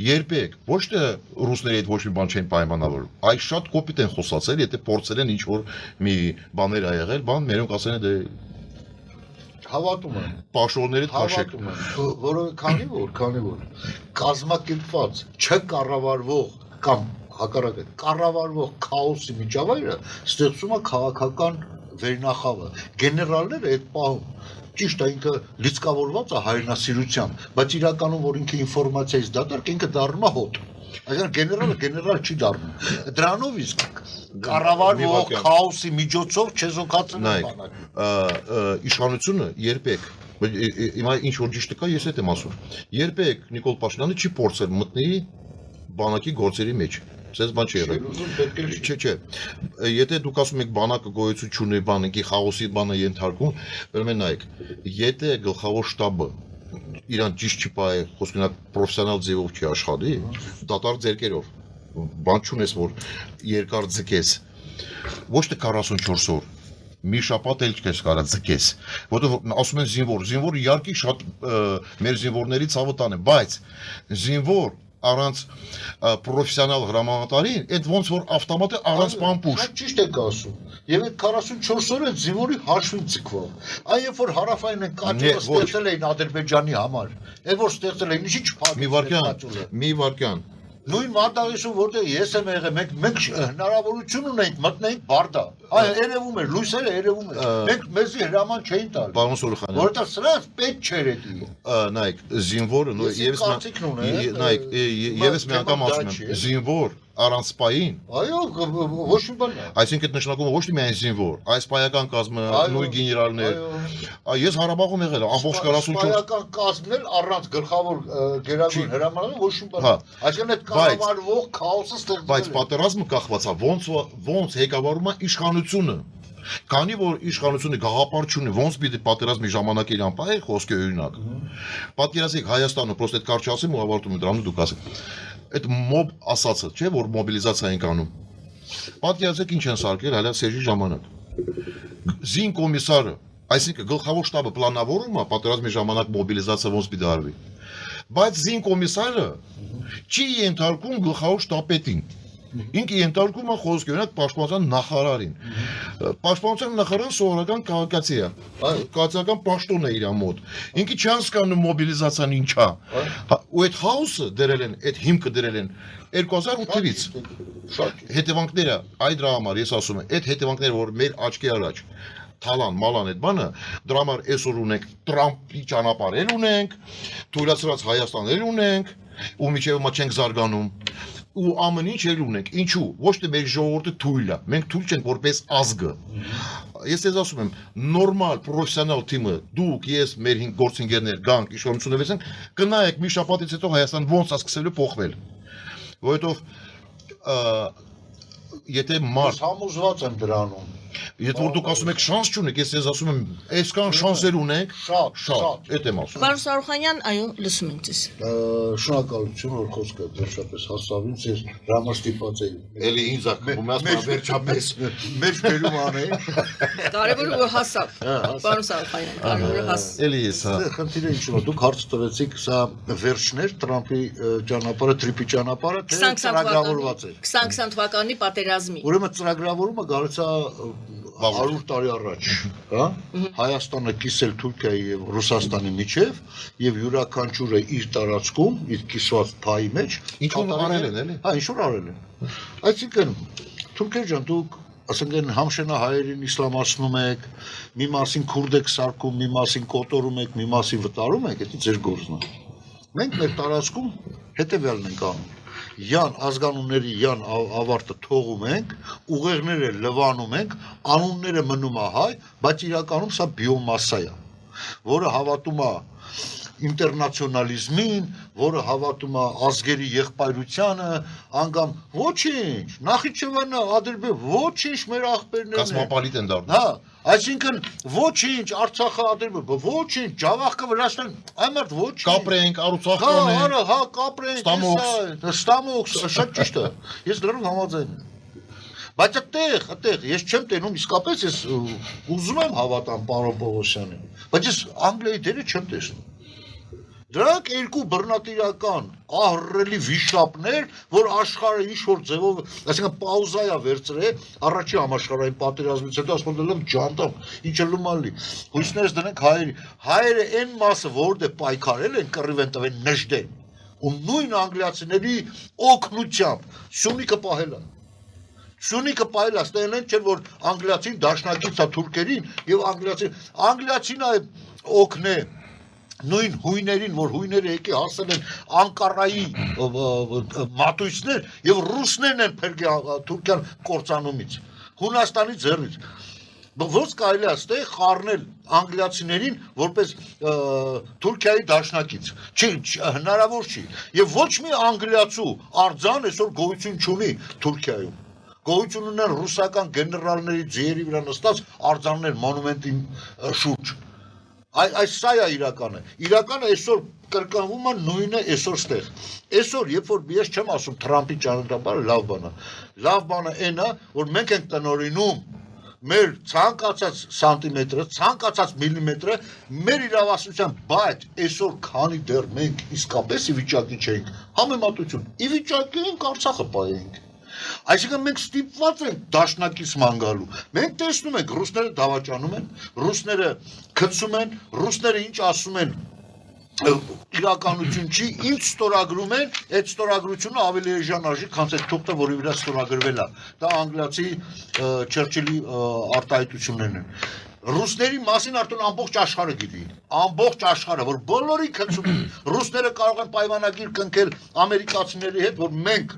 Speaker 3: երբեք ոչ թե ռուսների հետ ոչ մի բան չեն պայմանավորում, այլ շատ կոպիտ են խոսացել, եթե փորձել են ինչ որ մի բաներ ա եղել, բան, մերոնք ասել են դե
Speaker 2: հավատում եմ,
Speaker 3: պաշտոնները քաշեք,
Speaker 2: քանի որ կազմակերպված չկառավարվող կամ հակառակը կառավարվող քաոսի միջավայրը ստեղծում է քաղաքական վերնախավը։ Գեներալները այդ պահում ճիշտ է ինքը լիցքավորված է հայրենասիրությամբ, բայց իրականում որ ինքը ինֆորմացիայից դատարկ ինքը դառնում է հոտ։ Այսինքն գեներալը գեներալ չի դառնում։ Դրանով իսկ կառավարվող քաոսի միջոցով չեզոքացնում է բանակը։
Speaker 3: Իշխանությունը երբեք հիմա ինչ որ ճիշտ կա, ես այդ եմ ասում։ Երբեք Նիկոլ Փաշինյանը չի փորձել մտնել բանակի գործերի մեջ։ Սենց բան չի եղել։ Չէ։ Եթե դուք ասում եք բանակը գոյություն չունի, բանակի խաղոսի բանը ենթարկում, ուրեմն նայեք, եթե գլխավոր շտաբը իրան ճիշտ չի պահի, խոսքնակ պրոֆեսիոնալ ձևով չի աշխատի, դատարկ ձեռքերով, բան չունես, որ երկար ձգես, ոչ թե 44 օր, մի շաբաթ էլ չես կարա ձգես, որտեղ ասում են զինվոր իհարկե շատ մեր զինվորների ցավը տան է, բայց զինվոր առանց պրոֆեսիոնալ հրամանատարին, այդ ոնց որ ավտոմատը առանց պամպուշ։
Speaker 2: Ճիշտ եք ասում։ Եվ այդ 44 օրը զինվորի հաշվին ձգվող։ Այն երբ որ հարավային են կաճուլը ստեղծել էին Ադրբեջանի համար, այդ որ ստեղծել էին, ինչի չփակել։
Speaker 3: Մի վարքյան։
Speaker 2: Նույն Մարտավեսում, որտեղ ես եմ եղել, մենք հնարավորություն ունենք մտնենք Բարդա։ Այ երևում էր, լույսերը երևում էր։ Մենք մեզի հրաման չէին տալ։
Speaker 3: Պարոն Սուրխանյան։
Speaker 2: Որտեղ սրանց պետք չէր դա։
Speaker 3: Նայեք, զինվորը եւս մի անգամ ասում եմ, զինվոր առանց սպային։
Speaker 2: Այո, ոչ մի բան չէ։
Speaker 3: Այսինքն նշանակում է ոչ թե միայն զինվոր, այս պայական կազմը, նույն գեներալներ։ Ես Ղարաբաղում եղել եմ, ամբողջ 44
Speaker 2: պայական կազմներ առանց գլխավոր գերագույն հրամանատարի ոչ մի բան։ Այսինքն այդ կառավարվող քաոսը ստեղծվել է։
Speaker 3: Բայց պատերազմը կախված է ոնց ղեկավարում է իշխանությունը։ Քանի որ իշխանությունը գաղափար չունի, ոնց պիտի պատերազմի ժամանակ իրան պահի, խոսքի օրինակ։ Պատկերացրեք Հայաստանը, պրոստետ կարճ ասեմ ու ավարտում եմ դրանում դուք ասեք։ Այդ մոբ ասածը, չէ՞ որ մոբիլիզացիա են անում։ Պատկերացրեք ինչ են սարքել հələ Սերժի ժամանակ։ Զին կոմիսարը, այսինքն գլխավոր շտաբը պլանավորում է պատերազմի ժամանակ մոբիլիզացիա ոնց պիտի արվի։ Բայց զին կոմիսարը չի ենթարկում գլխավոր շտաբետին։ Ինքը ենթարկում է խոսքի օրինակ պաշտպանության նախարարին։ Պաշտպանության նախարարը սովորական քաղաքացի է։ Քաղաքական պաշտոն է իր մոտ։ Ինքը չի հասկանում մոբիլիզացիան ինչ է։ Ու այդ հաուսը դրել են, այդ հիմքը դրել են 2008-ից։ Հետևանքները, այդ դրա համար ես ասում եմ, այդ հետևանքները, որ մեր աչքի առաջ թալան, մալան այդ բանը, դրա համար այսօր ունենք Տրամպի ճանապարհել ունենք, թույլատրած Հայաստանել ունենք, ու միջև մա չենք զարգանում։ Ու ամեն ինչ էլ ունենք։ Ինչու՞։ Ոչ թե մեր ժողովուրդը թույլ է։ Մենք թույլ չենք որպես ազգը։ Ես ձեզ ասում եմ, նորմալ պրոֆեսիոնալ թիմը, դուք, ես, մեր գործընկերներ գանք, իշխանությունը վերցնենք, կնայեք մի շաբաթից հետո Հայաստան ոնց է սկսելու փոխվել։ Որովհետև եթե մարդ
Speaker 2: համոզված եմ դրանում։
Speaker 3: Եթե որ դուք ասում եք շանս չունեք, ես ձեզ ասում եմ, այսքան շանսեր ունենք, շատ, այդ եմ ասում։
Speaker 1: Պարոն Սարուխանյան, այո, լսում ենք ձեզ։
Speaker 2: Շնորհակալություն, որ խոսքը վերջապես հասավ ինձ, ես հրամար ստիպված էի։
Speaker 3: Էլի ինձ ակում ասում վերջապես
Speaker 2: Մեջ բերում անեի։
Speaker 1: Կարևորը որ հասավ։ Պարոն Սարուխանյան, կարևորը հասավ։
Speaker 3: Էլի ես հա։
Speaker 2: Խնդիրը ինչու՞ն է, դուք հարց տվեցիք, սա վերջներ Տրամպի ճանապարհը, Տրիպի ճանապարհը, թե ծրագրավորված էր։
Speaker 1: 2020 թվականի պատերազմի։
Speaker 2: Ուրեմն ծրագրավորումը գալիս է 100 տարի առաջ, հա? Հայաստանը կիսել Թուրքիայի եւ Ռուսաստանի միջև եւ յուրաքանչյուրը իր տարածքում, իր կիսված փայի մեջ
Speaker 3: ինչ-որ արել են, էլի։
Speaker 2: Հա, ինչ-որ արել են։ Այսինքն Թուրքեր ջան, դուք ասենք համշենահայերին իսլամացնում եք, մի մասին քուրդ եք սարքում, մի մասին կոտորում եք, մի մասին վտարում եք, դա ձեր գործն է։ Մենք մեր տարածքում հետեւյալն ենք անում։ Յան ազգանունների յան ավարտը թողում ենք, ուղեղները լվանում ենք, անունները մնում է հայ, բայց իրականում սա բիոմասսա է, որը հավատում է ինտերնացիոնալիզմին, որը հավատում է ազգերի եղբայրությանը, անգամ ոչինչ, Նախիջևանը, Ադրբեջանը, ոչինչ մեր աղբերներն են։
Speaker 3: Կոսմոպոլիտ են դառնում։
Speaker 2: Հա, այսինքն ոչինչ, Արցախը, Ադրբեջանը, ոչինչ, Ջավախքը, Վրաստան, այմարդ ոչինչ։
Speaker 3: Կապրենք, Արցախն են։
Speaker 2: Հա, կապրենք, Ստամոքս, շատ ճիշտ է։ Ես դրանով համաձայն եմ։ Բայց այդտեղ ես չեմ տենում իսկապես, ես ուզում եմ հավատամ պարոն Պողոսյանին, բայց ես Անգլիայի դերը չեմ տեսնում։ Դրանք երկու բռնատիրական ահռելի վիշապներ, որ աշխարհը ինչ-որ ձևով, այսինքն պաուզա է վերցրել առաջի համաշխարհային պատերազմից հետո, ասում եմ ջանդամ, ինչ է լումալի։ Հույսներս դնենք հայերը այն մասը, որտեղ պայքարել են, կռիվ են տվել նժդեն, ու նույն անգլիացիների օգնությամբ Սյունիքը պահել է։ Սյունիքը պահել է, ստեղել են չէ, որ անգլիացին դաշնակից է թուրքերին, եւ անգլիացին է օգնե նույն հույներին, որ հույները եկի հասել են Անկարայի մատույցներ եւ ռուսներն են փրկել Թուրքիան կործանումից, Հունաստանի ձեռից։ Ոնց կարելի է այստեղ խառնել անգլիացիներին որպես Թուրքիայի դաշնակից։ Հնարավոր չի։ Եվ ոչ մի անգլիացու արձան այսօր գոյություն չունի Թուրքիայում։ Գոյություն ունեն ռուսական գեներալների ձիերի վրա նստած արձաններ մոնումենտի շուրջ։ Այս սա է իրականը։ Իրականը այսօր կրկնվում է նույնը այսօր ստեղ։ Այսօր, երբ որ ես չեմ ասում Թրամփի ճանապարհը լավ բան է։ Լավ բանը այն է, որ մենք ենք տնօրինում մեր ցանկացած սանտիմետրը, ցանկացած միլիմետրը մեր իրավասության, բայց այսօր քանի դեռ մենք իսկապես ի վիճակի չենք, համեմատություն, ի վիճակի ենք Արցախը պահենք։ Այսինքն մենք ստիպված ենք դաշնակից ման գալու։ Մենք տեսնում ենք ռուսները դավաճանում են, ռուսները գցում են, ռուսները ինչ ասում են իրականություն չի, ինչ ստորագրում են, այդ ստորագրությունը ավելի էժանարժի, քան այդ թուղթը, որի վրա ստորագրվել է։ Դա անգլիացի Չերչիլի արտահայտություններն են։ Ռուսների մասին արդեն ամբողջ աշխարհը գիտի, ամբողջ աշխարհը, որ բոլորի գցում են։ Ռուսները կարող են պայմանագիր կնքել ամերիկացիների հետ, որ մենք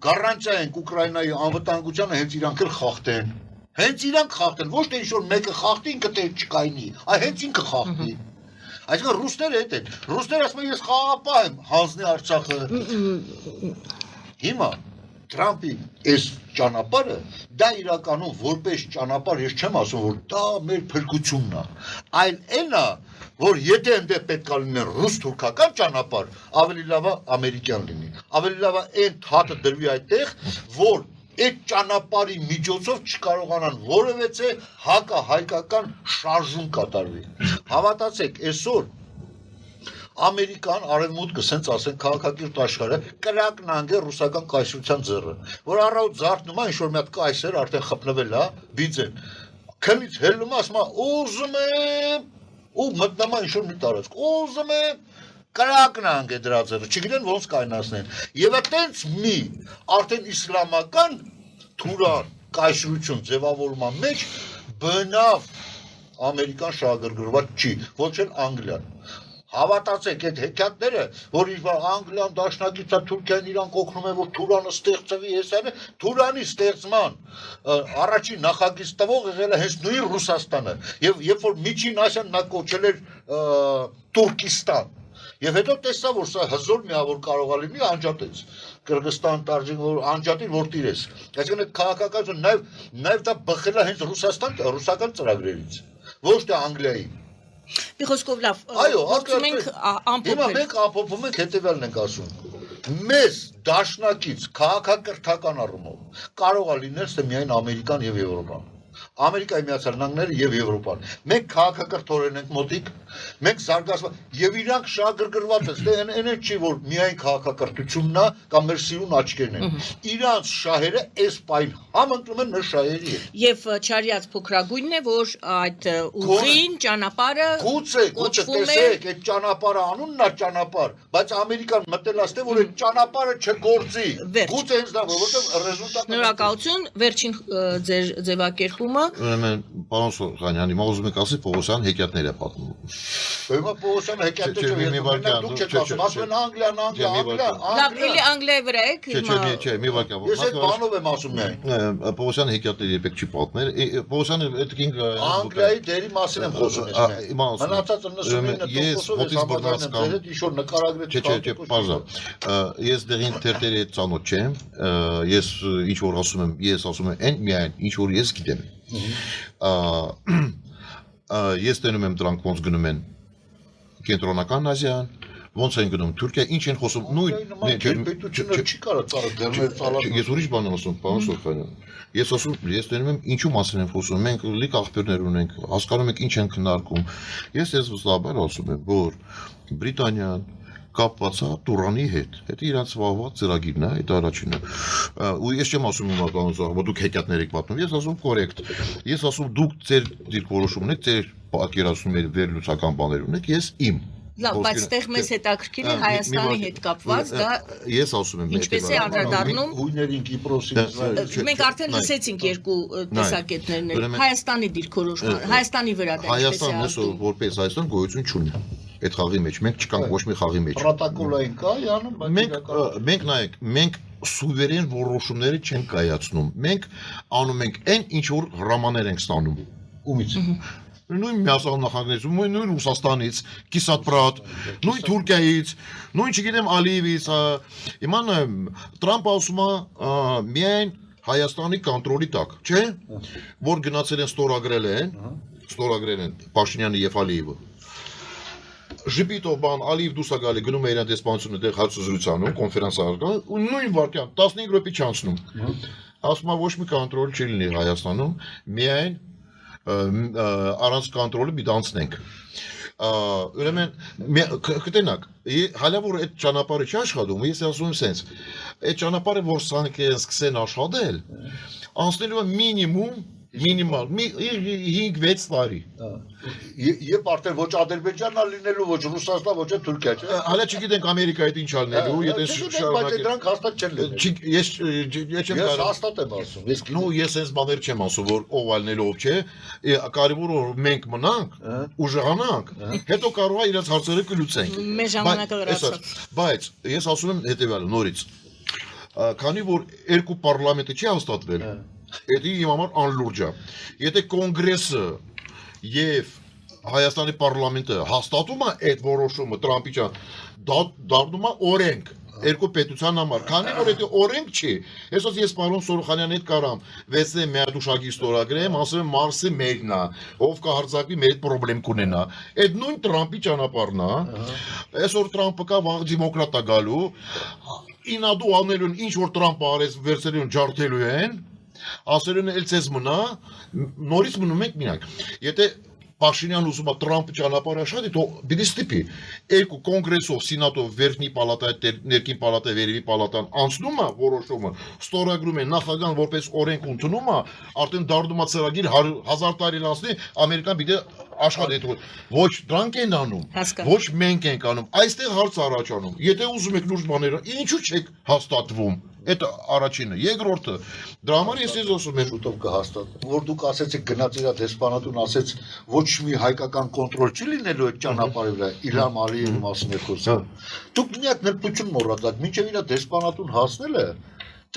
Speaker 2: գարանտիա ենք Ուկրաինայի անվտանգությանը հենց իրանք էլ խախտեն։ Հենց իրանք խախտեն, ոչ թե ինչ-որ մեկը խախտի, ինքը տեղ չկայնի, այ հենց ինքը խախտի։ Այսինքն ռուսները հետ են։ Ռուսները ասում են ես խաղաղապահ եմ, հանձնի Արցախը։ Հիմա Թրամփի այս ճանապարհը դա իրականում որպես ճանապարհ ես չեմ ասում որ դա մեր փրկությունն է, այլ այն է, որ եթե այնտեղ պետք է լինի ռուս-թուրքական ճանապարհ, ավելի լավ է ամերիկյան լինի։ Ավելի լավ է այն թաթը դրվի այդտեղ, որ այդ ճանապարհի միջոցով չկարողանան որևէ հակահայկական շարժում կատարվի։ Հավատացեք, այսօր Ամերիկան արևմուտքը սենց ասեն քաղաքակիրթ աշխարհը կրակնանգ է ռուսական կայսրության ձեռը, որ առավոտ զարթնում է ինչ-որ մի հատ կայսեր արդեն խփնվել է, բիձեն, քնից հելնում է, ասում է ուզում եմ, ու մտնում է ինչ-որ մի տարածք, ուզում եմ, կրակնանգ է դրա ձեռը, չգիտեն ոնց կայնացնեն, եւ այտենց մի արդեն իսլամական թուրան կայսրություն ձևավորման մեջ բնավ Ամերիկան շահագրգռված չի, ոչ էլ Անգլիան։ Հավատացեք, այդ հեքիաթները, որ Անգլիան դաշնակիցը Թուրքիան իրանք օգնում են, որ Թուրանը ստեղծվի, հեսանը, Թուրանի ստեղծման առաջին նախագիծ տվող եղել է հենց նույն Ռուսաստանը, եւ երբ որ Միջին Ասիան նա կոչել էր Տուրքիստան, եւ հետո տեսա, որ սա հզոր միավոր կարող է լինի, անջատեց։ Կրղստան տարջին որ անջատին որ տիրես։ Այսինքն այդ քաղաքականությունը նաեւ դա բխել է հենց ռուսական ծրագրերից, ոչ թե Անգլիայի։
Speaker 1: Մի խոսքով լավ,
Speaker 2: Այո,
Speaker 1: մենք ամփոփել։
Speaker 2: Հիմա մենք ամփոփում ենք հետևյալն ենք ասում։ Մեզ դաշնակից քաղաքակրթական առումով կարող է լինել թե միայն Ամերիկան եւ Եվրոպան։ Ամերիկայի Միացյալ Նահանգները եւ Եվրոպան։ Մենք քաղաքակրթորեն ենք մոտիկ, մենք զարգացված եւ իրանք շահագրգռված են, դե այն չի որ միայն քաղաքակրթությունն է կամ մեր սիրուն աչքերն են։ Իրանց շահերը այս պայն համընկնում են մեր շահերի հետ։
Speaker 1: Եվ չարյաց փոքրագույնն է, որ այդ ուղին ճանապարհը
Speaker 2: Գուցե տեսեք, այդ ճանապարհը անունն է ճանապարհ, բայց Ամերիկան մտել ասते որ այդ ճանապարհը չգործի։ Գուցե հենց դա որովհետեւ ռեզուլտատը
Speaker 1: Շնորհակալություն, վերջին ձեր ձևակերպումը
Speaker 3: Ուրեմն, պարոն Սոխանյան, հիմա ուզում եք ասել Պողոսյան հեքիաթներ է պատմում։
Speaker 2: Հիմա Պողոսյանը հեքիաթը դուք չեք ասում, ասում են Անգլիան,
Speaker 1: լավ, էլի Անգլիայի վրա եք հիմա
Speaker 3: Չէ, մի վարքան։
Speaker 2: Ես այդ բանով եմ ասում միայն։
Speaker 3: Պողոսյան հեքիաթները երբեք չի պատմել։ Պողոսյանը այդ կինք
Speaker 2: Անգլիայի դերի մասին եմ խոսում ես։ Մնացածը 99%-ը ինչ-որ նկարագրել
Speaker 3: Չէ, բարձր։ Ես դերին թերթերի հետ ծանոթ չեմ։ Ես ինչ որ ասում եմ, այն միայն ինչ որ ես գիտեմ։ Ես տենում եմ դրանք ոնց գնում են Կենտրոնական Ասիան, ոնց են գնում Թուրքիա, ինչ են խոսում նույն
Speaker 2: պետությունը չի կարող դեռ ծալած։
Speaker 3: Ես ուրիշ բան եմ ասում, պարոն Սոխանյան։ Ես տենում եմ ինչու մասին եմ խոսում, մենք լիք աղբյուրներ ունենք, հասկանում ենք ինչ են քննարկում։ Ես վստահաբար ասում եմ, որ Բրիտանիան կապված է Տուրանի հետ։ Դա իրանց վաղվա ծրագիրն է, դա առաջինը։ Ու ես չեմ ասում իմա պարոն Սոխանյան, որ դուք հեքիաթներ եք պատմում, ես ասում կորեկտ։ Ես ասում դուք ձեր դիրքորոշումն եք, ձեր պատկերացումների վերլուծական բաներ ունեք, ես իմ։
Speaker 1: Լավ, բայց այդտեղ մեզ հետաքրքիր է Հայաստանի հետ կապված, դա
Speaker 3: ես ասում եմ
Speaker 1: ինչպես է անդրադառնում
Speaker 2: հույներին Կիպրոսի
Speaker 1: Մենք արդեն լսեցինք երկու տեսակետներն, Հայաստանի դիրքորոշումը, Հայաստանի վրա դա ինչպես է
Speaker 3: Հայաստանը որպես Հայաստան գոյություն չունի։ Այդ խաղի մեջ մենք չկանք ոչ մի խաղի մեջ։
Speaker 2: Պրոտոկոլային կա, յանում,
Speaker 3: մենք նայեք, մենք սուվերեն որոշումները չենք կայացնում։ Մենք անում ենք այն, ինչ որ հրամաններ ենք ստանում։
Speaker 2: Ումից։
Speaker 3: Նույն Միացյալ Նահանգներից, նույն Ռուսաստանից, Կիսատրատ, նույն Թուրքիայից, նույն չգիտեմ Ալիևից, իման Տրամփը ասում է միայն Հայաստանի կոնտրոլի տակ, չէ՞, որ գնացել են ստորագրել են Փաշինյանը եւ Ալիևը։ Ժպիտով բան Ալիև դուրս է գալի գնում է իրան դեսպանությունը դեղ հարցազրույցանում, կոնֆերանս արգան, ու նույն վարքյան 15 րոպե չանցնում։ Ասում է ոչ մի կոնտրոլ չի լինի Հայաստանում, միայն առանց կոնտրոլի մի դանցնենք։ Ուրեմն կտենակ, հալա որ այդ ճանապարհը չի աշխատում, ես ասում եմ սենց, այդ ճանապարհը որ սկսեն աշխատել, անցնելու է մինիմալ 5-6 տարի։
Speaker 2: Եվ արդեն ոչ Ադրբեջանն է լինելու, ոչ Ռուսաստան, ոչ Թուրքիա, չէ՞։
Speaker 3: Հալա չգիտենք Ամերիկայից ինչ ալնելու, եթե
Speaker 2: բայց դրանք հաստատ չեն լինելու։
Speaker 3: Ես չեմ
Speaker 2: կարող։ Ես հաստատ եմ ասում։
Speaker 3: Ես այս բաներ չեմ ասում, որ ով ալնելով չէ, կարևորը որ մենք մնանք, ուժեղանանք, հետո կարող է իրաց հարցերը կլուծենք։
Speaker 1: Մեր ժամանակը լրացավ։
Speaker 3: Բայց ես ասում եմ հետևյալը նորից։ Քանի որ երկու պարլամենտը չի հաստատվել, դա իմ համար անլուրջ է։ Եթե կոնգրեսը եւ Հայաստանի պարլամենտը հաստատում է այդ որոշումը Տրամպի ճան, դա դառնում է օրենք երկու պետության համար, քանի որ դա օրենք չի։ Այսօր ես պարոն Սորոխանյանի հետ կարամ 6 միադուշակի ստորագրեմ, ասեմ Մարսը մերն է, ով կհարձակվի մեր պրոբլեմ կունենա։ Այդ նույն Տրամպի ճանապարհն է։ Այսօր Տրամպը կա վաղ դեմոկրատա գալու, ինադու անելուն ինչ որ Տրամպը արեց վերցրելուն ջարդելու են, ասելուն էլ ցես մնա, նորից մնում ենք միակ։ Եթե Փաշինյան ուզում է Տրամպը ճանապարհը աշխատի, то պիտի ստիպի։ Երկու կոնգրեսով, սենատով, վերջնի պալատա, ներքին պալատա, վերևի պալատան անցնում է որոշումը, ստորագրում են նախագահան որպես օրենք ընդունում է, արդեն դառնում է ծրագիր 1000 տարի լանցնի, Ամերիկան պիտի աշխատի։ Ոչ դրանք են անում, ոչ մենք ենք անում։ Այստեղ հարց առաջանում։ Եթե ուզում եք լուրջ բաներ, ինչու՞ չեք հաստատվում։ Այդ առաջինը, երկրորդը, դրա համար ես ասում եմ
Speaker 2: շուտով կհաստատ։ Որ դուք ասեցիք գնաց իր դեսպանատուն ասեց ոչ մի հայկական կոնտրոլ չի լինելու այդ ճանապարհի վրա, Իլհամ Ալիևի մասին է խոսում։ Դուք միակ նրբություն մոռացաք, մինչև իր դեսպանատուն հասնելը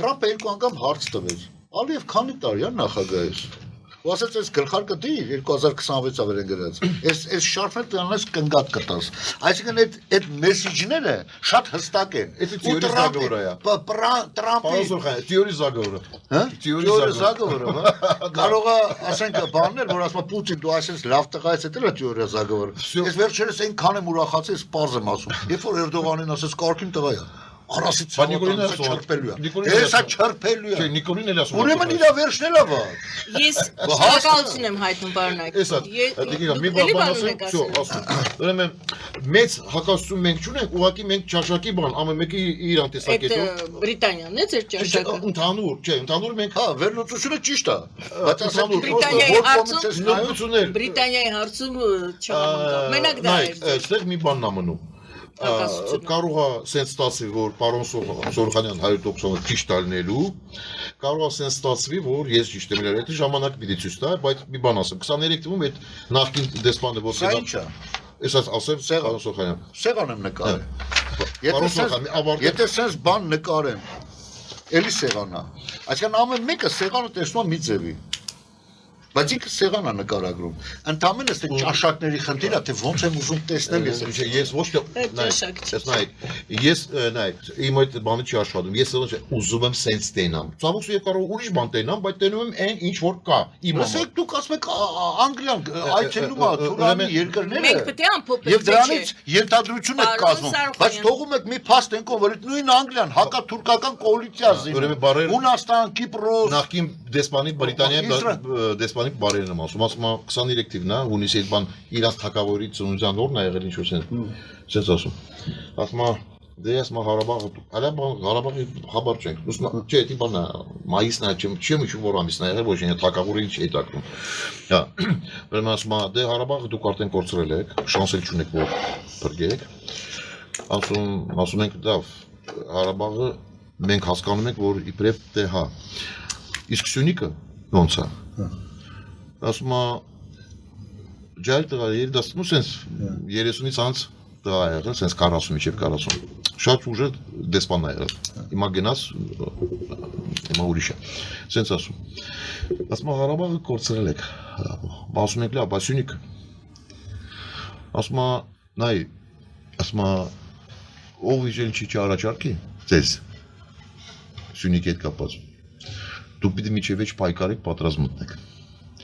Speaker 2: Տրամպը երկու անգամ հարց տվեց։ Ալիև քանի տարի է նախագահ է։ Ու ասեց այս գլխարկը դի 2026-ը վեր են գրած։ Այս շարֆը տանես կնգատ կտաս։ Այսինքն այդ մեսեջները շատ հստակ են։
Speaker 3: Դա թեորի զագորը է։
Speaker 2: Տրամպի
Speaker 3: թեորի զագորը։
Speaker 2: Հա? Թեորի զագորը, հա։ Կարող է ասենք բաններ, որ ասում Պուտին դու այսպես լավ տղա ես, դա թեորի զագորը։ Ես վերջերս այնքան եմ ուրախացել, սպարզ եմ ասում։ Երբ որ Էրդողանին ասեց կարգին տղա է։ Արասից
Speaker 3: Նիկոլինը
Speaker 2: չրպելու է։ Էսա չրպելու է։
Speaker 3: Չէ, Նիկոլին էլ ասում։
Speaker 2: Ուրեմն իրա վերջն էլ է բա։
Speaker 1: Ես շնորհակալություն եմ հայտնում բարնակ։
Speaker 3: Էսա, դիգա մի բան ասեմ, всё, ասում։ Ուրեմն մեծ հակասություն մենք չունենք, ուղղակի մենք ճաշակի բան, ամեն մեկի իր անտեսակետով։
Speaker 1: Այդ Բրիտանիան է ձեր ճաշակը։
Speaker 3: Ընդհանուր, չէ, ընդհանուր մենք
Speaker 2: Հա, վերլուծությունը ճիշտ է։ Բայց ասենք
Speaker 1: Բրիտանիայի
Speaker 2: հարցում
Speaker 3: նորություններ։
Speaker 1: Բրիտանիայի հարցում չհամընկա։ Մենակ դա է։
Speaker 3: Այստեղ մի բանն է մնում։ Կարող է սենց ստացվի, որ պարոն Սորոխանյան 100% ճիշտ ալնելու, կարող է սենց ստացվի, որ ես ճիշտ եմ իրար, այդ ժամանակ պիտի ցույց տա, բայց մի բան ասեմ, 23 թվում այդ նախկին դեսպանը որ
Speaker 2: Սա ի՞նչ է։
Speaker 3: Ես ասեմ պարոն Սորոխանյան։
Speaker 2: Սեղան եմ նկարել։ Եթե սենց բան նկարեմ, էլի սեղան է։ Այսինքն ամեն մեկը սեղանը տեսնում է մի ձևի։ Բայց ինքը սեղան է նկարագրում։ Ընդամենը ստե ճաշակների խնդիրը, թե ոնց եմ ուզում տեսնել
Speaker 3: ես ոչ թե նայեք, ես նայեք, իմ այդ բանը չի աշխատում, ես ուզում եմ սենց տենամ։ Ցավոք եւ կարող ուրիշ բան տենամ, բայց տենում եմ այն ինչ որ կա։ Իմ
Speaker 2: ասեք դուք ասում եք Անգլիան այցելում է Թուրանի երկրները։
Speaker 1: Մենք պետք է ամփոփենք։
Speaker 2: Եվ դրանից ենթադրություն եք կազմում, բայց թողում եք մի փաստ ենքով, որ նույն Անգլիան հակաթուրքական կոալիցիա զինվում։ Հունաստան, Կիպրոս,
Speaker 3: նախկին դեսպանի Բրիտանիայի դեսպանի բարերն եմ ասում 23 թիվն է, հունիսի այդ բան իրանց թակավորի ծնունդյան օրն է եղել ինչ-որ սենց ասում։ Ասում դե ես Ղարաբաղը, Ղարաբաղի խաբար չենք։ Չէ, դա բանն է, մայիսն է, չեմ ինչ որ ամիսն է եղել, ոչ ինքը թակավորի ինչ է տակնում։ Հա, ուրեմն ասում դե Ղարաբաղը դուք արդեն կորցրել եք, շանսել չունեք որ բրգեք։ Ասում ենք դավ, Ղարաբաղը մենք հասկանում ենք, որ իբրև դե հա։ Իսկ Սյունիքը ոնց է։ Ասում ջայլ տղա երդաստնու սենց 30-ից անց տղա եղել, սենց 40 միջև 40 շատ ուժը դեսպան եղել հիմա գնաց հիմա ուրիշ է սենց ասում Ղարաբաղը կորցրել եք ասում եք լավ, բայց Սյունիքը ասում նայ ասում ով իջել չի առաջարկի ձեզ Սյունիքի հետ կապված դուք պիտի միջև էջ պայքարեք պատրաստ մտնեք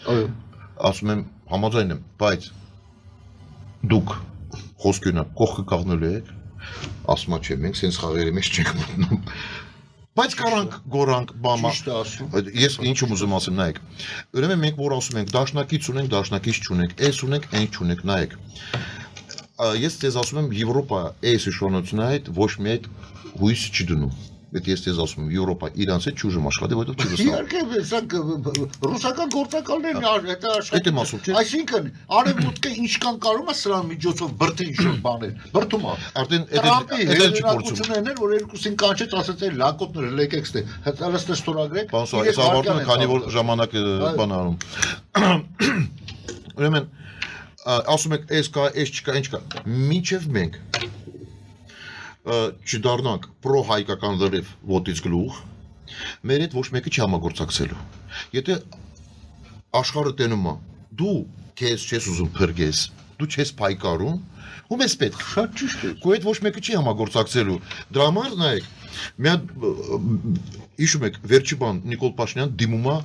Speaker 3: ասում եմ համաձայն եմ, բայց դուք խոսքյունը կողքը կաղնելու եք, ասում է չէ, մենք սենց խաղերի մեջ չենք մտնում, բայց կարանք, գորանք, բամա, ես ինչ եմ ուզում ասեմ, նայեք, ուրեմն մենք որ ասում ենք, դաշնակից ունենք, դաշնակից չունենք, այս ունենք, այն չունենք, նայեք, ես ձեզ ասում եմ, Եվրոպա այս իշխանությունը այդ ոչ մի այդ հույս չի դնում, Եթե ես ձեզ ասում եմ Եվրոպա իրանց հետ ճուժում աշխատի, որովհետև չի վստահ։
Speaker 2: Իհարկե, սա ռուսական գործակալներն դա աշխատում։
Speaker 3: Այդ եմ ասում, չէ՞։
Speaker 2: Այսինքն արևմուտքը ինչքան կարող է սրան միջոցով բրդի ինչ-որ բաներ, բրդում է։
Speaker 3: Արդեն
Speaker 2: Տրամպի հեղինակությունն էր, որ երկուսին կանչեց, ասեց այն լակոտները լեկեք ստե, հենց ստորագրեք։
Speaker 3: Բանսո, այս ավարտում է, քանի որ ժամանակը բան անում։ Ուրեմն ասում եք, այս կա, այս չկա, ինչ կա։ Մինչև մենք չդառնանք պրո-հայկական լրիվ ոտից գլուխ, մեր հետ ոչ մեկը չի համագործակցելու։ Եթե աշխարհը տենում է, դու քեզ չես ուզում փրկես, դու չես պայքարում, ում ես պետք։
Speaker 2: Շատ ճիշտ է։
Speaker 3: Քո հետ ոչ մեկը չի համագործակցելու։ Դրա համար նայեք, մի հատ հիշում եք վերջի բան Նիկոլ Փաշինյան դիմում է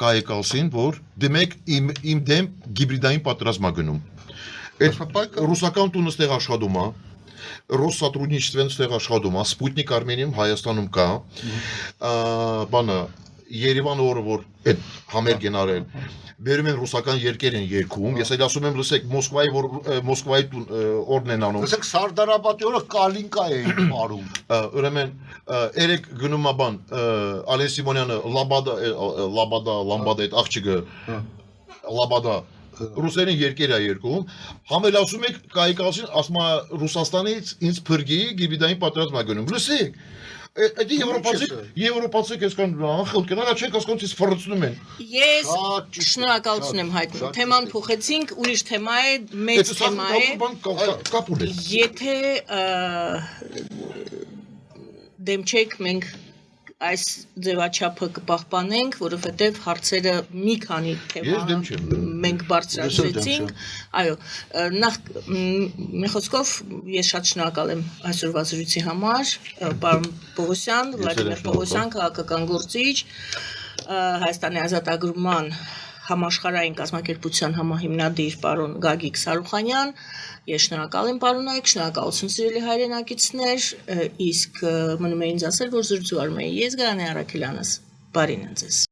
Speaker 3: կայեկալսին, որ դեմեք իմ դեմ գիբրիդային պատերազմ է գնում։ Այդ ռուսական տունը ստեղ աշխատում է, Ռոսսատրուդնիչествեն ստեղ աշխատում է, Սպուտնիկ Արմենիայում Հայաստանում կա, բանը Երևանը օրը որ այդ համերգ են արել, բերում են ռուսական երկեր են երգում, ես էլ ասում եմ լսեք Մոսկվայի օրն են անում։
Speaker 2: Լսեք Սարդարապետի օրը Կալինկա էին մարում։
Speaker 3: Ուրեմն երեք գնում է բան Ալեն Սիմոնյանը լամբադա այդ աղջիկը լաբադա ռուսերեն երկեր է երկում, համելասում եք կայիկալսին, ասում է Ռուսաստանից ինձ փրկի գիբրիդային պատերազմ է գնում։ Լսեք, այդ եվրոպացի կեսկան ախել կնալա չեք ասկոնց ինձ ֆռցնում են։
Speaker 1: Ես շնորհակալություն եմ հայտնում։ Թեման փոխեցինք, ուրիշ թեմա է, մեծ թեմա է։ Եթե դեմ չեք մենք այս ձևաչափը կպահպանենք, որովհետև հարցերը մի քանի թեմա մենք բարձրացրեցինք, այո, նախ մի խոսքով ես շատ շնորհակալ եմ այսօրվա զրույցի համար, պարոն Պողոսյան, Վլադիմիր Պողոսյան, քաղաքական գործիչ, Հայաստանի ազատագրման համաշխարհային կազմակերպության համահիմնադիր պարոն Գագիկ Սարուխանյան, ես շնորհակալ եմ պարոնայք, շնորհակալություն սիրելի հայրենակիցներ, իսկ մնում է ինձ ասել, որ զրուցում եմ ես Գարանե Արաքելյանս, բարին ձեզ։